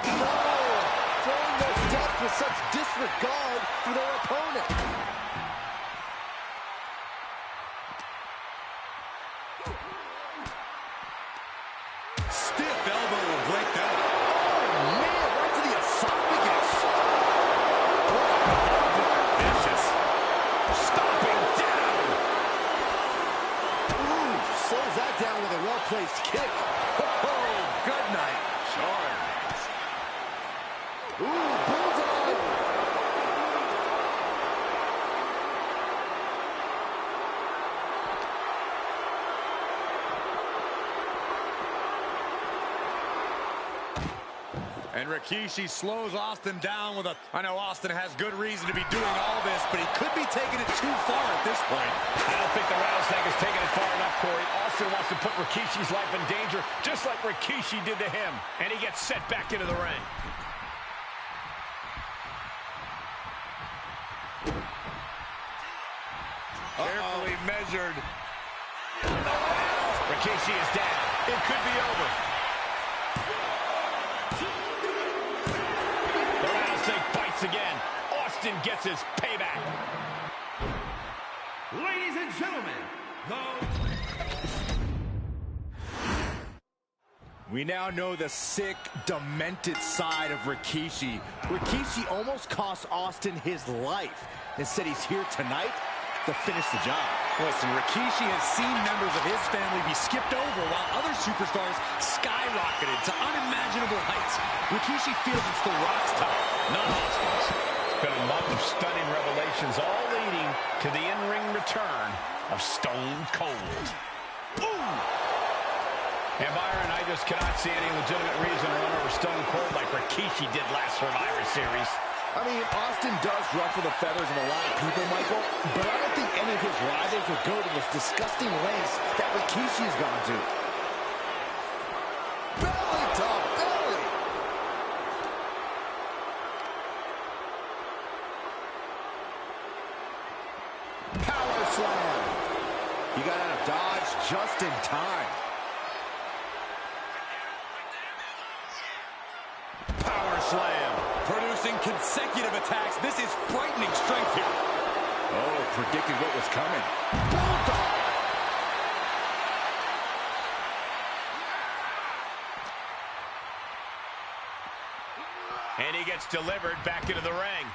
No! Throwing those steps with such disregard for their opponent. Stiff elbow will break that. Oh, man, right to the esophagus. Vicious. Stomping down. Ooh, slows that down with a well-placed kick. Oh, good night. Sure. Ooh, bullseye. And Rikishi slows Austin down with a... I know Austin has good reason to be doing all this, but he could be taking it too far at this point. I don't think the rattlesnake is taking it far enough, Corey. Austin wants to put Rikishi's life in danger, just like Rikishi did to him. And he gets set back into the ring. Carefully measured. Rikishi is down. It could be over. The rattlesnake bites again. Austin gets his payback. Ladies and gentlemen, We now know the sick, demented side of Rikishi. Rikishi almost cost Austin his life. Instead, he's here tonight to finish the job. Listen, Rikishi has seen members of his family be skipped over while other superstars skyrocketed to unimaginable heights. Rikishi feels it's the Rock's time, not Austin's. It's been a month of stunning revelations, all leading to the in-ring return of Stone Cold. Ooh! And Byron, I just cannot see any legitimate reason to run over Stone Cold like Rikishi did last Survivor Series. I mean, Austin does ruffle the feathers of a lot of people, Michael, but I don't think any of his rivals would go to this disgusting lengths that Rikishi's gone to. Belly to belly! slam. He got out of dodge just in time. Power slam. Producing consecutive attacks. This is frightening strength here. Oh, predicted what was coming. Bulldog. And he gets delivered back into the ring.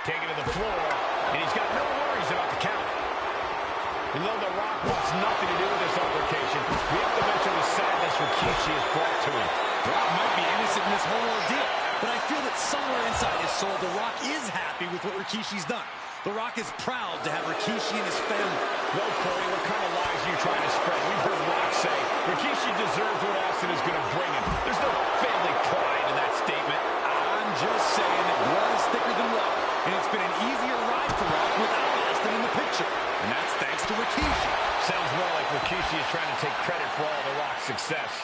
Taken to the floor, and he's got no worries about the count. And though The Rock wants nothing to do with this altercation, we have to mention the sadness Rikishi has brought to him. Rock might be innocent in this whole ordeal, but I feel that somewhere inside his soul, The Rock is happy with what Rikishi's done. The Rock is proud to have Rikishi and his family. No, Corey, what kind of lies are you trying to spread? We've heard Rock say Rikishi deserves what Austin is going to bring him. There's no family pride in that statement. I'm just saying that blood is thicker than water, and it's been an easier ride for Rock without Austin in the picture. And that's thanks to Rikishi. Sounds more like Rikishi is trying to take credit for all The Rock's success.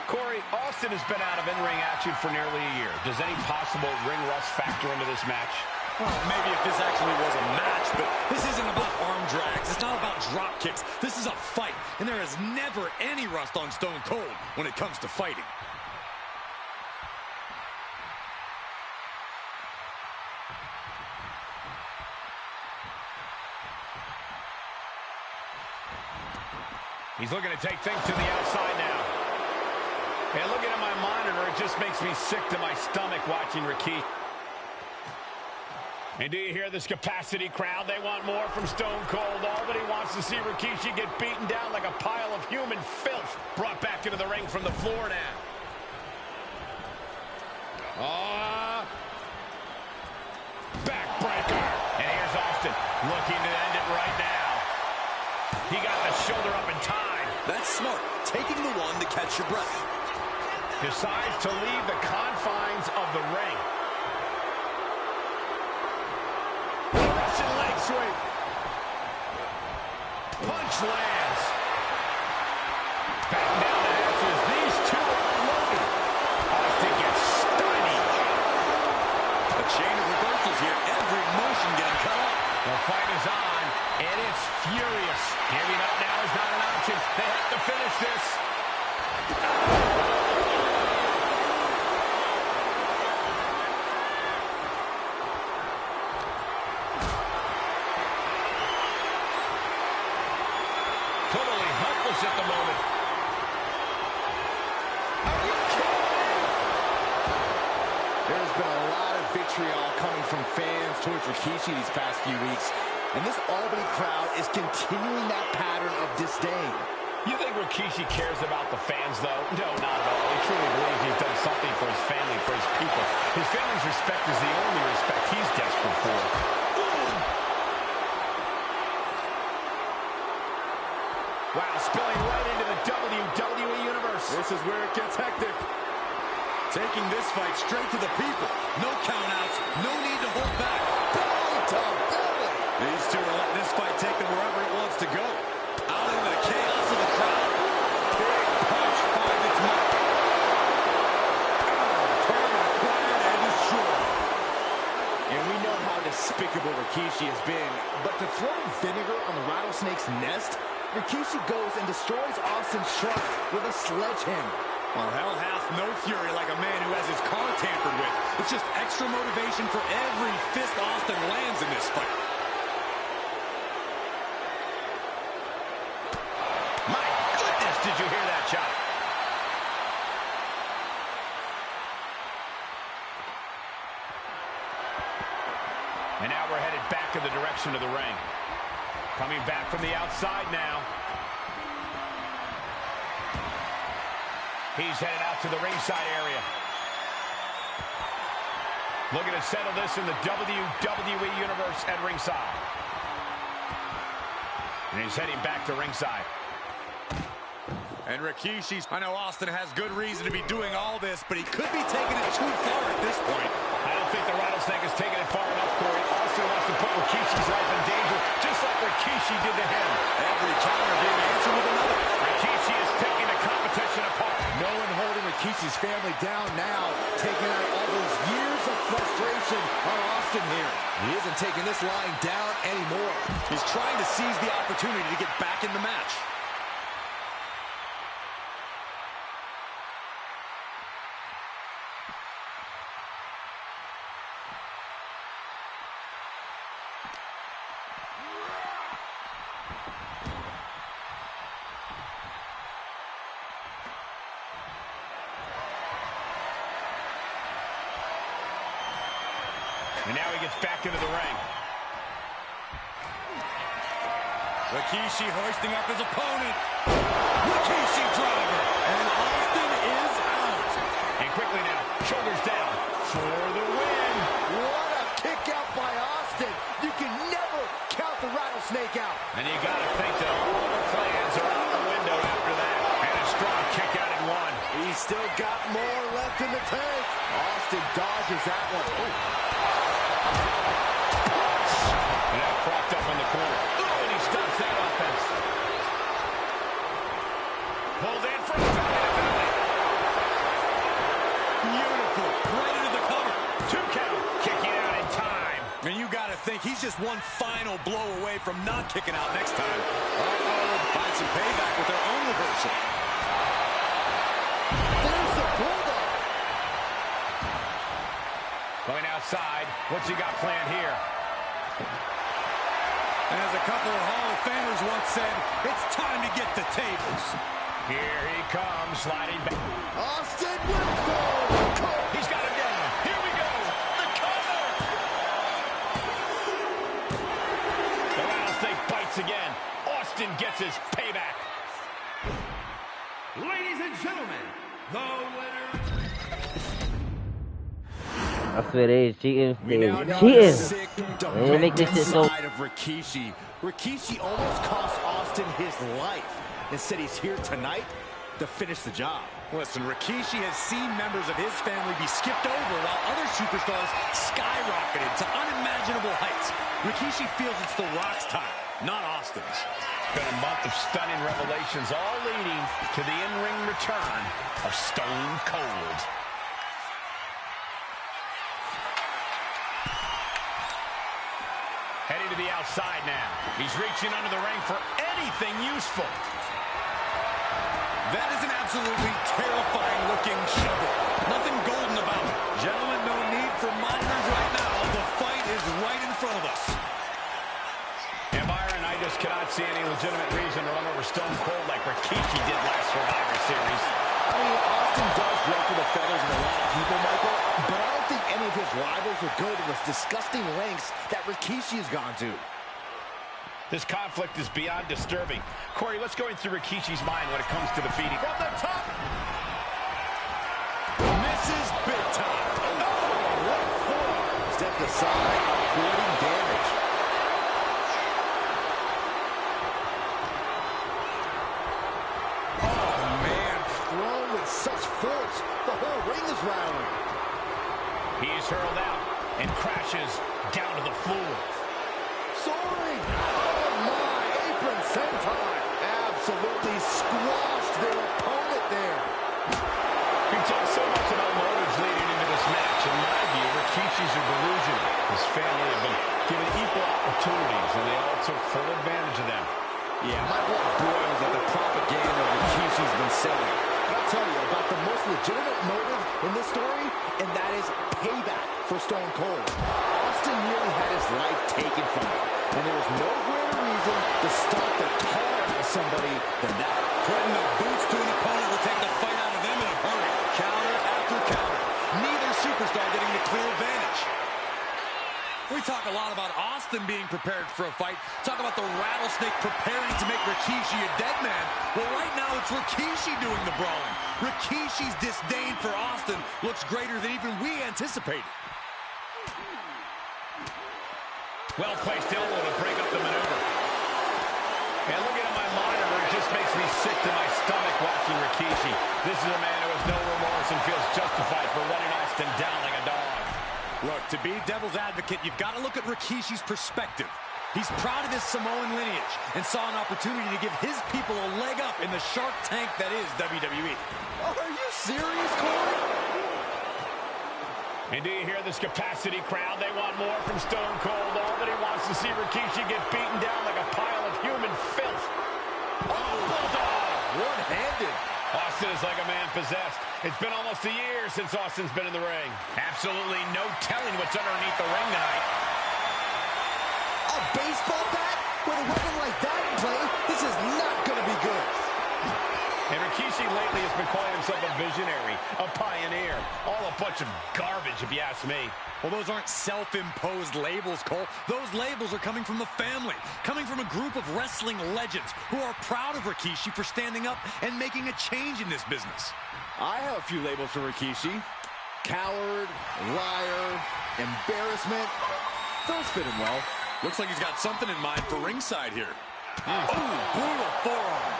Corey, Austin has been out of in-ring action for nearly a year. Does any possible ring rust factor into this match? Well, maybe if this actually was a match, but this isn't about arm drags. It's not about drop kicks. This is a fight, and there is never any rust on Stone Cold when it comes to fighting. He's looking to take things to the outside now. And looking at my monitor, it just makes me sick to my stomach watching Rikishi. And do you hear this capacity crowd? They want more from Stone Cold. Albany wants to see Rikishi get beaten down like a pile of human filth. Brought back into the ring from the floor now. Backbreaker. And here's Austin looking to end it right now. He got the shoulder up in time. That's smart. Taking the one to catch your breath. Decides to leave the confines of the ring. Russian leg sweep. Punch lands. Back down to ashes. These two are unloaded. Austin gets stymied. A chain of reversals here. Every motion getting cut off. The fight is on, and it's furious. Giving up now is not an option. They have to finish this. Totally helpless at the moment. Are you kidding me? There's been a lot of vitriol coming from fans towards Rikishi these past few weeks, and this Albany crowd is continuing that pattern of disdain. You think Rikishi cares about the fans, though? No, not at all. He truly believes he's done something for his family, for his people. His family's respect is the only respect he's desperate for. Wow, spilling right into the WWE Universe. This is where it gets hectic. Taking this fight straight to the people. No countouts, no need to hold back. Belly to belly. These two are letting this fight take them wherever it wants to go. Out into the chaos of the crowd. Big punch finds its mark. Turner acquired and destroyed. And we know how despicable Rikishi has been, but to throw vinegar on the rattlesnake's nest, Rikishi goes and destroys Austin's truck with a sledgehammer. Well, hell hath no fury like a man who has his car tampered with. It's just extra motivation for every fist Austin lands in this fight. My goodness, did you hear that shot? And now we're headed back in the direction of the ring. Coming back from the outside now. He's headed out to the ringside area. Looking to settle this in the WWE Universe at ringside. And he's heading back to ringside. And Rikishi's, I know Austin has good reason to be doing all this, but he could be taking it too far at this point. I don't think the rattlesnake has taken it far enough, Corey. Austin wants to put Rikishi's life in danger, just like Rikishi did to him. Every counter being answered with another. Rikishi is taking the competition apart. No one holding Rikishi's family down now, taking out all those years of frustration on Austin here. He isn't taking this lying down anymore. He's trying to seize the opportunity to get back in the match. And now he gets back into the ring. Rikishi hoisting up his opponent. Rikishi driver. And Austin is out. And quickly now, shoulders down for the win. What a kick out by Austin. You can never count the rattlesnake out. And you got to think that all the plans are out the window after that. And a strong kick out at one. He's still got more left in the tank. Austin dodges that one. And now propped up in the corner. Oh, and he stops that offense. Pulled in for a belly. Beautiful. Right into the cover. 2 count. Kicking out in time. And you got to think he's just one final blow away from not kicking out next time. Uh-oh. Find some payback with their own reversal. There's the bulldog. Going outside. What's he got planned here? And as a couple of Hall of Famers once said, it's time to get the tables. Here he comes, sliding back. Austin with goal. He's got him down. Here we go. The cover. The rattlesnake bites again. Austin gets his payback. Ladies and gentlemen, the winner. I swear they is cheating. We They now is know cheating. the sick, They make this shit so. Side of Rikishi. Rikishi almost cost Austin his life. Instead, he's here tonight to finish the job. Listen, Rikishi has seen members of his family be skipped over while other superstars skyrocketed to unimaginable heights. Rikishi feels it's The Rock's time, not Austin's. It's been a month of stunning revelations, all leading to the in-ring return of Stone Cold. Heading to the outside now. He's reaching under the ring for anything useful. That is an absolutely terrifying-looking shovel. Nothing golden about it. Gentlemen, no need for monitors right now. The fight is right in front of us. And Byron, I just cannot see any legitimate reason to run over Stone Cold like Rikishi did last Survivor Series. I mean, Austin does ruffle the feathers of a lot of people, Michael, but I don't think any of his rivals would go to the disgusting lengths that Rikishi has gone to. This conflict is beyond disturbing. Corey, what's going through Rikishi's mind when it comes to defeating? From the top! Misses big time. Oh, what forearm. Stepped aside, avoiding damage. Oh, man, thrown with such force. The whole ring is rattling. He's hurled out and crashes down to the floor. Soaring! Oh my, apron senton! Absolutely squashed their opponent there. We talk so much about motives leading into this match. In my view, Rikishi's a delusion. His family have been given equal opportunities, and they all took full advantage of them. Yeah, my blood boils at the propaganda Rikishi's been selling. But I'll tell you about the most legitimate motive in this story, and that is payback for Stone Cold. Austin nearly had his life taken from him, and there was no greater reason to start the tar out of somebody than that. Putting the boots to an opponent will take the fight out of them in a hurry. Counter after counter. Neither superstar getting the clear advantage. We talk a lot about Austin being prepared for a fight. Talk about the rattlesnake preparing to make Rikishi a dead man. Well, right now it's Rikishi doing the brawling. Rikishi's disdain for Austin looks greater than even we anticipated. Well-placed elbow to break up the maneuver. And looking at my monitor, it just makes me sick to my stomach watching Rikishi. This is a man who has no remorse and feels justified for running Austin down like a dog. Look, to be devil's advocate, you've got to look at Rikishi's perspective. He's proud of his Samoan lineage and saw an opportunity to give his people a leg up in the Shark Tank that is WWE. Are you serious, Corey? And do you hear this capacity crowd? They want more from Stone Cold. Nobody wants to see Rikishi get beaten down like a pile of human filth. Oh, bulldog! One-handed. Austin is like a man possessed. It's been almost a year since Austin's been in the ring. Absolutely no telling what's underneath the ring tonight. A baseball bat? With a weapon like that in play, this is not going to be good. And Rikishi lately has been calling himself a visionary, a pioneer. All a bunch of garbage, if you ask me. Well, those aren't self-imposed labels, Cole. Those labels are coming from the family, coming from a group of wrestling legends who are proud of Rikishi for standing up and making a change in this business. I have a few labels for Rikishi. Coward, liar, embarrassment. Those fit him well. Looks like he's got something in mind for ringside here. Oh, brutal forearm.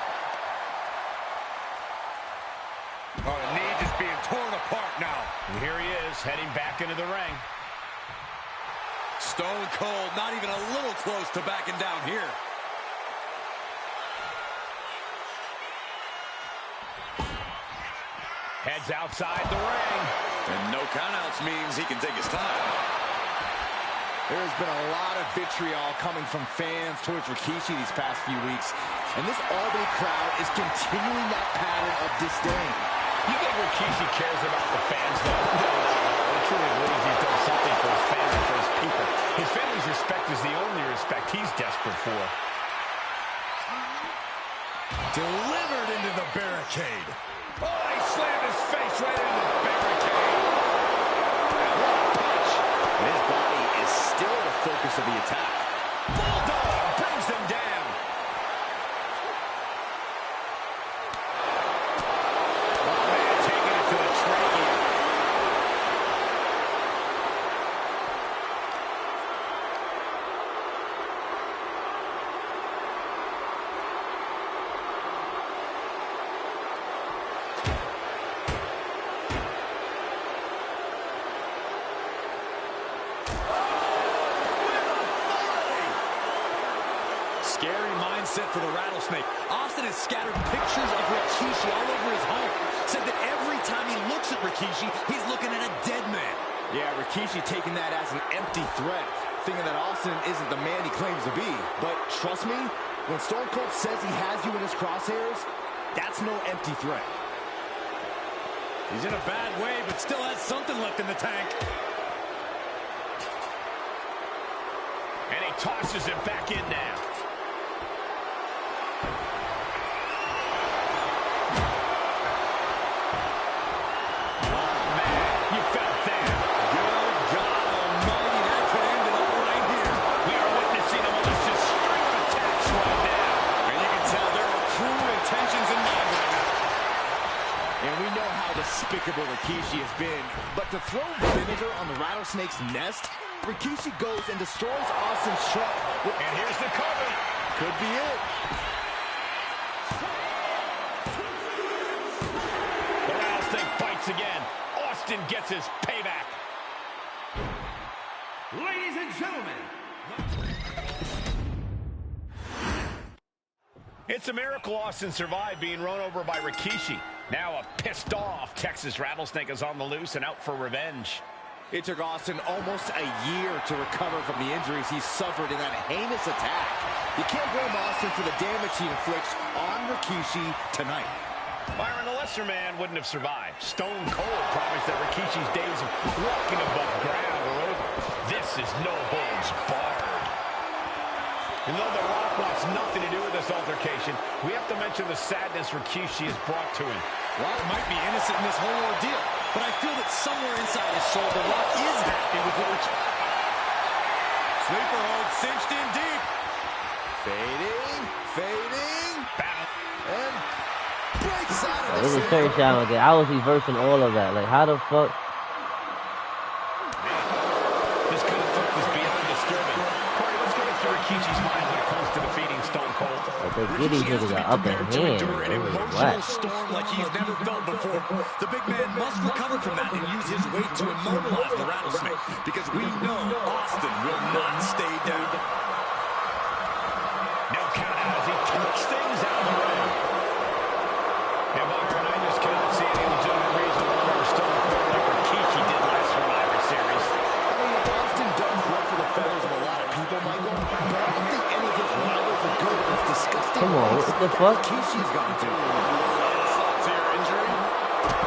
Oh, the knee just being torn apart now. And here he is, heading back into the ring. Stone Cold, not even a little close to backing down here. Heads outside the ring. And no countouts means he can take his time. There's been a lot of vitriol coming from fans towards Rikishi these past few weeks, and this Albany crowd is continuing that pattern of disdain. You think Rikishi cares about the fans, though? No. He truly believes he's done something for his fans and for his people. His family's respect is the only respect he's desperate for. Delivered into the barricade. Oh, he slammed his face right into the barricade. What a punch. And his body is still the focus of the attack. Bulldog brings them down. Scary mindset for the Rattlesnake. Austin has scattered pictures of Rikishi all over his home. Said that every time he looks at Rikishi, he's looking at a dead man. Yeah, Rikishi taking that as an empty threat, thinking that Austin isn't the man he claims to be. But trust me, when Stone Cold says he has you in his crosshairs, that's no empty threat. He's in a bad way, but still has something left in the tank. And he tosses it back in now. Despicable Rikishi has been, but to throw vinegar on the Rattlesnake's nest, Rikishi goes and destroys Austin's truck. And here's the cover. Could be it. The Rattlesnake bites again. Austin gets his payback. Ladies and gentlemen, it's a miracle Austin survived being run over by Rikishi. Now a pissed off Texas Rattlesnake is on the loose and out for revenge. It took Austin almost a year to recover from the injuries he suffered in that heinous attack. You can't blame Austin for the damage he inflicts on Rikishi tonight. Byron, the lesser man wouldn't have survived. Stone Cold promised that Rikishi's days of walking above ground are over. This is no holds barred. And though The Rock wants nothing to do with this altercation, we have to mention the sadness Rikishi has brought to him. Rock might be innocent in this whole ordeal, but I feel that somewhere inside his soul, The Rock is happy with what Sleeper hold cinched in deep. Fading. And breaks out of this is third shot again. I was reversing all of that. Like, how the fuck? This conflict is beyond disturbing. Corey, let's get into Rikishi's mind when it comes to defeating Stone Cold. Like, they get these niggas an upper hand. An emotional storm like he's never felt before. The big man must recover from that and use his weight to immobilize the Rattlesnake, because we know Austin will not stay down. count out as he takes things out of the ring. And Byron, I just cannot see any legitimate reason why we're still recording like Rikishi did last Survivor Series. I mean, Austin does ruffle the feathers of a lot of people, Michael, but I don't think any of his rivals are good at this disgusting. Come on, what the fuck? Rikishi's gone to. To your injury.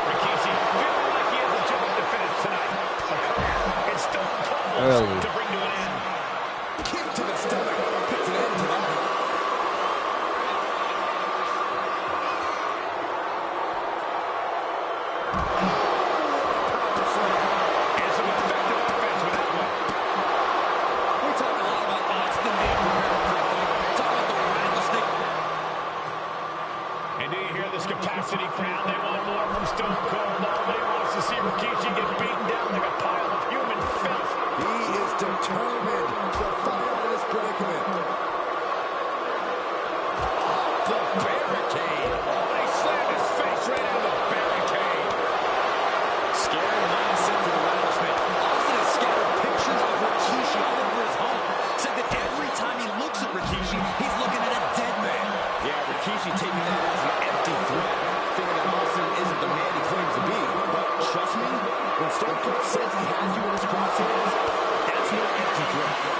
Rikishi feeling like he has a job to finish tonight. A career in Stone Cold to bring to an end. Kick to the stomach. Puts an end to that. And some effective offense with that one. We talk a lot about Austin being prepared for a fight. Talk about the rattlesnake. And do you hear this capacity crowd? They want more from Stone Cold. Nobody wants to see Rikishi get beaten down like a pile of human filth. He is determined to fight out of this predicament. The barricade. Oh, he slammed his face right into the barricade. Scary mindset to the rattlesnake. Austin has scattered pictures of Rikishi all over his home. Said that every time he looks at Rikishi, he's looking at a dead man. Yeah, Rikishi taking that as an empty threat, thinking that Austin isn't the man he claims to be. But trust me, when Stone Cold says he has you in his crosshairs, that's no empty threat.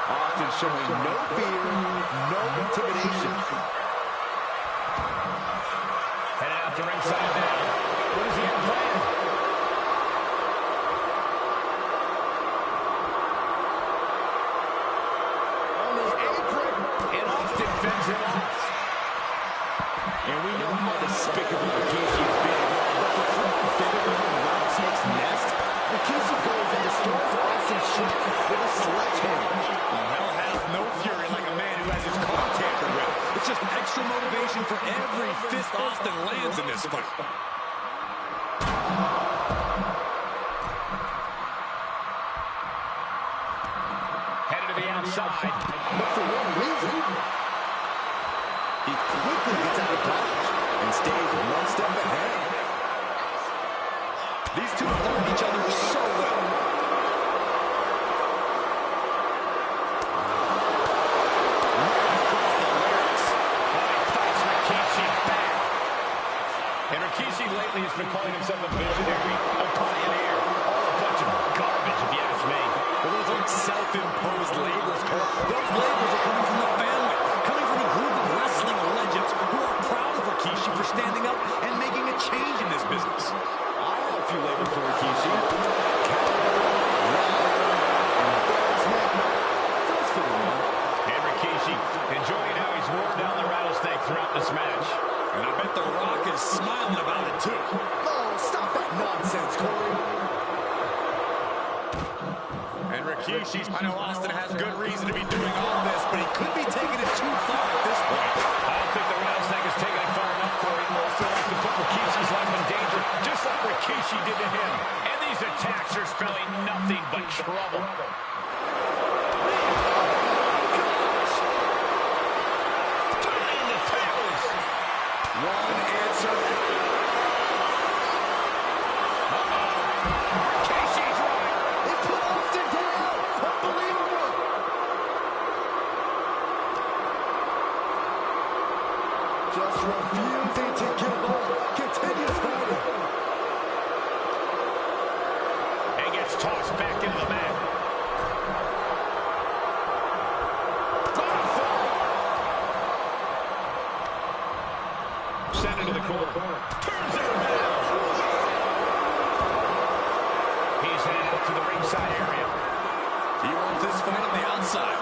Austin showing no fear, no intimidation. Headed out to ringside now. What is he playing? On the apron, And Austin fends him off. and we know how despicable Rikishi has been. But to try and fit him in the rattlesnake's nest, Rikishi goes and destroys Austin's ship with a sledgehammer. Hell hath no fury like a man who has his car tampered with. It's just extra motivation for every fist Austin lands in this fight. Headed to the outside. But for what reason? He quickly gets out of dodge and stays one step ahead. These two have learned each other so well. Across the lyrics. Fights Rikishi back. And Rikishi lately has been calling himself a visionary, a pioneer. All a bunch of garbage, if you ask me. Well, those aren't self-imposed labels, Cole. Those labels are coming from the family, coming from a group of wrestling legends who are proud of Rikishi for standing up and making a change in this business. I have a few labels for Rikishi. And Rikishi enjoying how he's worn down the rattlesnake throughout this match. And I bet The Rock is smiling about it, too. Oh, stop that nonsense, Corey. And Rikishi, I know Austin has good reason to be doing all this, but he could be taking it too far at this point. I don't think the rattlesnake is taking it far enough, Corey. Austin wants to put Rikishi's life in danger, just like Rikishi did to him. And these attacks are spelling nothing but trouble. One answer. Rikishi's right. It put Austin down. Unbelievable. Just refusing to give up. Continues fighting. And gets tossed back into the mat. Sent into the corner. Turns it around. He's headed up to the ringside area. He wants this fight on the outside.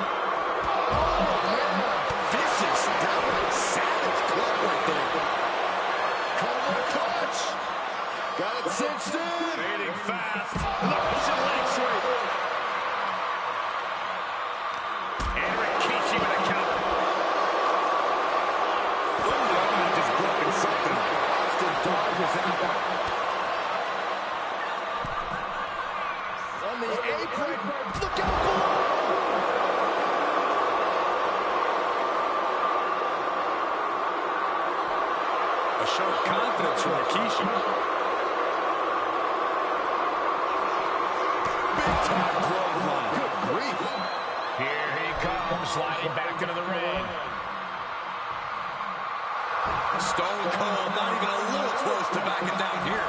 Vicious, downright savage club right there. Cover clutch. Got it cinched in. Fading fast. The Russian leg sweep. And Rikishi with a counter. Just broken something. Austin dodges out. On the apron. Look out. A show of confidence from Rikishi. Big time clothesline. Good grief. Here he comes, sliding back into the ring. Stone Cold not even a little close to backing down here.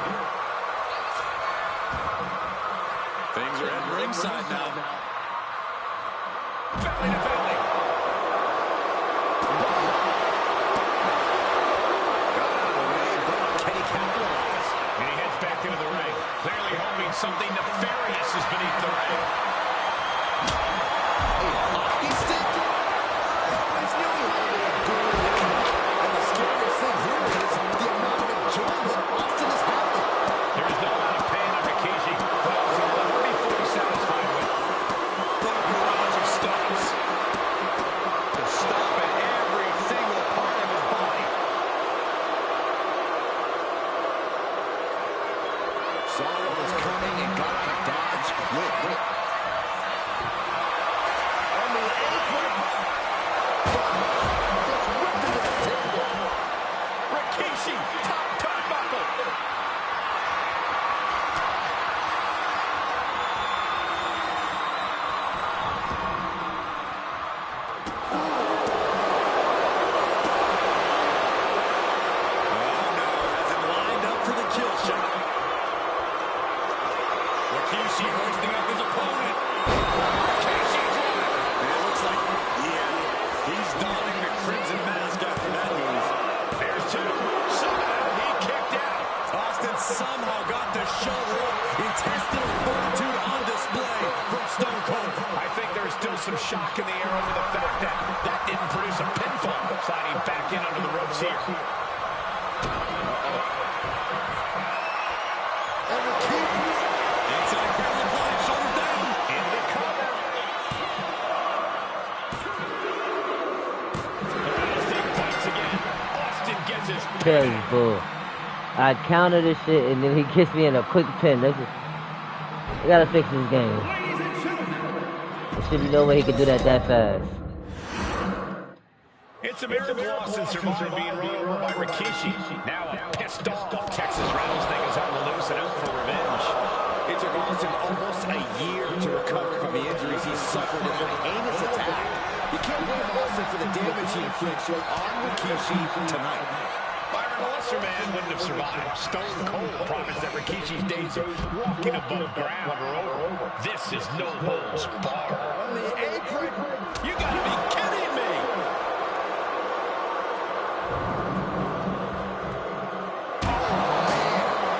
Things are at ringside now. Belly to belly. Got out of the way, but can he capitalize? And he heads back into the ring, clearly hoping something nefarious is beneath the ring. A hockey stick? I always knew he had a way of doing it. And the scariest thing here is the amount of enjoyment Austin is having. There is no amount of pain on Rikishi, but also will never be fully satisfied with. What a barrage of stops. To stop at every single part of his body. Saw what was coming and got the dodge quick. On the apron. Just ripped into the table. Rikishi, top turnbuckle. Has him lined up for the kill shot. Rikishi hoisting up his opponent. Rikishi driver. And it looks like, he's donning the crimson mask after that move. There's two. Somehow he kicked out. Austin somehow got the shoulder up. Intestinal fortitude on display from Stone Cold. I think there's still some shock in the air over the fact that that didn't produce a pinfall. Sliding back in under the ropes here. And Rikishi inside barrel applied, shoulders down. In the cover. The battle's taking place again. Austin gets his Terrible. I counter this shit and then he gets me in a quick pin. We gotta fix this game. There should be no way he could do that fast. It's a miracle Austin survived being run over by Rikishi. Now a pissed off Texas Rattlesnake is on the loose and out for revenge. It took Austin almost a year to recover from the injuries he suffered in that heinous attack. You can't blame Austin for the damage he inflicts on Rikishi tonight. Byron, a lesser man wouldn't have survived. Stone Cold promised that Rikishi's days of walking above ground are over. This is no holds barred. On the apron. You gotta be kidding me!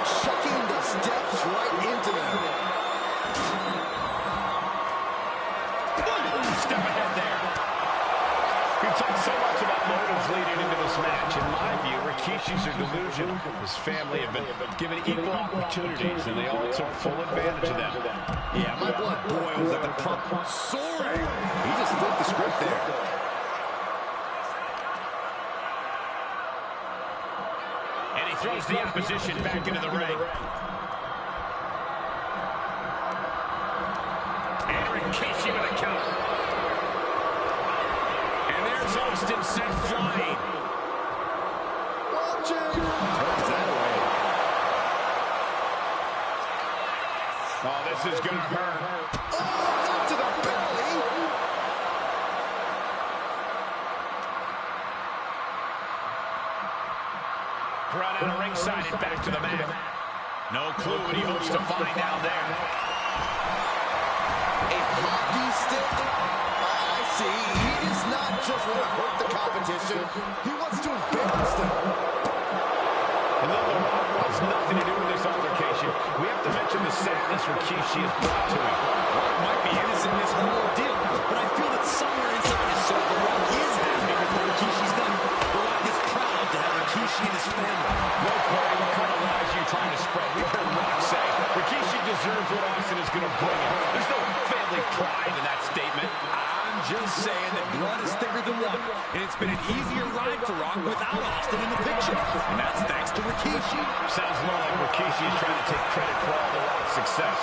Chucking the steps right into them. Step ahead there. You talk so much about motives leading into this match. In my view, Rikishi's a delusion. His family have been given equal opportunities, and they all took full advantage of them. Yeah, my blood boils at the pump. Soaring. He just flipped the script there. And he throws the opposition back into the ring. And Rikishi with a counter. And there's Austin sent flying. Turns that away. Oh, this is going to hurt. Oh, to the belly. Run out of ringside and back to the mat. No clue what he hopes to find down there. A hockey stick? I see. He does not just want to hurt the competition. He wants to embarrass them. And though The Rock wants nothing to do with this altercation, we have to mention the sadness Rikishi has brought to him. Rock might be innocent in this whole ordeal, but I feel that somewhere inside his soul, The Rock is happy with what Rikishi's done. The Rock is proud to have Rikishi in his family. No, Corey, what kind of lies are you trying to spread? We've heard Rock say Rikishi deserves what Austin is going to bring him. There's no family pride in that statement. I'm just saying that blood is thicker than water, and it's been an easier ride for Rock without Austin in the picture. And that's thanks to Rikishi. Sounds more like Rikishi is trying to take credit for all the Rock's success.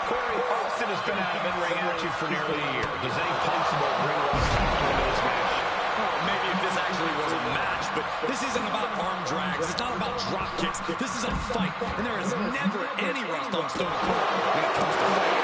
Corey, Austin has been out of in-ring action for nearly a year. Does any possible bring Rock into this match? Well, maybe if this actually was a match, but this isn't about arm drags. It's not about drop kicks. This is a fight, and there is never any rust on Stone Cold when it comes to fighting.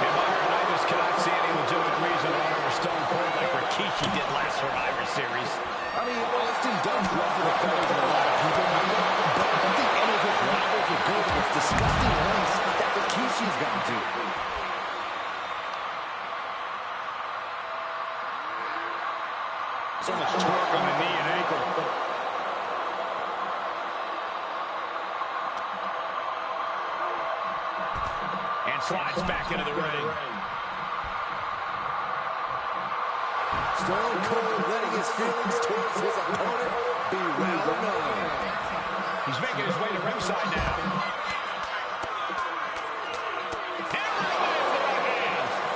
And Byron, I just cannot see any legitimate reason to run over Stone Cold like Rikishi did last Survivor Series. I mean, Austin does ruffle the feathers of a lot of people, but I don't think any of his rivals would go to this disgusting lengths that Rikishi's gone to. So much torque on the knee and ankle. And slides back into the ring. Stone Cold letting his feelings towards his opponent be well known. He's making his way to ringside now.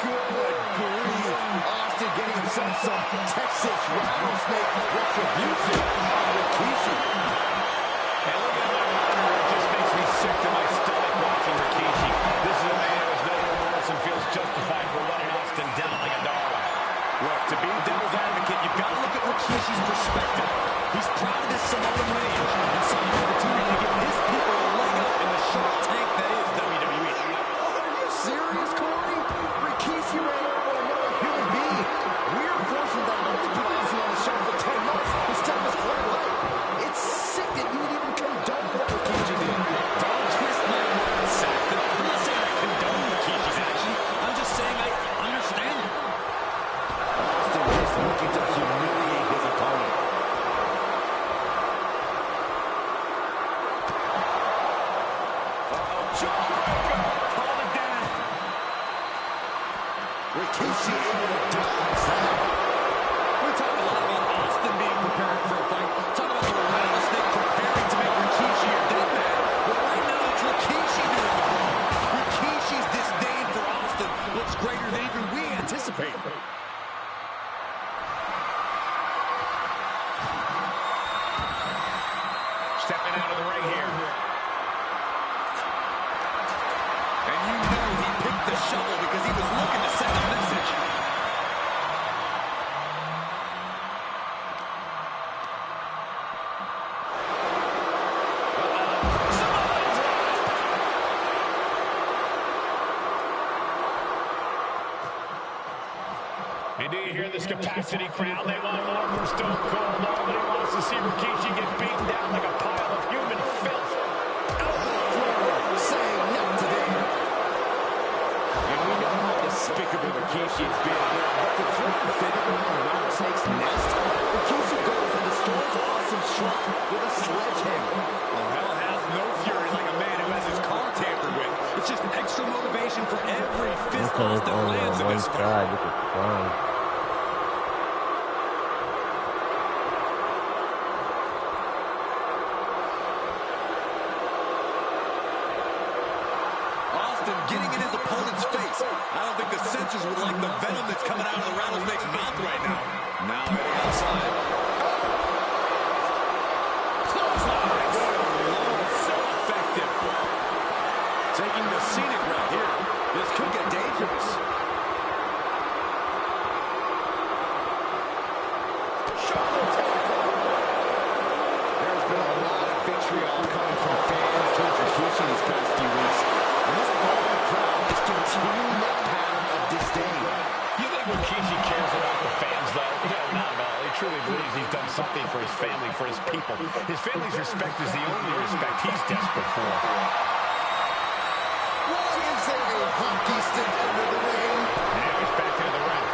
Good grief. Austin getting himself some Texas rattlesnake retribution on Rikishi. And look at my monitor. It just makes me sick to my stomach watching Rikishi. This is a man who has no remorse and feels justified for running Austin down like a dog. Look, to be devil's advocate, you've got to look at Rikishi's perspective. He's proud of his Samoan lineage and saw an opportunity to give his people a leg up in the shark tank that is WWE. Are you serious, Corey? Rikishi ran over another human being. We're forcing that multi-policy on the show for 10 months instead of his whole life. It's sick that you would even condone what Rikishi did. Don't twist my words, Seth. I'm not saying I condone Rikishi's action. I'm just saying I understand it. Austin just looking to humiliate his opponent. Call it down. Rikishi able to dodge that. We talk a lot about Austin being prepared for a fight. Talk about the rattlesnake preparing to make Rikishi a dead man. But right now, it's Rikishi doing the wrong. Rikishi's disdain for Austin looks greater than even we anticipate. Stepping out of the ring here. And you know he picked the shovel because he was looking to send a message. And do you hear this capacity crowd? They want more from Stone Cold. Nobody wants to see Rikishi get beaten down like a pile of human filth. Saying no today. And we know how despicable Rikishi has been. But to throw a fit on a rattlesnake's nest, Rikishi goes and destroys Austin's truck with a sledgehammer. Well, hell has no fury like a man who has his car tampered with. It's just extra motivation for every fist Austin lands in this fight. Look at Trying. Austin getting in his opponent's face. I don't think the censors would like the venom that's coming out of the rattlesnake's mouth right now. Now heading outside. Clotheslines. So effective. Taking the scenic route here. This could get dangerous. There's been a lot of vitriol coming from fans towards Rikishi these past few weeks. And this golden crowd is continuing that pattern of disdain. You think Rikishi cares about the fans, though? No, not at all. He truly believes he's done something for his family, for his people. His family's respect is the only respect he's desperate for. Why is there a hockey stick under the ring? Now he's back into the ring.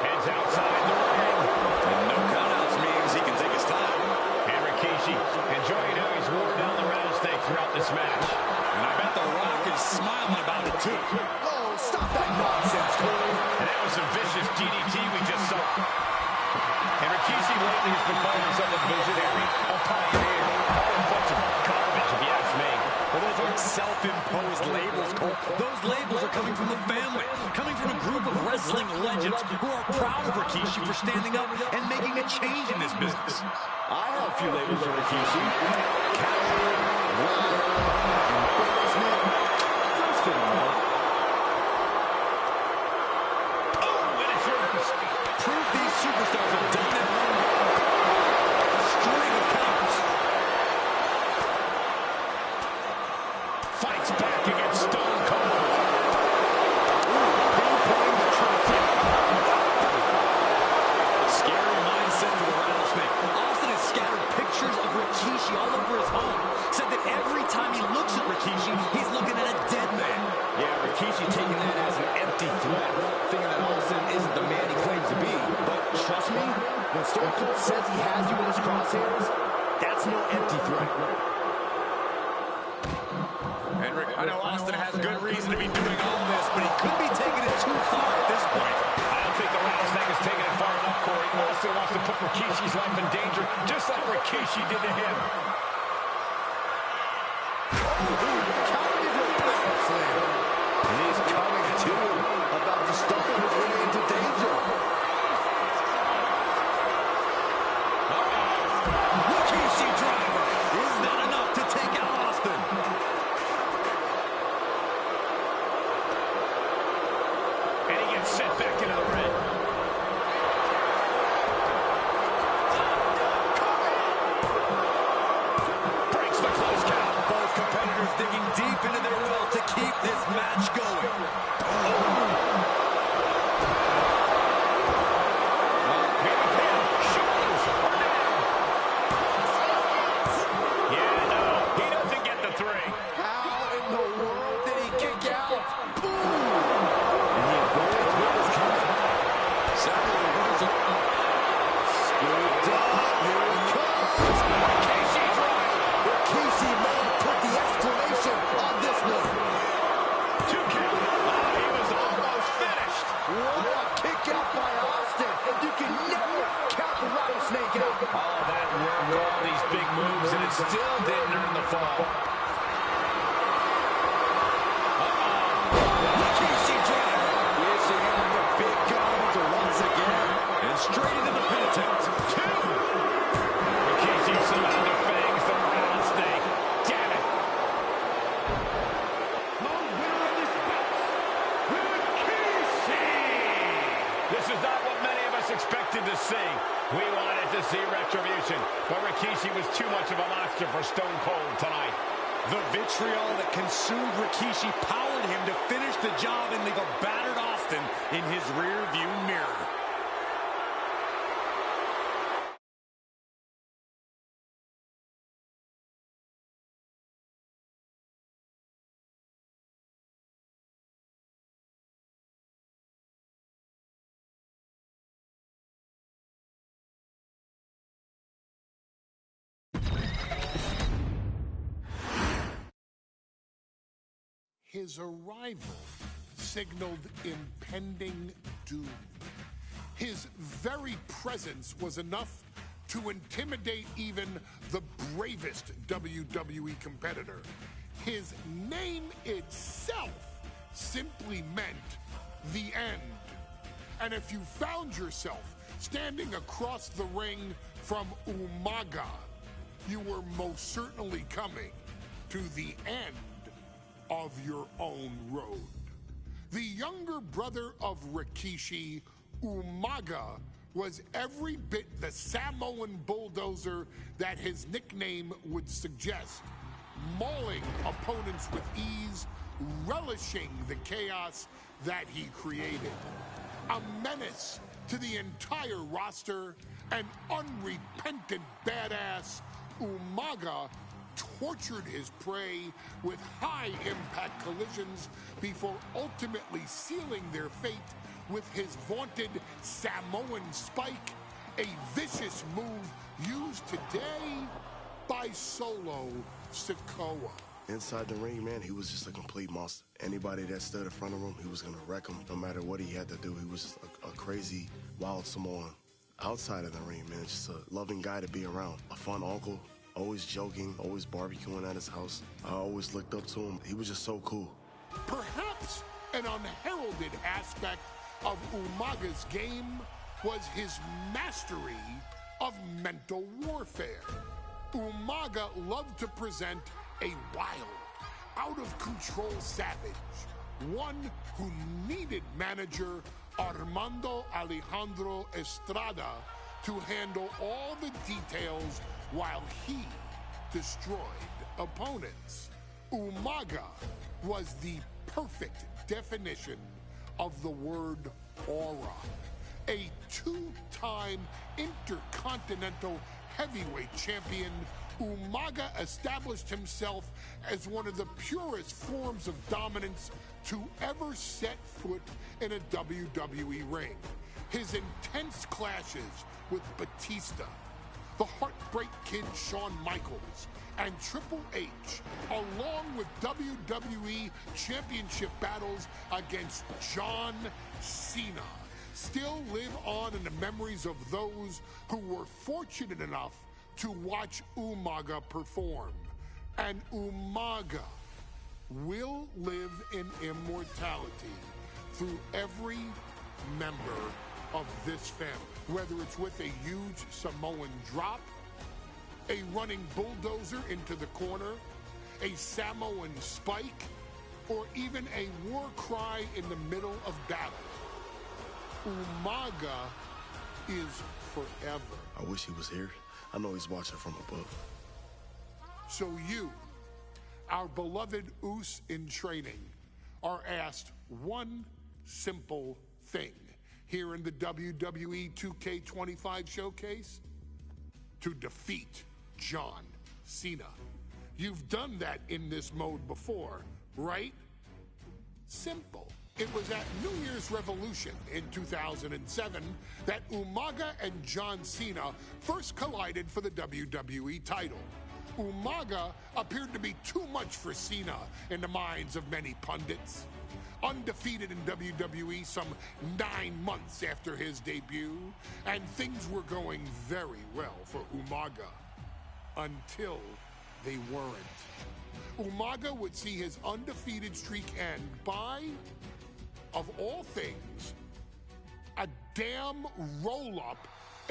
Heads outside the ring. And no countouts means he can take his time. And Rikishi enjoying how he's worn down the rattlesnake throughout this match. And I bet The Rock is smiling about it, too. Oh, stop that nonsense, Corey. And that was some vicious DDT we just saw. wrestling legends who are proud of Rikishi for standing up and making a change in this business. I have a few labels for Rikishi. Coward, liar, embarrassment. Those fit him well. Oh, and it's yours. Proof these superstars have done it. A string of counters. Fights back against Stone Cold. Pinpointing the truth. Scary mindset for the rattlesnake. Austin has scattered pictures of Rikishi all over his home. Said that every time he looks at Rikishi, he's looking at a dead man. Yeah, Rikishi taking that as an empty threat, thinking that Austin isn't the man he claims to be. But trust me, when Stone Cold says he has you in his crosshairs, that's no empty threat. And Rick, I know Austin has good reason to be doing all this, but he could be taking it too far at this point. I don't think the rattlesnake is taking it far enough, Corey. Austin wants to put Rikishi's life in danger, just like Rikishi did to him. Counting into a power slam. And he's coming too, about to stumble his way into danger. Rikishi driver. Is that enough to take out Austin? And he gets sent back into the ring. Breaks the close count. Both competitors digging deep into their will to keep this match going. Yeah, no, he doesn't get the three. How in the world did he kick out? Boom! And he avoids what was coming. Several reversal. Scooped up. Here he comes. Rikishi driver. Rikishi may have put the exclamation on this one. 2 count. Oh, he was almost finished. What a kick out by Austin. And you can never count the rattlesnake out. All that work, all these big moves, and it still didn't earn the fall. Rikishi driver. Wishing out the big guns once again. And straight into the pin attempt. 2. Rikishi somehow defangs the rattlesnake. Damn it. The winner of this bout, Rikishi! This is not what many of us expected to see. We wanted to see retribution, but Rikishi was too much of a monster for Stone Cold tonight. The vitriol that consumed Rikishi powered him to finish the job and leave a battered Austin in his rear-view mirror. His arrival signaled impending doom. His very presence was enough to intimidate even the bravest WWE competitor. His name itself simply meant the end. And if you found yourself standing across the ring from Umaga, you were most certainly coming to the end of your own road. The younger brother of Rikishi, Umaga, was every bit the Samoan bulldozer that his nickname would suggest, mauling opponents with ease, relishing the chaos that he created. A menace to the entire roster, an unrepentant badass, Umaga tortured his prey with high-impact collisions before ultimately sealing their fate with his vaunted Samoan spike, a vicious move used today by Solo Sikoa. Inside the ring, man, he was just a complete monster. Anybody that stood in front of him, he was going to wreck him no matter what he had to do. He was just a crazy, wild Samoan. Outside of the ring, man, just a loving guy to be around. A fun uncle, always joking, always barbecuing at his house. I always looked up to him. He was just so cool. Perhaps an unheralded aspect of Umaga's game was his mastery of mental warfare. Umaga loved to present a wild, out-of-control savage, one who needed manager Armando Alejandro Estrada to handle all the details while he destroyed opponents. Umaga was the perfect definition of the word aura. A two-time intercontinental heavyweight champion, Umaga established himself as one of the purest forms of dominance to ever set foot in a WWE ring. His intense clashes with Batista, the Heartbreak Kid Shawn Michaels, and Triple H, along with WWE Championship battles against John Cena, still live on in the memories of those who were fortunate enough to watch Umaga perform. And Umaga will live in immortality through every member of this family, whether it's with a huge Samoan drop, a running bulldozer into the corner, a Samoan spike, or even a war cry in the middle of battle. Umaga is forever. I wish he was here. I know he's watching from above. So you, our beloved Us in training, are asked one simple thing here in the WWE 2K25 showcase: to defeat John Cena. You've done that in this mode before, right? Simple. It was at New Year's Revolution in 2007 that Umaga and John Cena first collided for the WWE title. Umaga appeared to be too much for Cena in the minds of many pundits. Undefeated in WWE some 9 months after his debut, and things were going very well for Umaga. Until they weren't. Umaga would see his undefeated streak end by, of all things, a damn roll-up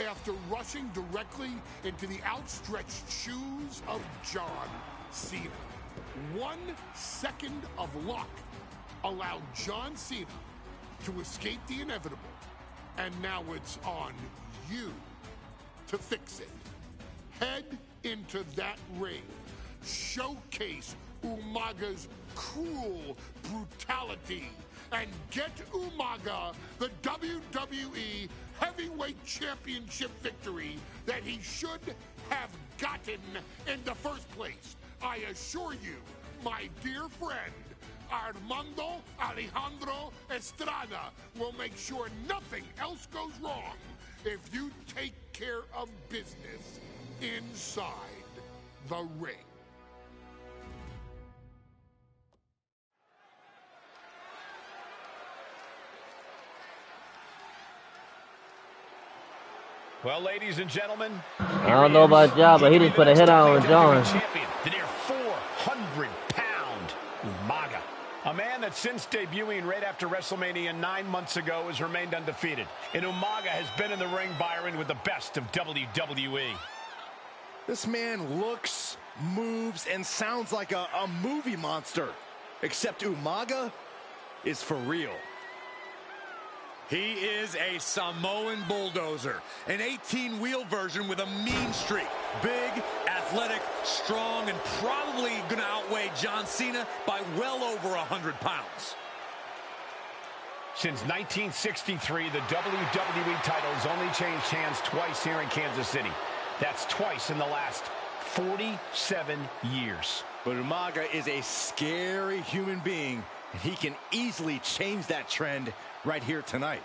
after rushing directly into the outstretched shoes of John Cena. 1 second of luck allowed John Cena to escape the inevitable, and now it's on you to fix it. Head into that ring. Showcase Umaga's cruel brutality and get Umaga the WWE Heavyweight Championship victory that he should have gotten in the first place. I assure you, my dear friend, Armando Alejandro Estrada will make sure nothing else goes wrong if you take care of business inside the ring. Well, ladies and gentlemen, I don't know about y'all, but he just put a hit on John. The near 400-pound Umaga. A man that since debuting right after WrestleMania 9 months ago has remained undefeated. And Umaga has been in the ring, Byron, with the best of WWE. This man looks, moves, and sounds like a movie monster. Except Umaga is for real. He is a Samoan bulldozer, an 18-wheel version with a mean streak. Big, athletic, strong, and probably going to outweigh John Cena by well over 100 pounds. Since 1963, the WWE title's only changed hands twice here in Kansas City. That's twice in the last 47 years. But Umaga is a scary human being, and he can easily change that trend right here tonight.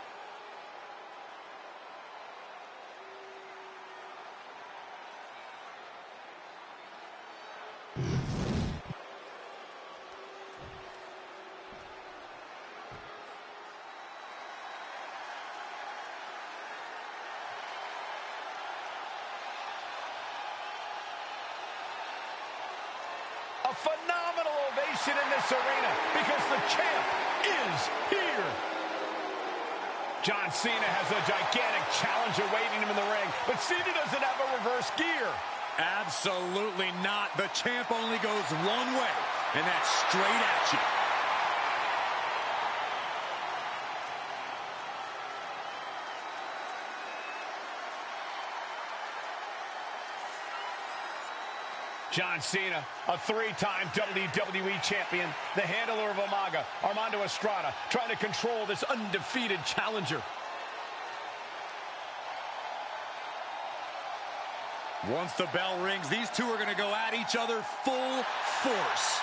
A phenomenal ovation in this arena because the champ is here. John Cena has a gigantic challenge awaiting him in the ring, but Cena doesn't have a reverse gear. Absolutely not. The champ only goes one way, and that's straight at you. John Cena, a three-time WWE champion, the handler of Umaga, Armando Estrada, trying to control this undefeated challenger. Once the bell rings, these two are going to go at each other full force.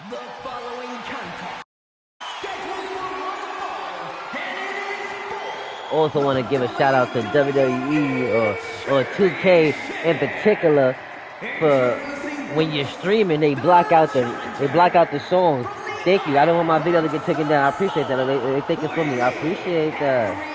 The following contest scheduled for one fall, and it is for... Also want to give a shout out to WWE or 2K in particular for when you're streaming, they block out the songs. Thank you. I don't want my video to get taken down. I appreciate that. They think it's for me. I appreciate that.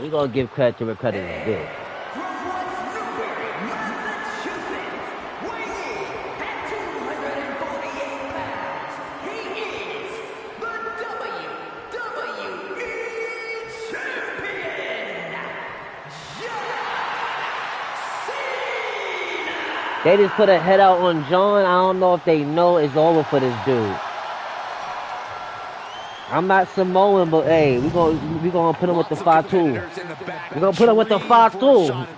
We're going to give credit to where credit is due. They just put a head out on John. I don't know if they know it's over for this dude. I'm not Samoan, but hey, we gonna put him with the 5-2. We're gonna put him with the 5-2.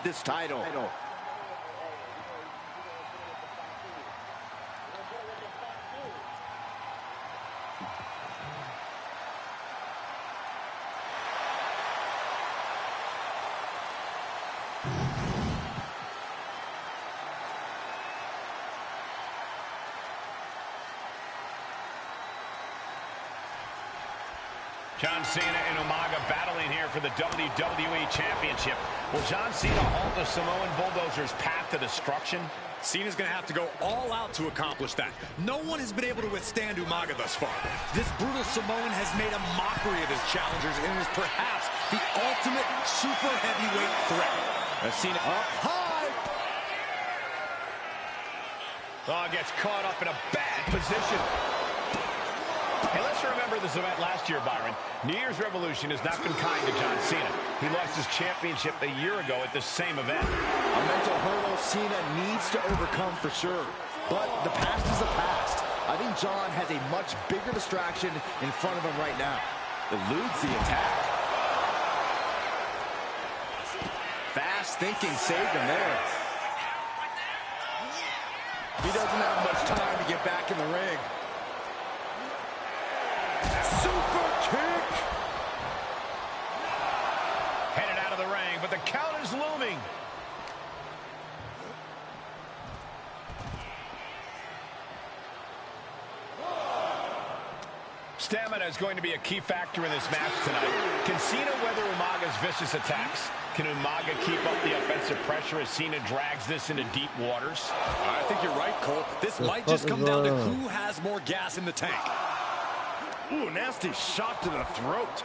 John Cena and Umaga battling here for the WWE Championship. Will John Cena halt the Samoan Bulldozer's path to destruction? Cena's going to have to go all out to accomplish that. No one has been able to withstand Umaga thus far. This brutal Samoan has made a mockery of his challengers and is perhaps the ultimate super heavyweight threat. As Cena up high. Oh, gets caught up in a bad position. Hey, let's remember this event last year, Byron. New Year's Revolution has not been kind to John Cena. He lost his championship a year ago at this same event. A mental hurdle Cena needs to overcome for sure. But the past is the past. I think John has a much bigger distraction in front of him right now. Eludes the attack. Fast thinking saved him there. He doesn't have much time to get back in the ring. Super kick! Headed out of the ring, but the count is looming. Stamina is going to be a key factor in this match tonight. Can Cena weather Umaga's vicious attacks? Can Umaga keep up the offensive pressure as Cena drags this into deep waters? I think you're right, Cole. This might just come down to who has more gas in the tank. Ooh, nasty shot to the throat.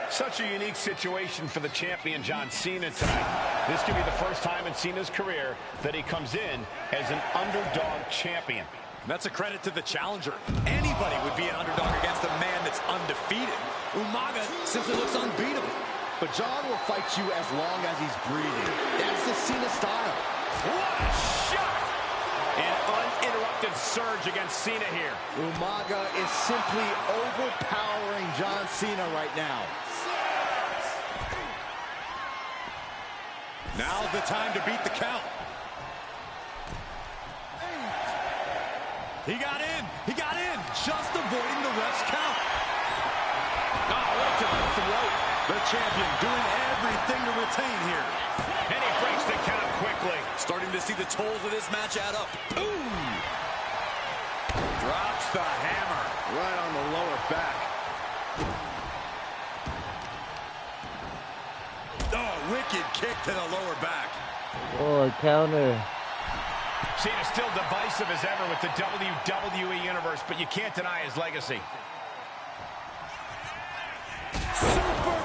Such a unique situation for the champion John Cena tonight. This could be the first time in Cena's career that he comes in as an underdog champion. And that's a credit to the challenger. Anybody would be an underdog against a man that's undefeated. Umaga simply looks unbeatable. But John will fight you as long as he's breathing. That's the Cena style. What a shot! An uninterrupted surge against Cena here. Umaga is simply overpowering John Cena right now. Now's the time to beat the count. He got in. He got in. Just avoiding the ref's count. Oh, right to the throat. The champion doing everything to retain here. And he breaks the count quickly. Starting to see the tolls of this match add up. Ooh! Drops the hammer. Right on the lower back. Oh, wicked kick to the lower back. Oh, counter. Cena's still divisive as ever with the WWE Universe, but you can't deny his legacy.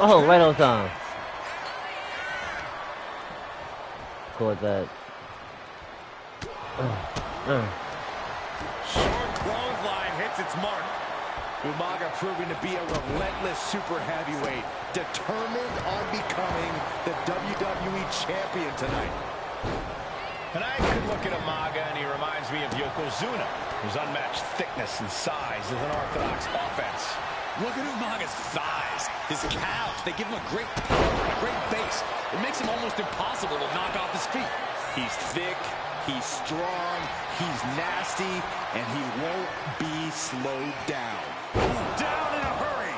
Oh, right on time. Caught that. Short clothesline hits its mark. Umaga proving to be a relentless super heavyweight, determined on becoming the WWE champion tonight. And I could look at Umaga and he reminds me of Yokozuna, whose unmatched thickness and size is an orthodox offense. Look at Umaga's thighs, his calves. They give him a great power and a great base. It makes him almost impossible to knock off his feet. He's thick, he's strong, he's nasty, and he won't be slowed down. Down in a hurry.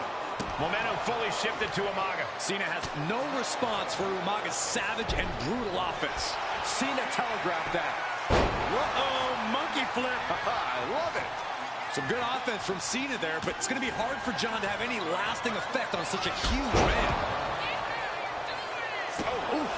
Momentum fully shifted to Umaga. Cena has no response for Umaga's savage and brutal offense. Cena telegraphed that. Uh-oh, monkey flip. I love it. Some good offense from Cena there, but it's going to be hard for John to have any lasting effect on such a huge man. Oh, oof.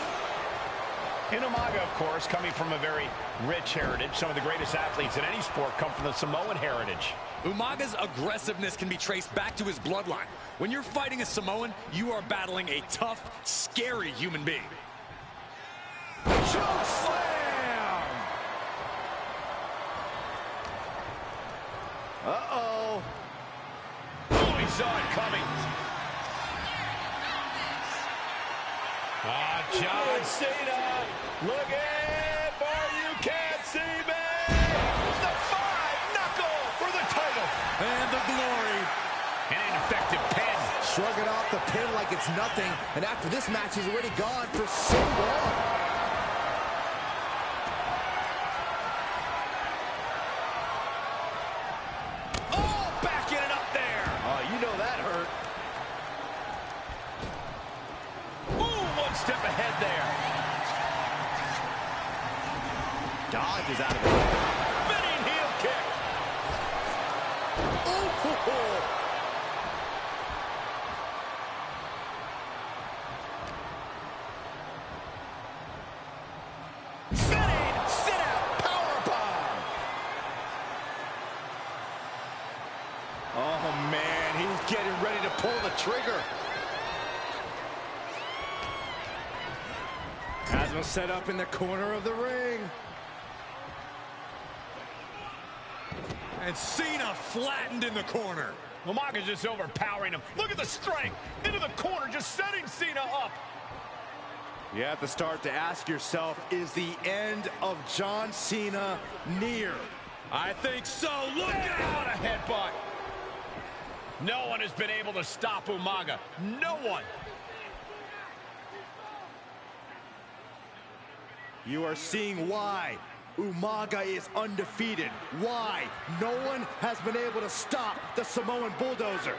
And Umaga, of course, coming from a very rich heritage. Some of the greatest athletes in any sport come from the Samoan heritage. Umaga's aggressiveness can be traced back to his bloodline. When you're fighting a Samoan, you are battling a tough, scary human being. Choke slam! Uh-oh. Oh, he saw it coming. John Cena looking for you can't see me. The 5-knuckle for the title. And the glory. An ineffective pin. Shrugging off the pin like it's nothing, and after this match, he's already gone for so long. Oh, backing it up there. Oh, you know that hurt. Ooh, one step ahead there. Dodge is out of the way. Spinning heel kick. Ooh. Spinning sit-out powerbomb. Oh, man, he's getting ready to pull the trigger. Asma set up in the corner of the ring. And Cena flattened in the corner. Umaga's just overpowering him. Look at the strength. Into the corner, just setting Cena up. You have to start to ask yourself, is the end of John Cena near? I think so. Look Out out! a headbutt. No one has been able to stop Umaga. No one. You are seeing why Umaga is undefeated. Why no one has been able to stop the Samoan bulldozer.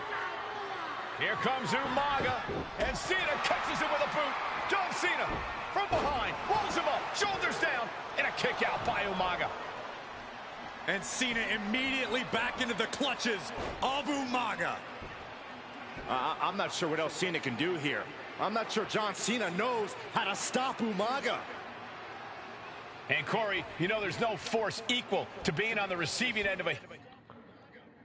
Here comes Umaga, and Cena catches him with a boot. John Cena from behind, rolls him up, shoulders down, and a kick out by Umaga. And Cena immediately back into the clutches of Umaga. I'm not sure what else Cena can do here. I'm not sure John Cena knows how to stop Umaga. And Corey, you know there's no force equal to being on the receiving end of a...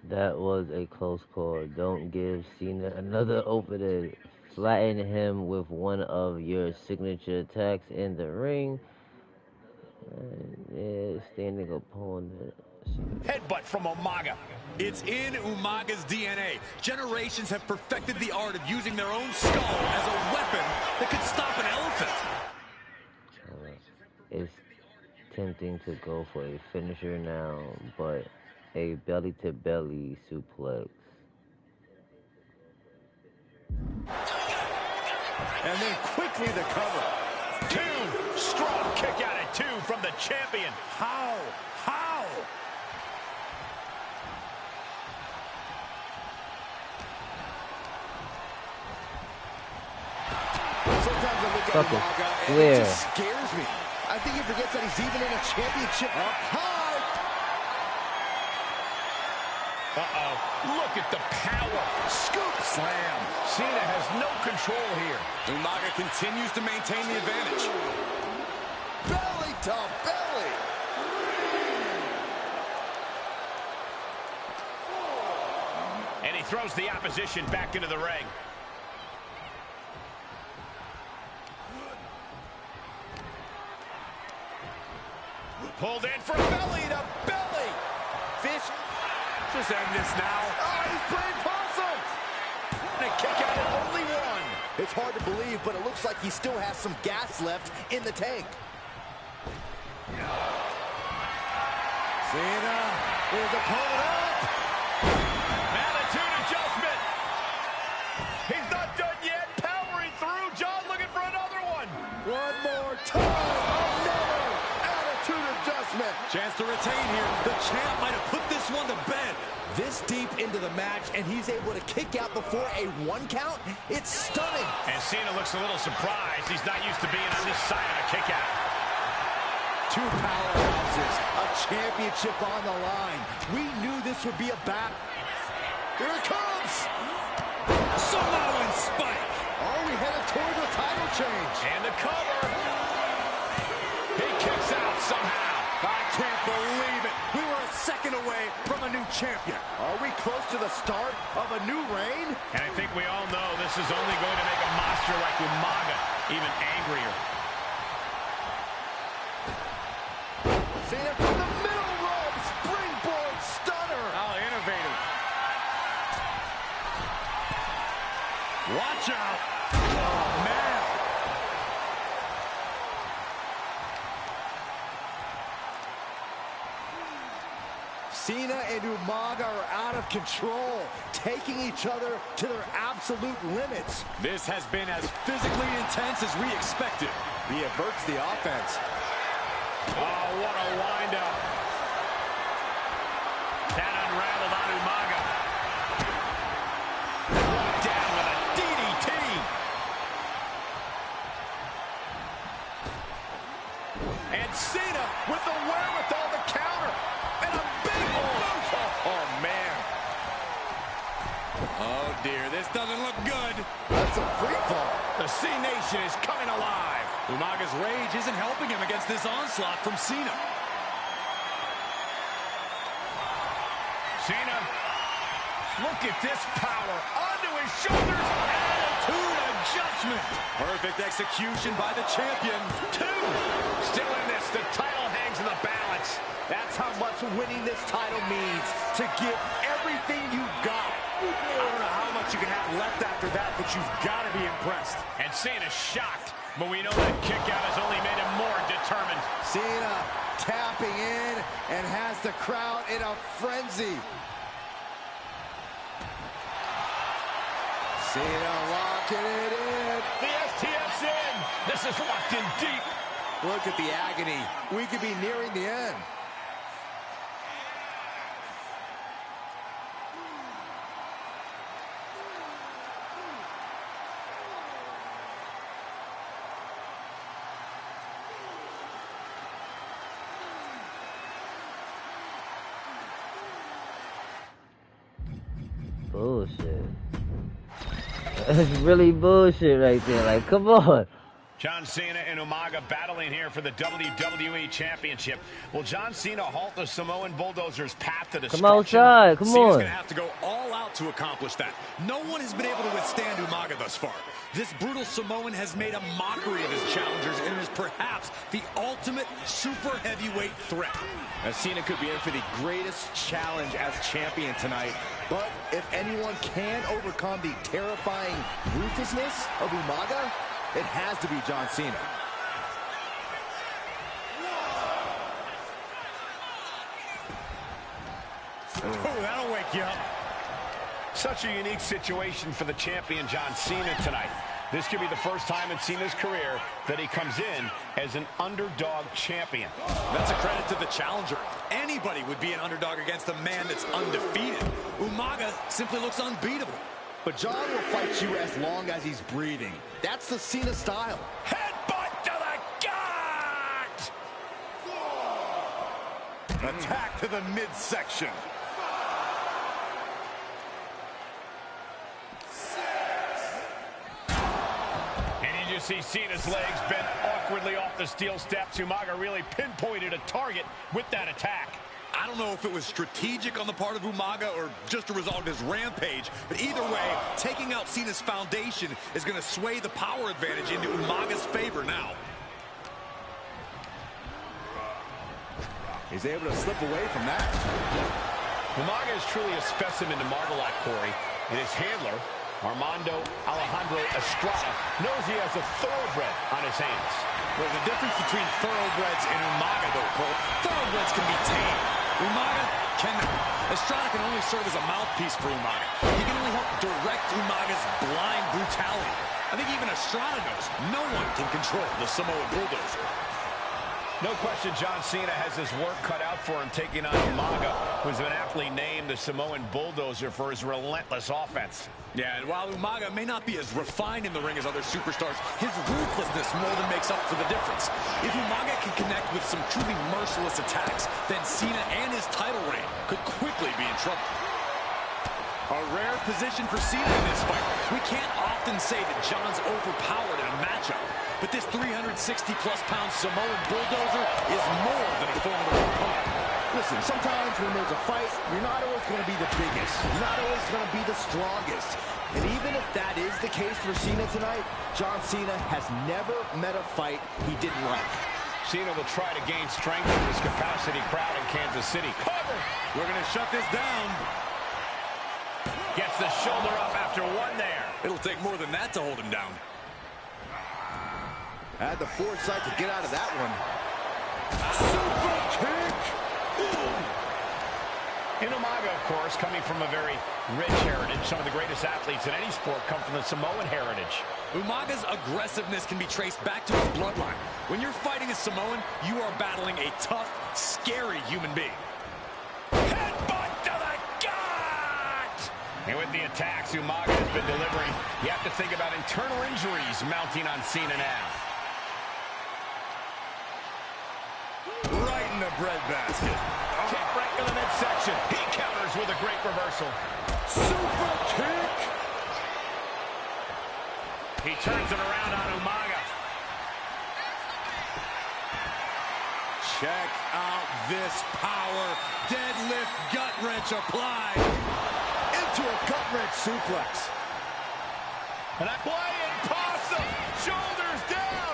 That was a close call. Don't give Cena another opening. Flatten him with one of your signature attacks in the ring. And, standing opponent. Headbutt from Umaga. It's in Umaga's DNA. Generations have perfected the art of using their own skull as a weapon that could stop an elephant. It's tempting to go for a finisher now, but a belly-to-belly suplex. And then quickly the cover. Two, strong kick out at 2 from the champion. How? How? Sometimes I look at Umaga and it just scares me. I think he forgets that he's even in a championship up high. Uh-oh. Look at the power. Scoop slam. Cena has no control here. Umaga continues to maintain the advantage. Belly to belly. And he throws the opposition back into the ring. Pulled in for belly to belly. Fish. Just end this now. Oh, he's playing possum. And a kick out at only one. It's hard to believe, but it looks like he still has some gas left in the tank. Cena, his opponent up. Attitude adjustment. He's not done yet. Powering through. John looking for another one. One more time. Another attitude adjustment. Chance to retain here. The champ might have put this one to bed. This deep into the match, and he's able to kick out before a 1 count. It's stunning. And Cena looks a little surprised. He's not used to being on this side of a kick out. Two powerhouses, a championship on the line. We knew this would be a battle. Here it comes. Samoan spike. Are we headed toward the title change? And the cover. He kicks out somehow. I can't believe it. We were a second away from a new champion. Are we close to the start of a new reign? And I think we all know this is only going to make a monster like Umaga even angrier. Cena from the middle rope, springboard stunner. How innovative. Watch out. Oh, man. Cena and Umaga are out of control, taking each other to their absolute limits. This has been as physically intense as we expected. He averts the offense. Oh, what a wind-up. That unraveled on Umaga. Down with a DDT. And Cena with the wherewithal to counter. And a big boot. Oh, man. Oh, dear. This doesn't look good. That's a free fall. The C Nation is coming alive. Umaga's rage isn't helping him against this onslaught from Cena. Cena, look at this power. Onto his shoulders. Attitude adjustment. Perfect execution by the champion. 2. Still in this. The title hangs in the balance. That's how much winning this title means. To give everything you've got. I don't know how much you can have left after that, but you've got to be impressed. And Cena's shocked. But we know that kick out has only made him more determined. Cena tapping in and has the crowd in a frenzy. Cena locking it in. The STF's in. This is locked in deep. Look at the agony. We could be nearing the end. Bullshit. That's really bullshit right there. Like, come on. John Cena and Umaga battling here for the WWE Championship. Will John Cena halt the Samoan Bulldozer's path to destruction? Come outside. Come Cena's on. going to have to go all out to accomplish that. No one has been able to withstand Umaga thus far. This brutal Samoan has made a mockery of his challengers and is perhaps the ultimate super heavyweight threat. Now, Cena could be in for the greatest challenge as champion tonight. But if anyone can overcome the terrifying ruthlessness of Umaga, it has to be John Cena. Oh, that'll wake you up. Such a unique situation for the champion John Cena tonight. This could be the first time in Cena's career that he comes in as an underdog champion. That's a credit to the challenger. Anybody would be an underdog against a man that's undefeated. Umaga simply looks unbeatable. But John will fight you as long as he's breathing. That's the Cena style. Headbutt to the gut! Attack to the midsection. And you just see Cena's legs bent awkwardly off the steel steps. Umaga really pinpointed a target with that attack. I don't know if it was strategic on the part of Umaga or just a result of his rampage, but either way, taking out Cena's foundation is going to sway the power advantage into Umaga's favor now. He's able to slip away from that. Umaga is truly a specimen to marvel at, Corey, and his handler, Armando Alejandro Estrada, knows he has a thoroughbred on his hands. There's a difference between thoroughbreds and Umaga, though, Cole. Thoroughbreds can be tamed. Umaga cannot. Estrada can only serve as a mouthpiece for Umaga. He can only help direct Umaga's blind brutality. I think even Estrada knows no one can control the Samoan bulldozer. No question John Cena has his work cut out for him taking on Umaga, who's been aptly named the Samoan bulldozer for his relentless offense. Yeah, and while Umaga may not be as refined in the ring as other superstars, his ruthlessness more than makes up for the difference. If Umaga can connect with some truly merciless attacks, then Cena and his title reign could quickly be in trouble. A rare position for Cena in this fight. We can't often say that John's overpowered in a matchup, but this 360-plus pound Samoan bulldozer is more than a formidable opponent. Listen, sometimes when there's a fight, you're not always going to be the biggest. You're not always going to be the strongest. And even if that is the case for Cena tonight, John Cena has never met a fight he didn't like. Cena will try to gain strength from this capacity crowd in Kansas City. Cover! We're going to shut this down. Gets the shoulder up after one there. It'll take more than that to hold him down. Had the foresight to get out of that one. Super kick! In Umaga, of course, coming from a very rich heritage. Some of the greatest athletes in any sport come from the Samoan heritage. Umaga's aggressiveness can be traced back to his bloodline. When you're fighting a Samoan, you are battling a tough, scary human being. Headbutt to the gut! And with the attacks Umaga has been delivering, you have to think about internal injuries mounting on Cena now. Right in the breadbasket. Kick right to the midsection. He counters with a great reversal. Super kick! He turns it around on Umaga. Check out this power. Deadlift gut wrench applied. Into a gut wrench suplex. And I play it possum. Shoulders down.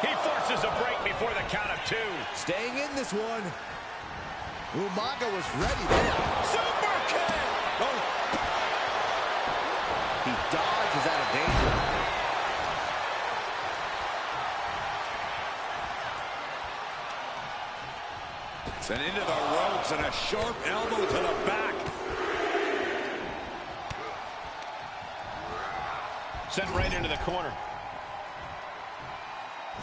He forces a break before the count of 2. Staying in this one. Umaga was ready there. Super kick. Oh. He dodges out of danger. Sent into the ropes and a sharp elbow to the back. Sent right into the corner.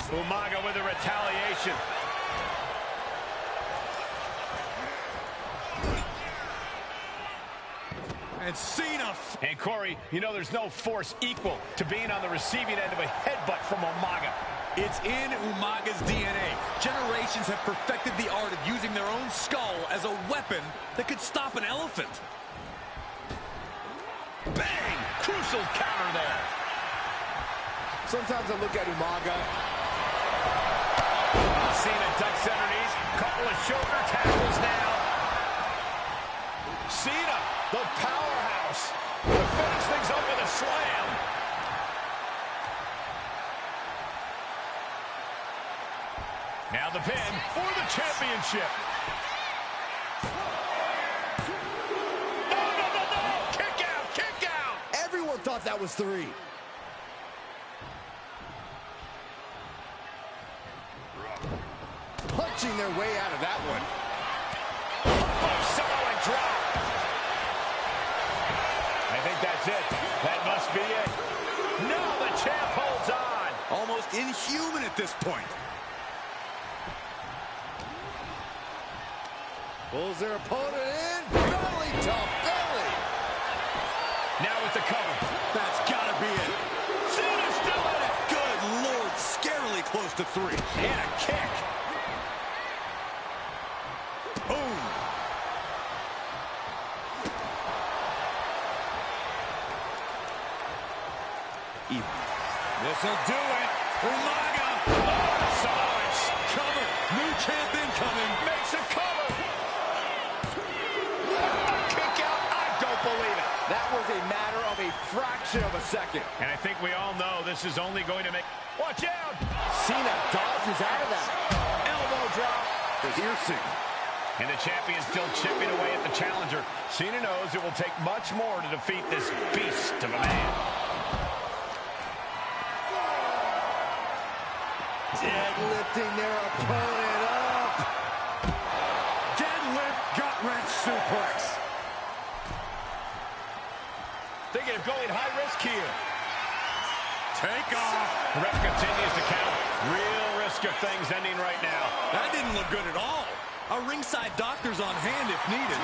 Umaga with a retaliation. And Cena. And Corey, you know there's no force equal to being on the receiving end of a headbutt from Umaga. It's in Umaga's DNA. Generations have perfected the art of using their own skull as a weapon that could stop an elephant. Bang! Crucial counter there. Sometimes I look at Umaga. Cena ducks underneath. Couple of shoulder tackles now. Cena, the powerhouse, to finish things up with a slam. Now the pin for the championship. No. Kick out. Everyone thought that was 3. Punching their way out of that one. Samoan drop. I think that's it. That must be it. No, the champ holds on. Almost inhuman at this point. Pulls their opponent in. Belly to belly. 3. And a kick. Boom. This'll do it. Umaga. Oh, it's cover. New champ incoming. Makes a cover. A kick out. I don't believe it. That was a matter of a fraction of a second. And I think we all know this is only going to make... Watch out! Cena dodges out of that. Elbow drop. Piercing. And the champion still chipping away at the challenger. Cena knows it will take much more to defeat this beast of a man. Deadlifting their opponent up. Deadlift gut-wrench suplex. Thinking of going high risk here. Take off. The ref continues to count. Real risk of things ending right now. That didn't look good at all. A ringside doctor's on hand if needed.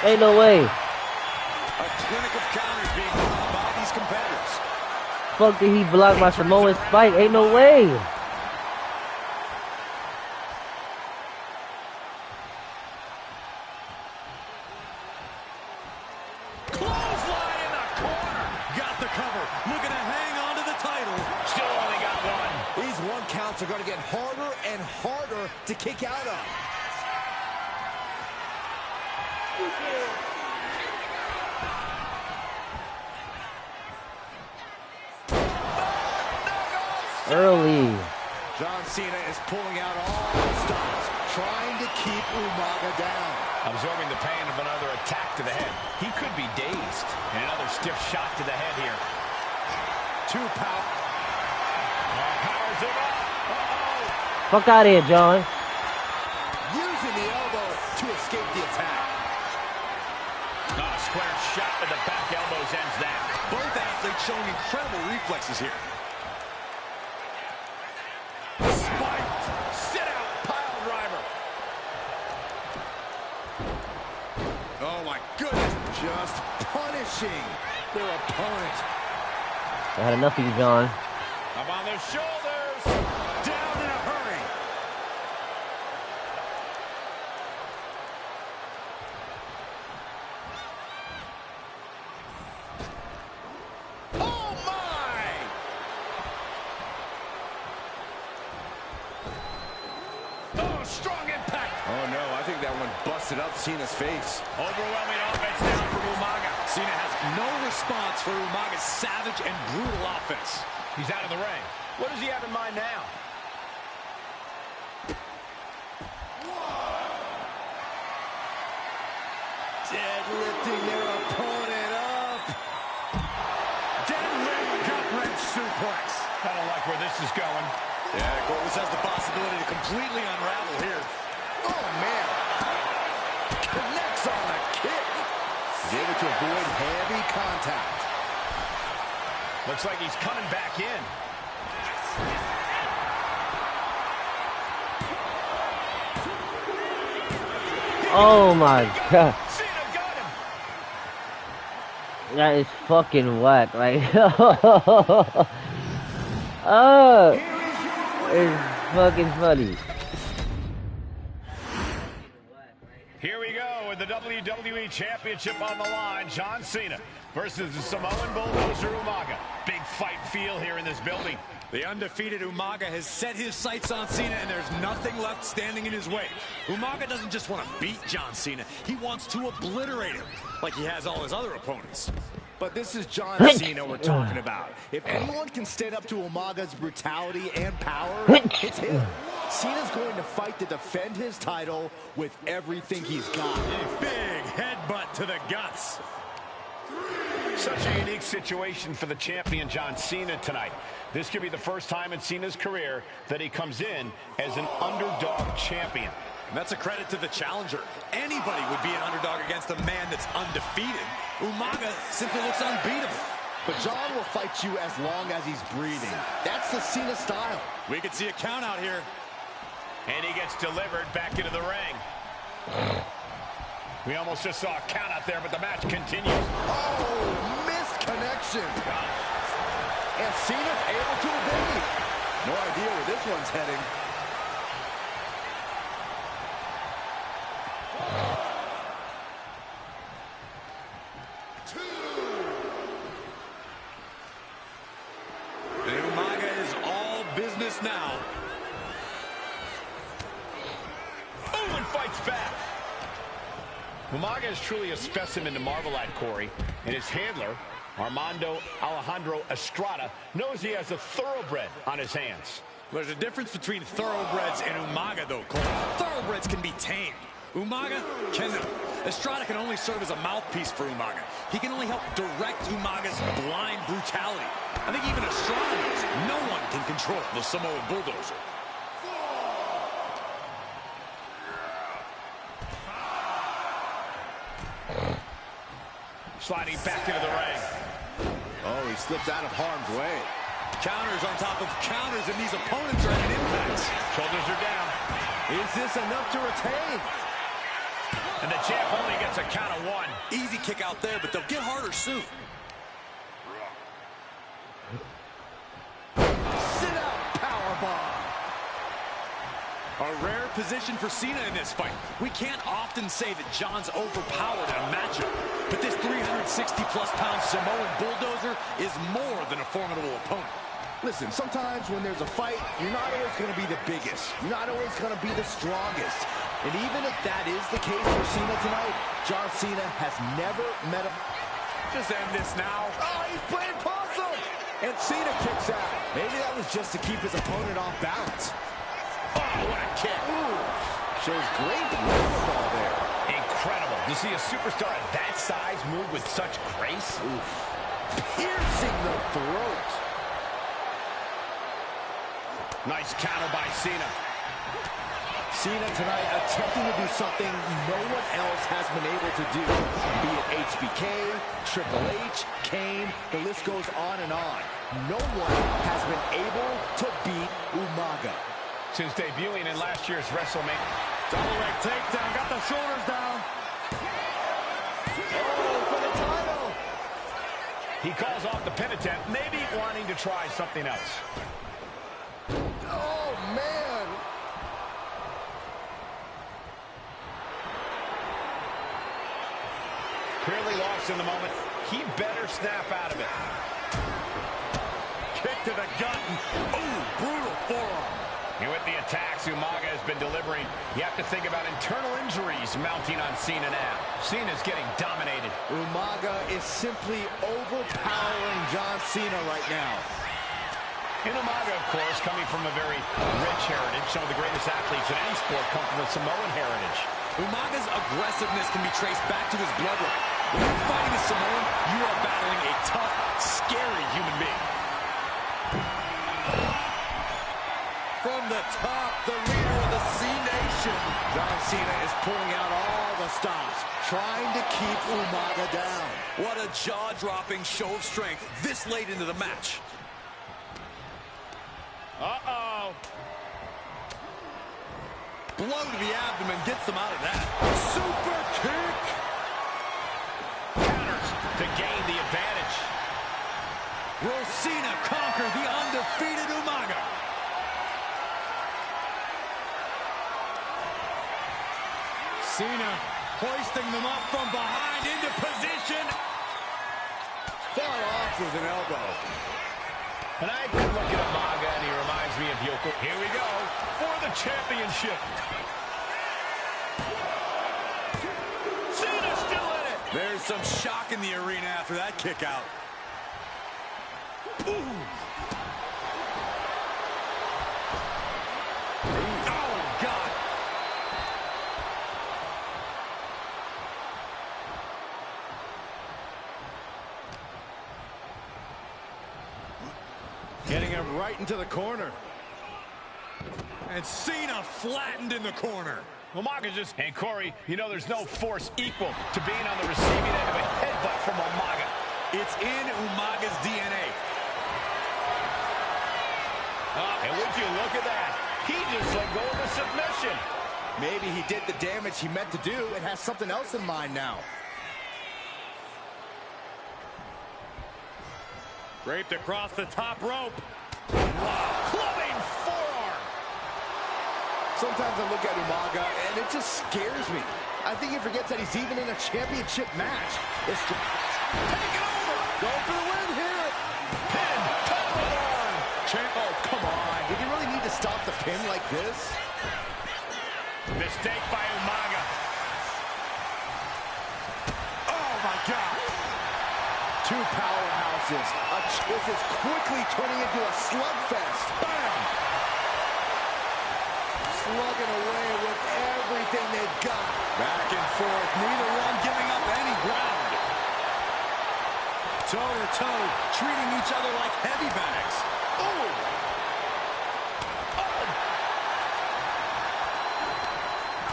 Ain't no way. A clinic of counters being brought by these competitors. Fuck did he block my Samoan spike? Ain't no way. Clothesline in the corner. Got the cover. Looking to hang on to the title. Still only got one. These one counts are going to get harder and harder to kick out of. Early. John Cena is pulling out all the stops, trying to keep Umaga down. Absorbing the pain of another attack to the head. He could be dazed. And another stiff shot to the head here. Two power. Powers him up. Uh-oh. Fuck out of here, John. Using the elbow to escape the attack. Square shot to the back elbows ends that. Both athletes showing incredible reflexes here. Spiked. Sit out. Pile driver. Oh, my goodness. Just punishing their opponent. I had enough of you, John. Up on their shoulders. Down in a hurry. Oh, my! Oh, strong impact. Oh, no, I think that one busted up Cena's face. Overwhelming offense now from Umaga. Cena has no response for Umaga's savage and brutal offense. He's out of the ring. What does he have in mind now? Deadlifting their opponent up. Deadlift gut-wrench suplex. I don't like where this is going. Yeah, Corvus has the possibility to completely unravel here. Oh, man. Connects on the kick. He's able to avoid heavy contact. Looks like he's coming back in. Oh my god. Cena got him. That is fucking whack. Like, oh, it's fucking funny. Here we go with the WWE Championship on the line. John Cena versus the Samoan bulldozer Umaga. Big fight feel here in this building. The undefeated Umaga has set his sights on Cena, and there's nothing left standing in his way. Umaga doesn't just want to beat John Cena. He wants to obliterate him, like he has all his other opponents. But this is John Cena we're talking about. If anyone can stand up to Umaga's brutality and power, it's him. Cena's going to fight to defend his title with everything he's got. A big headbutt to the guts. Such a unique situation for the champion John Cena tonight. This could be the first time in Cena's career that he comes in as an underdog champion. And that's a credit to the challenger. Anybody would be an underdog against a man that's undefeated. Umaga simply looks unbeatable. But John will fight you as long as he's breathing. That's the Cena style. We could see a count out here. And he gets delivered back into the ring. We almost just saw a count out there, but the match continues. Oh, missed connection. And Cena's able to evade. No idea where this one's heading. And Umaga is all business now. Oh, and fights back. Umaga is truly a specimen to marvel at, Corey, and his handler, Armando Alejandro Estrada, knows he has a thoroughbred on his hands. There's a difference between thoroughbreds and Umaga, though, Cole. Thoroughbreds can be tamed. Estrada can only serve as a mouthpiece for Umaga. He can only help direct Umaga's blind brutality. I think even Estrada knows no one can control the Samoan bulldozer. Sliding back into the ring. Oh, he slipped out of harm's way. Counters on top of counters, and these opponents are at an impact. Shoulders are down. Is this enough to retain? And the champ only gets a count of one. Easy kick out there, but they'll get harder soon. Sit out powerbomb. A rare position for Cena in this fight. We can't often say that John's overpowered in a matchup, but this 360-plus pound Samoan bulldozer is more than a formidable opponent. Listen, sometimes when there's a fight, you're not always going to be the biggest. You're not always going to be the strongest. And even if that is the case for Cena tonight, John Cena has never met a... Just end this now. Oh, he's playing possum! And Cena kicks out. Maybe that was just to keep his opponent off balance. Oh, what a kick. Ooh, shows great wherewithal there. Incredible. To see a superstar at that size move with such grace. Oof. Piercing the throat. Nice counter by Cena. Cena tonight attempting to do something no one else has been able to do. Be it HBK, Triple H, Kane, the list goes on and on. No one has been able to beat Umaga. Since debuting in last year's WrestleMania. Double leg takedown, got the shoulders down. Oh, for the title. He calls off the pin attempt, maybe wanting to try something else. Oh, man. Clearly lost in the moment. He better snap out of it. Kick to the gut. Oh, brutal forearm. And with the attacks Umaga has been delivering, you have to think about internal injuries mounting on Cena now. Cena's getting dominated. Umaga is simply overpowering John Cena right now. And Umaga, of course, coming from a very rich heritage. Some of the greatest athletes in any sport come from a Samoan heritage. Umaga's aggressiveness can be traced back to his bloodline. When you're fighting a Samoan, you are battling a tough, scary human being. From the top, the leader of the C-Nation. John Cena is pulling out all the stops, trying to keep Umaga down. What a jaw-dropping show of strength this late into the match. Uh-oh. Blow to the abdomen gets them out of that. Super kick. Counters to gain the advantage. Will Cena conquer the undefeated Umaga? Cena hoisting them up from behind into position. Far off with an elbow. And I've been looking at Umaga, and he reminds me of Yoko. Here we go for the championship. Cena's still in it. There's some shock in the arena after that kick out. Ooh. Oh, God. Getting him right into the corner. And Cena flattened in the corner. Umaga just... And Corey, you know there's no force equal to being on the receiving end of a headbutt from Umaga. It's in Umaga's DNA. And would you look at that? He just let go of the submission. Maybe he did the damage he meant to do and has something else in mind now. Draped across the top rope. Wow, clubbing forearm. Sometimes I look at Umaga and it just scares me. I think he forgets that he's even in a championship match. It's Take it over. going for the win here. Pin. Powerbomb. Oh, come on. Did he really need to stop the pin like this? Mistake by Umaga. Oh, my God. Two powerhouses. This is quickly turning into a slugfest. Bam! Slugging away with everything they've got. Back and forth. Neither one giving up any ground. Toe to toe, treating each other like heavy bags. Oh!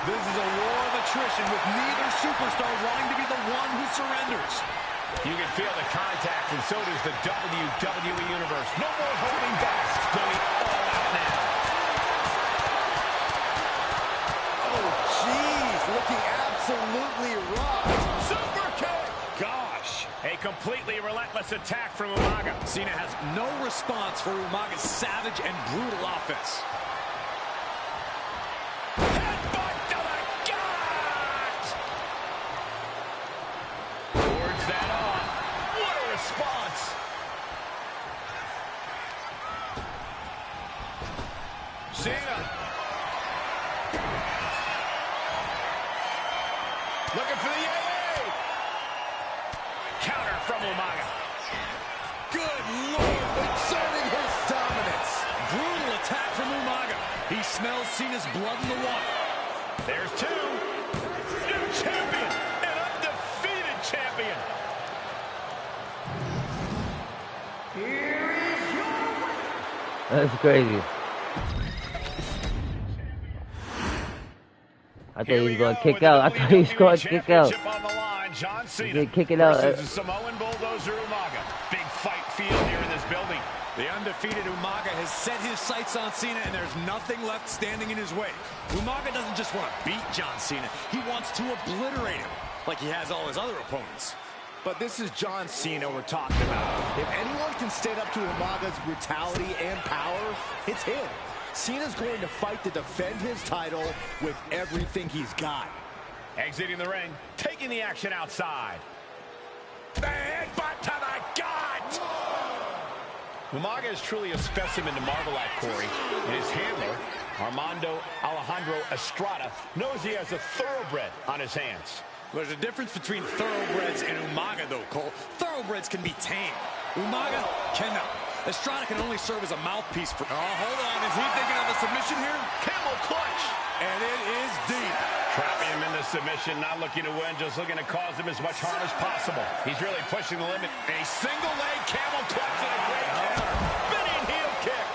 This is a war of attrition with neither superstar wanting to be the one who surrenders. You can feel the contact, and so does the WWE Universe. No more holding back. Going all out now. Oh, jeez. Looking absolutely rough. Super kick. Gosh. A completely relentless attack from Umaga. Cena has no response for Umaga's savage and brutal offense. Headbutt to the gut. Boards that off. What a response. Cena. Looking for the AA. Counter from Umaga. Good Lord, exerting his dominance. Brutal attack from Umaga. He smells Cena's blood in the water. There's two. New champion. An undefeated champion. Here is your winner. That's crazy. I thought he was going to kick out. I thought he was going to kick out. On the line, John Cena. He's kicking out. Versus the Samoan Bulldozer Umaga. Big fight field here in this building. The undefeated Umaga has set his sights on Cena, and there's nothing left standing in his way. Umaga doesn't just want to beat John Cena. He wants to obliterate him, like he has all his other opponents. But this is John Cena we're talking about. If anyone can stand up to Umaga's brutality and power, it's him. Cena's going to fight to defend his title with everything he's got. Exiting the ring, taking the action outside. The headbutt to the gut! Umaga is truly a specimen to marvel at, Corey. And his handler, Armando Alejandro Estrada, knows he has a thoroughbred on his hands. There's a difference between thoroughbreds and Umaga, though, Cole. Thoroughbreds can be tamed. Umaga cannot. Estrada can only serve as a mouthpiece for... Oh, hold on. Is he thinking of a submission here? Camel clutch! And it is deep. Trapping him in the submission, not looking to win, just looking to cause him as much harm as possible. He's really pushing the limit. A single leg camel clutch and a great counter. Spinning heel kick.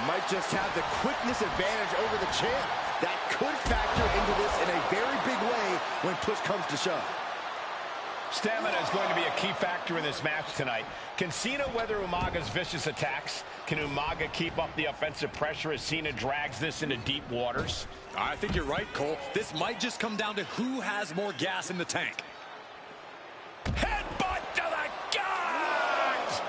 Might just have the quickness advantage over the champ. That could factor into this in a very big way when push comes to shove. Stamina is going to be a key factor in this match tonight. Can Cena weather Umaga's vicious attacks? Can Umaga keep up the offensive pressure as Cena drags this into deep waters? I think you're right, Cole. This might just come down to who has more gas in the tank. Headbutt to the gut!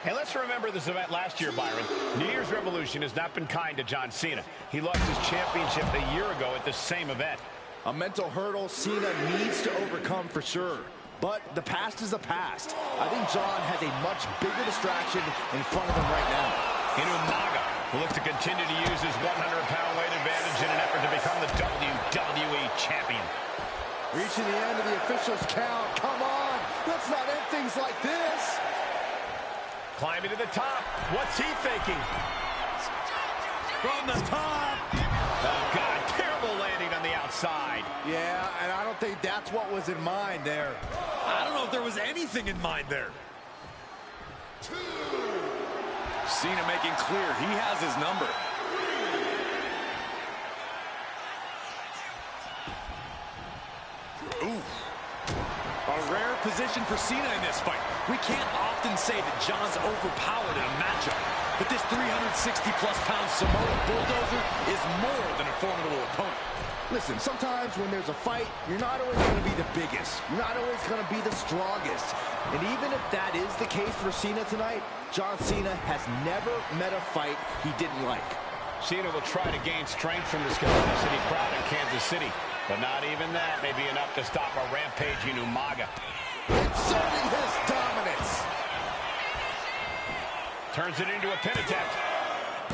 And let's remember this event last year, Byron. New Year's Revolution has not been kind to John Cena. He lost his championship a year ago at this same event. A mental hurdle Cena needs to overcome for sure. But the past is the past. I think John has a much bigger distraction in front of him right now. And Umaga will look to continue to use his 100-pound weight advantage in an effort to become the WWE champion. Reaching the end of the official's count. Come on, let's not end things like this. Climbing to the top. What's he thinking? From the top. Oh, God, terrible landing on the outside. Yeah, and I don't think that's what was in mind there. I don't know if there was anything in mind there. Cena making clear he has his number. Oof. A rare position for Cena in this fight. We can't often say that John's overpowered in a matchup, but this 360-plus pound Samoan bulldozer is more than a formidable opponent. Listen, sometimes when there's a fight, you're not always going to be the biggest. You're not always going to be the strongest. And even if that is the case for Cena tonight, John Cena has never met a fight he didn't like. Cena will try to gain strength from this capacity crowd in Kansas City, but not even that may be enough to stop a rampaging Umaga. Inserting his dominance. Turns it into a pin attempt.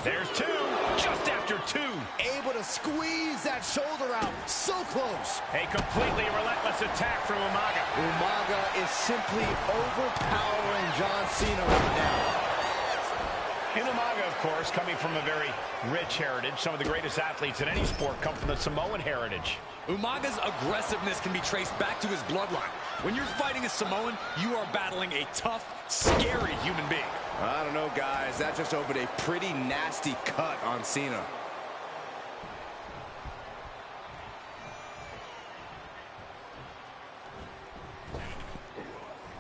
There's two, just after two. Able to squeeze that shoulder out, so close. A completely relentless attack from Umaga. Umaga is simply overpowering John Cena right now. And Umaga, of course, coming from a very rich heritage. Some of the greatest athletes in any sport come from the Samoan heritage. Umaga's aggressiveness can be traced back to his bloodline. When you're fighting a Samoan, you are battling a tough, scary human being. I don't know, guys. That just opened a pretty nasty cut on Cena.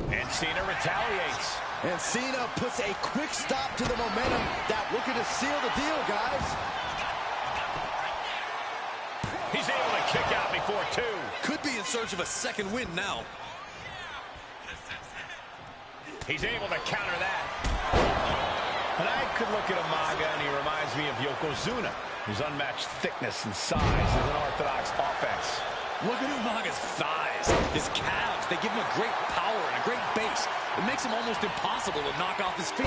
And Cena retaliates. And Cena puts a quick stop to the momentum that looking to seal the deal, guys. He's able to kick out before two. Could be in search of a second win now. He's able to counter that. And I could look at Umaga, and he reminds me of Yokozuna, whose unmatched thickness and size is an orthodox offense. Look at Umaga's thighs, his calves. They give him a great power and a great base. It makes him almost impossible to knock off his feet.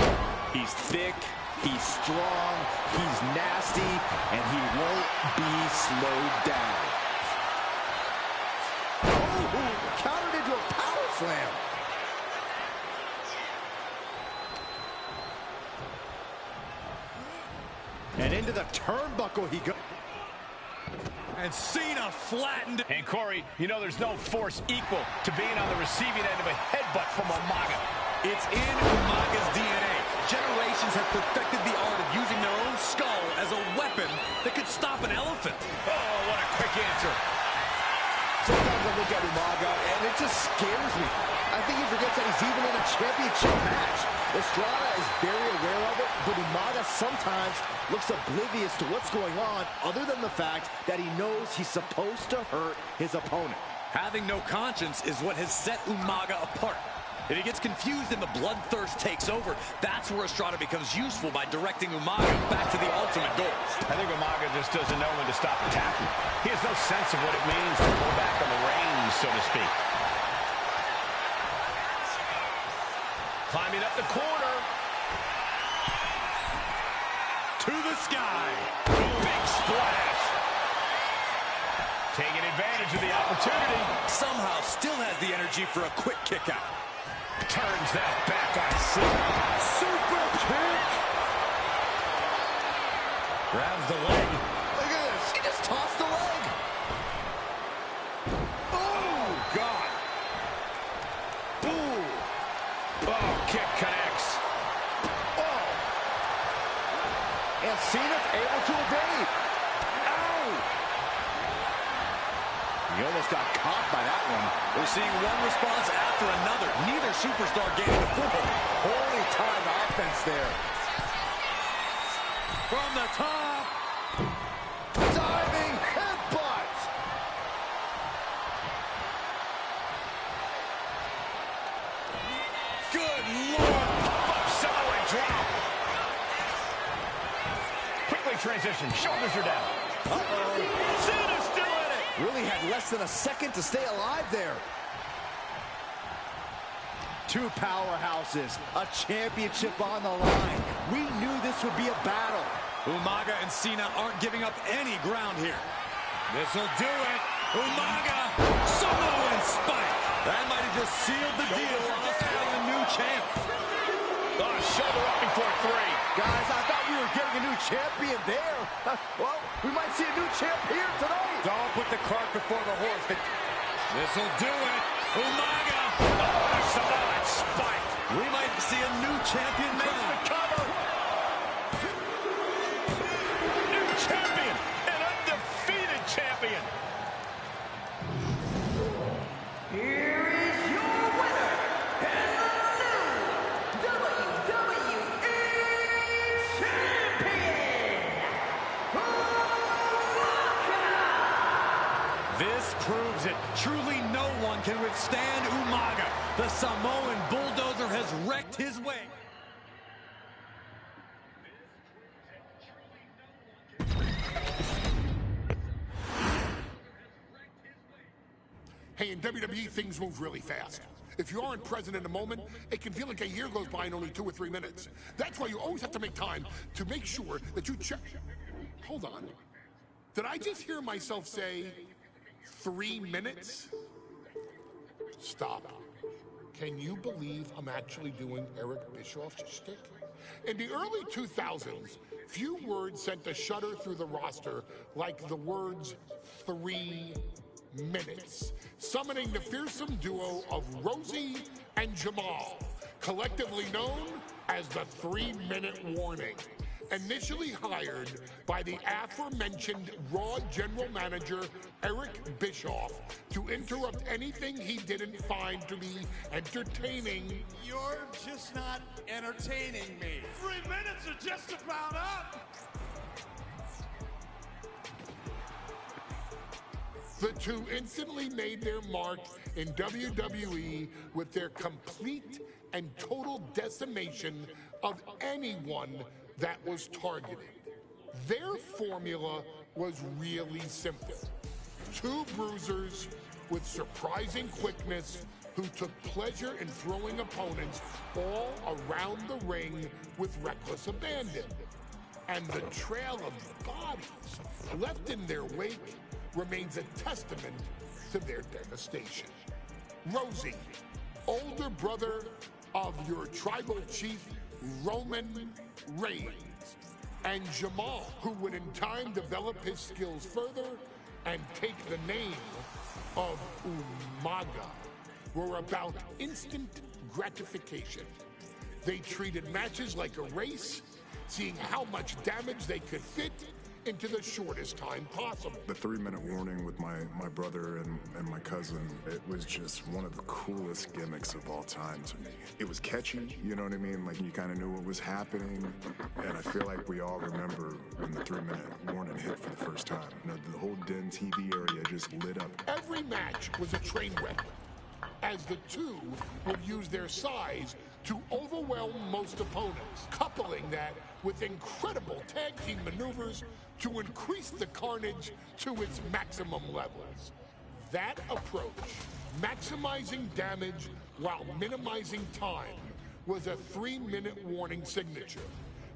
He's thick, he's strong, he's nasty, and he won't be slowed down. Oh, countered into a power slam. And into the turnbuckle he goes. And Cena flattened. And Corey, you know there's no force equal to being on the receiving end of a headbutt from Umaga. It's in Umaga's DNA. Generations have perfected the art of using their own skull as a weapon that could stop an elephant. Oh, what a quick answer. Sometimes I look at Umaga, and it just scares me. I think he forgets that he's even in a championship match. Estrada is very aware of it, but Umaga sometimes looks oblivious to what's going on, other than the fact that he knows he's supposed to hurt his opponent. Having no conscience is what has set Umaga apart. If he gets confused and the bloodthirst takes over, that's where Estrada becomes useful by directing Umaga back to the ultimate goals. I think Umaga just doesn't know when to stop attacking. He has no sense of what it means to pull back on the reins, so to speak. Climbing up the corner. To the sky. Big splash. Taking advantage of the opportunity. Somehow still has the energy for a quick kick out. Turns that back on Cena. Super kick! Grabs the leg. Look at this. He just tossed the leg. Oh, God. Ooh. Oh, kick connects. Oh. And Cena's able to evade. Ow! He almost got caught by that one. We're seeing one response after another. Neither superstar gaining a foothold. Holy time offense there. From the top. Diving headbutt. Good Lord. Pop-up Samoan drop. Quickly transition. Shoulders are down. Uh-oh. Cena's still in it. Really had less than a second to stay alive there. Two powerhouses, a championship on the line. We knew this would be a battle. Umaga and Cena aren't giving up any ground here. This'll do it. Umaga, Samoan spike. That might have just sealed the deal on us having a new champ. Oh, shoulder up before three. Guys, I thought we were getting a new champion there. Well, we might see a new champ here tonight. Don't put the cart before the horse. This'll do it. Umaga. Oh, Samoan spike. We might see a new champion Makes the cover. New champion. An undefeated champion. Here is your can withstand Umaga. The Samoan bulldozer has wrecked his way. Hey, in WWE, things move really fast. If you aren't present in the moment, it can feel like a year goes by in only 2 or 3 minutes. That's why you always have to make time to make sure that you check. Hold on. Did I just hear myself say 3 minutes? Stop. Can you believe I'm actually doing Eric Bischoff's shtick? In the early 2000s, few words sent a shudder through the roster like the words 3 minutes, summoning the fearsome duo of Rosie and Jamal, collectively known as the 3-minute warning. Initially hired by the aforementioned Raw General Manager Eric Bischoff to interrupt anything he didn't find to be entertaining. You're just not entertaining me. 3 minutes are just about up. The two instantly made their mark in WWE with their complete and total decimation of anyone that was targeted. Their formula was really simple. Two bruisers with surprising quickness who took pleasure in throwing opponents all around the ring with reckless abandon. And the trail of bodies left in their wake remains a testament to their devastation. Rosie, older brother of your tribal chief, Roman Reigns, and Jamal, who would in time develop his skills further and take the name of Umaga, were about instant gratification. They treated matches like a race, seeing how much damage they could fit into the shortest time possible. The 3-minute warning with my brother and my cousin, it was just one of the coolest gimmicks of all time to me. It was catchy, you know what I mean? Like, you kind of knew what was happening, and I feel like we all remember when the 3-minute warning hit for the first time. You know, the whole Den TV area just lit up. Every match was a train wreck, as the two would use their size to overwhelm most opponents, coupling that with incredible tag team maneuvers to increase the carnage to its maximum levels. That approach, maximizing damage while minimizing time, was a 3-minute warning signature.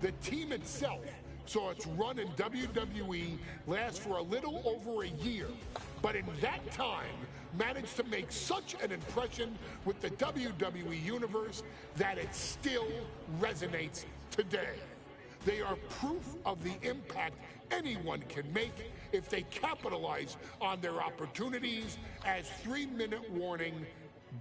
The team itself saw its run in WWE last for a little over a year, but in that time managed to make such an impression with the WWE Universe that it still resonates today. They are proof of the impact anyone can make if they capitalize on their opportunities, as 3-minute warning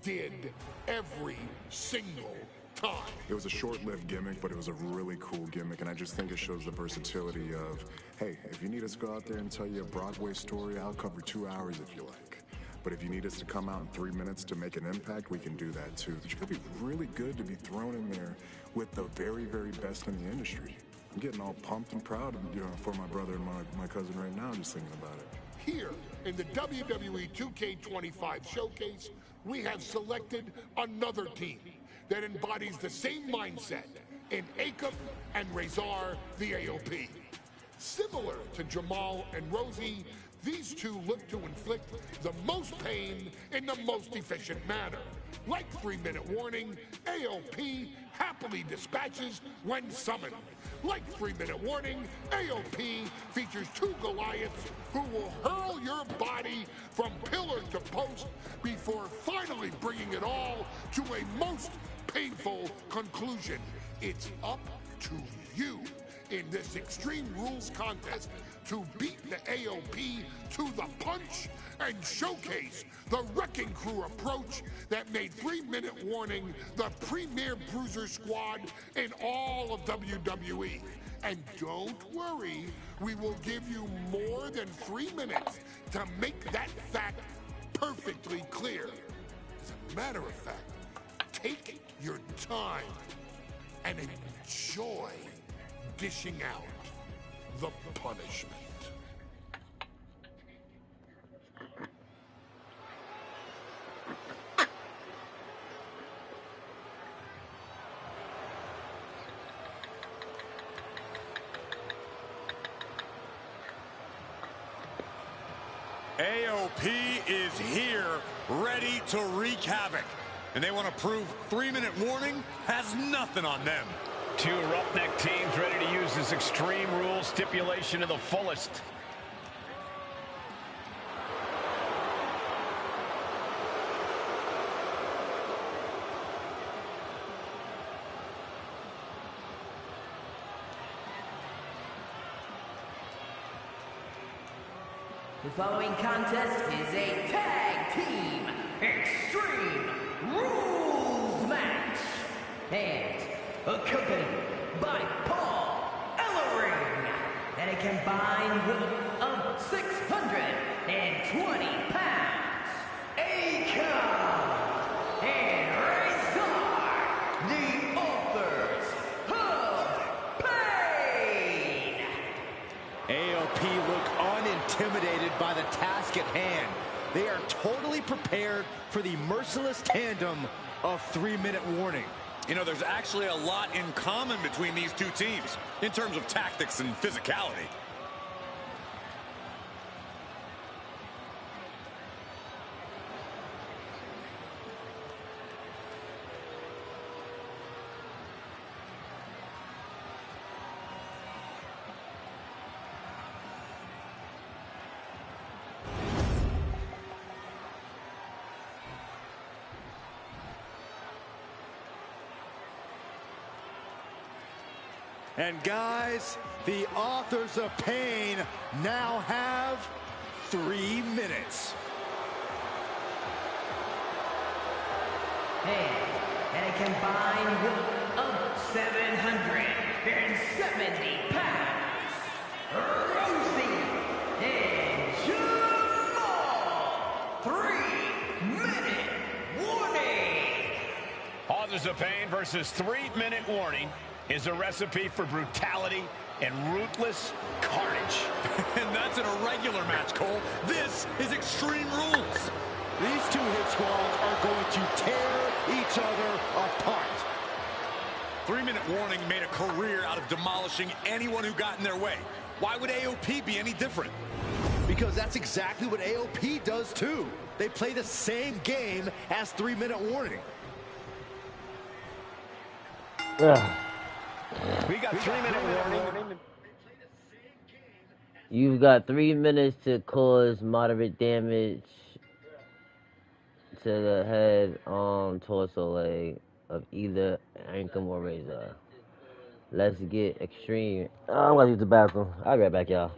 did every single time. It was a short-lived gimmick, but it was a really cool gimmick, and I just think it shows the versatility of, hey, if you need us to go out there and tell you a Broadway story, I'll cover 2 hours if you like. But if you need us to come out in 3 minutes to make an impact, we can do that too. But you gotta be really good to be thrown in there with the very, very best in the industry. I'm getting all pumped and proud, for my brother and my cousin right now, just thinking about it. Here in the WWE 2K25 showcase, we have selected another team that embodies the same mindset in Akam and Razor, the AOP. Similar to Jamal and Rosie, these two look to inflict the most pain in the most efficient manner. Like 3-minute warning, AOP happily dispatches when summoned. Like 3-minute warning, AOP features two Goliaths who will hurl your body from pillar to post before finally bringing it all to a most painful conclusion. It's up to you in this Extreme Rules contest to beat the AOP to the punch and showcase the Wrecking Crew approach that made 3-minute warning the premier bruiser squad in all of WWE. And don't worry, we will give you more than 3 minutes to make that fact perfectly clear. As a matter of fact, take your time and enjoy dishing out the punishment. AOP is here, ready to wreak havoc. And they want to prove 3-minute warning has nothing on them. Two roughneck teams ready to use this Extreme Rules stipulation to the fullest. The following contest is a tag team Extreme Rules match. And accompanied by Paul Ellering and a combined weight of 620 pounds. Akon and Razor, the authors of pain. AOP look unintimidated by the task at hand. They are totally prepared for the merciless tandem of 3-minute warning. You know, there's actually a lot in common between these two teams in terms of tactics and physicality. And guys, the authors of pain now have 3 minutes. And a combined weight of 770 pounds. Rosie and Jamal. 3-minute warning. Authors of Pain versus 3-minute warning is a recipe for brutality and ruthless carnage. And that's an irregular match, Cole. This is Extreme Rules. These two hit squads are going to tear each other apart. 3-minute warning made a career out of demolishing anyone who got in their way. Why would AOP be any different? Because that's exactly what AOP does too. They play the same game as 3-minute warning. We got 3-minute warning. You've got 3 minutes to cause moderate damage to the head, arm, torso, leg of either Ankle or Razor. Let's get extreme. I'm gonna use the bathroom. I'll be right back, y'all.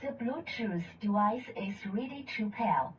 The Bluetooth device is ready to pair.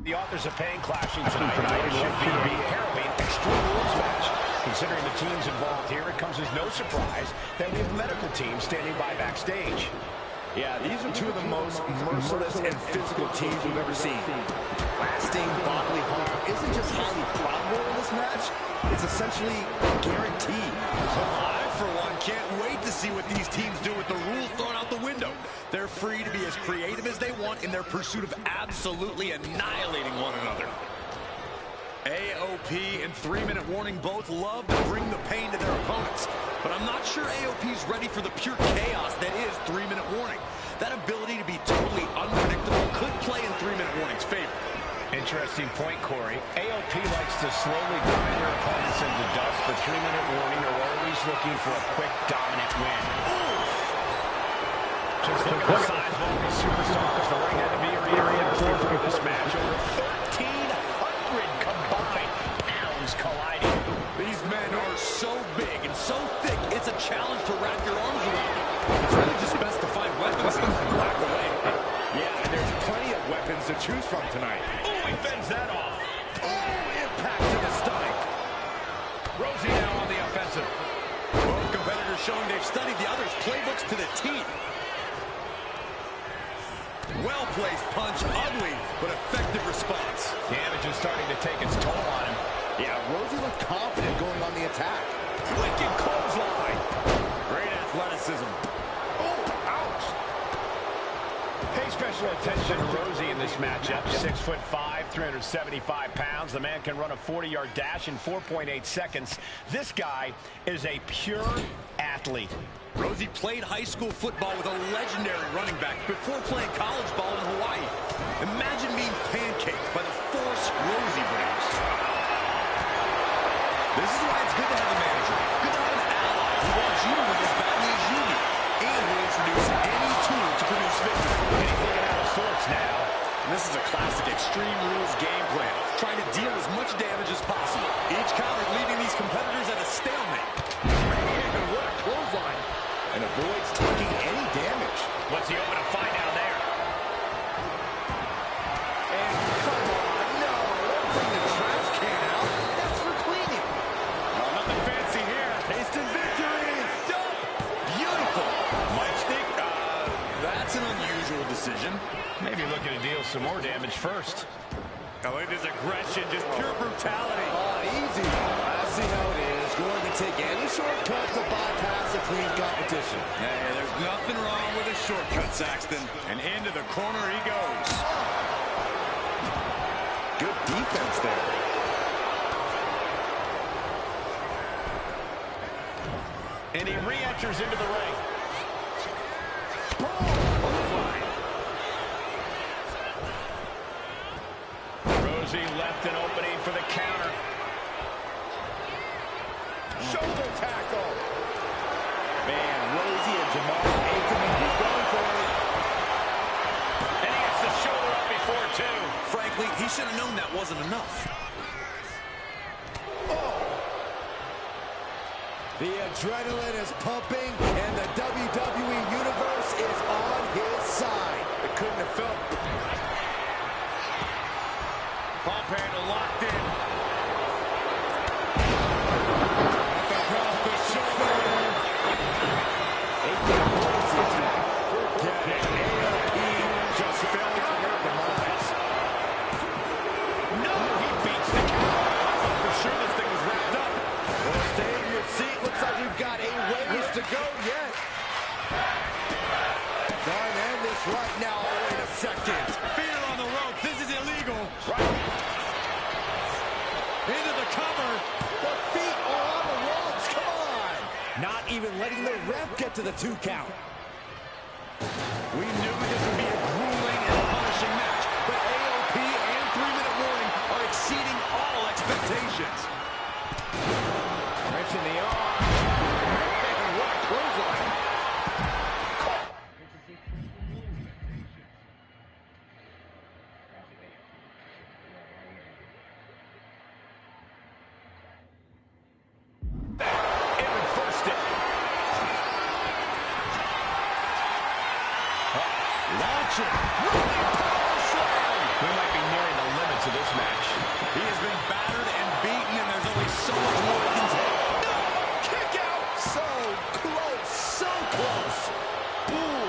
The authors of pain clashing tonight. It should be a harrowing Extreme Rules match. Considering the teams involved here, it comes as no surprise that we have medical teams standing by backstage. Yeah, these are two of the most merciless and physical teams we've ever seen. Lasting bodily harm isn't just highly probable in this match, it's essentially guaranteed. I, for one, can't wait to see what these teams do with the rules thrown out the window. They're free to be as creative as they want in their pursuit of absolutely annihilating one another. AOP and 3-minute warning both love to bring the pain to their opponents, but I'm not sure AOP's ready for the pure chaos that is 3-minute warning. That ability to be totally unpredictable could play in 3-minute warning's favor. Interesting point, Corey. AOP likes to slowly grind their opponents into dust, but 3-minute warning are always looking for a quick, dominant win. Just look at the size of all these superstars. The ring had to be reinforced for this match. Over 1,300 combined pounds colliding. These men are so big and so thick, it's a challenge to wrap your arms around them. It's really just best to find weapons and black away. Yeah, and there's plenty of weapons to choose from tonight. Oh, he fends that off. Oh, impact to the stomach. Rosie now on the offensive. Both competitors showing they've studied the other's playbooks to the teeth. Well-placed punch, ugly, but effective response. Damage is starting to take its toll on him. Yeah, Rosie looked confident going on the attack. Wicked clothesline. Great athleticism. Oh, ouch. Pay special attention to Rosie in this matchup. 6'5", 375 pounds. The man can run a 40-yard dash in 4.8 seconds. This guy is a pure athlete. Rosie played high school football with a legendary running back before playing college ball in Hawaii. Imagine being pancaked by the force Rosie brings. This is why it's good to have a manager, good to have an ally who wants you to win as badly as you do, and will introduce any tool to produce victory. Anything out of sorts now. And this is a classic Extreme Rules game plan, trying to deal as much damage as possible. Each counter leaving these competitors at a stalemate. Man, what a clothesline. And avoids taking any damage. What's he hoping to find out there? And come on, no, don't bring the trash can out. That's for cleaning. Nothing fancy here. Tasted victory. Done. Beautiful. Mike Stick, that's an unusual decision. Maybe looking to deal some more damage first. I like this aggression, just pure brutality. Easy. I see how it is. Going to take any shortcut to bypass a clean competition. Hey, there's nothing wrong with a shortcut, Saxton. And into the corner he goes. Good defense there. And he re-enters into the ring. Rosie left an opening for the counter. Shoulder tackle. Man, Rosie and Jamal Aikman going for it. And he gets the shoulder up before two. Frankly, he should have known that wasn't enough. The adrenaline is pumping, and the WWE Universe is on his side. It couldn't have felt. Pump handle locked in. Across the shoulder. AOP just fell to their demise. No, he beats the count. For sure this thing was wrapped up. Well, stay in your seat. Looks like we've got a ways to go yet. Trying to end this right now. Oh, wait a second. Feet are on the rope. This is illegal. Right. Into the cover. The feet are on the ropes. Come on. Not even letting the ref get to the 2 count. We knew this would be a grueling and punishing match, but AOP and 3-minute warning are exceeding all expectations. Wrench in the arm. Man, what a clothesline. match. He has been battered and beaten, and there's only so much more he can take. No! Kick out! So close, so close. Ooh.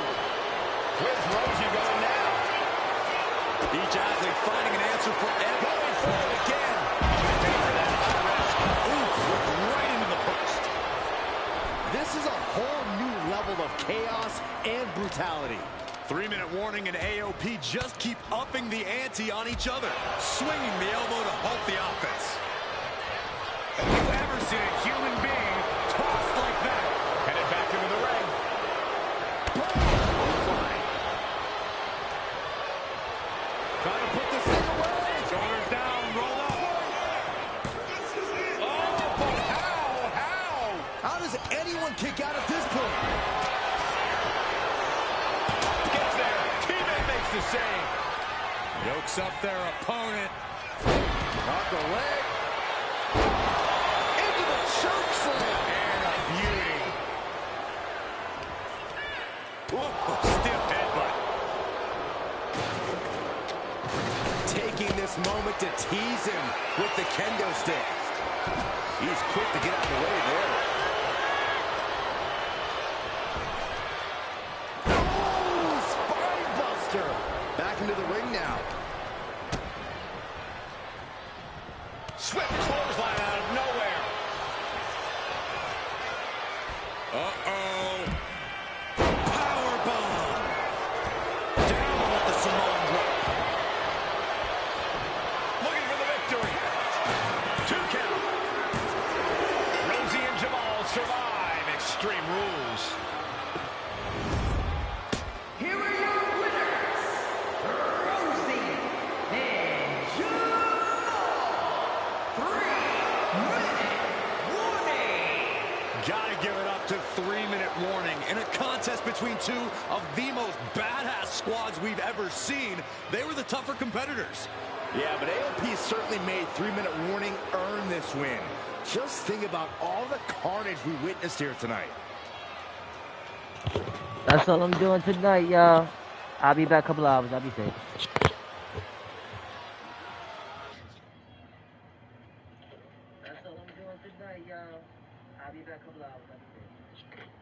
Where's Rosie going now? Each athlete finding an answer for every. Going for it again. For that high risk. Oof, right into the post. This is a whole new level of chaos and brutality. 3-minute warning, and AOP just keep upping the ante on each other, swinging the elbow to halt the offense. Have you ever seen a human being tossed like that? Headed back into the ring. Trying to put this thing away. Shoulders down, roll up. Oh, but how? How does anyone kick out at this point? Gets there. Teammate makes the save. Yokes up their opponent. Off the leg. Into the choke slam. And a beauty. Ooh, stiff headbutt. Taking this moment to tease him with the kendo stick. He's quick to get out of the way there. Oh, spine buster. Back into the ring now. Swift clothesline out of nowhere. Uh-oh. Powerbomb. Down with the Samoan drop. Looking for the victory. 2 count. Rosie and Jamal survive Extreme Rules. Here are your winners, Rosie and Jamal. 3-minute warning. Gotta give it up to 3-minute warning. In a contest between two of the most badass squads we've ever seen, they were the tougher competitors. Yeah, but AOP certainly made 3-minute warning earn this win. Just think about all the carnage we witnessed here tonight. That's all I'm doing tonight, y'all. I'll be back a couple hours. I'll be safe. That's all I'm doing tonight, y'all. I'll be back a couple hours. I'll be safe.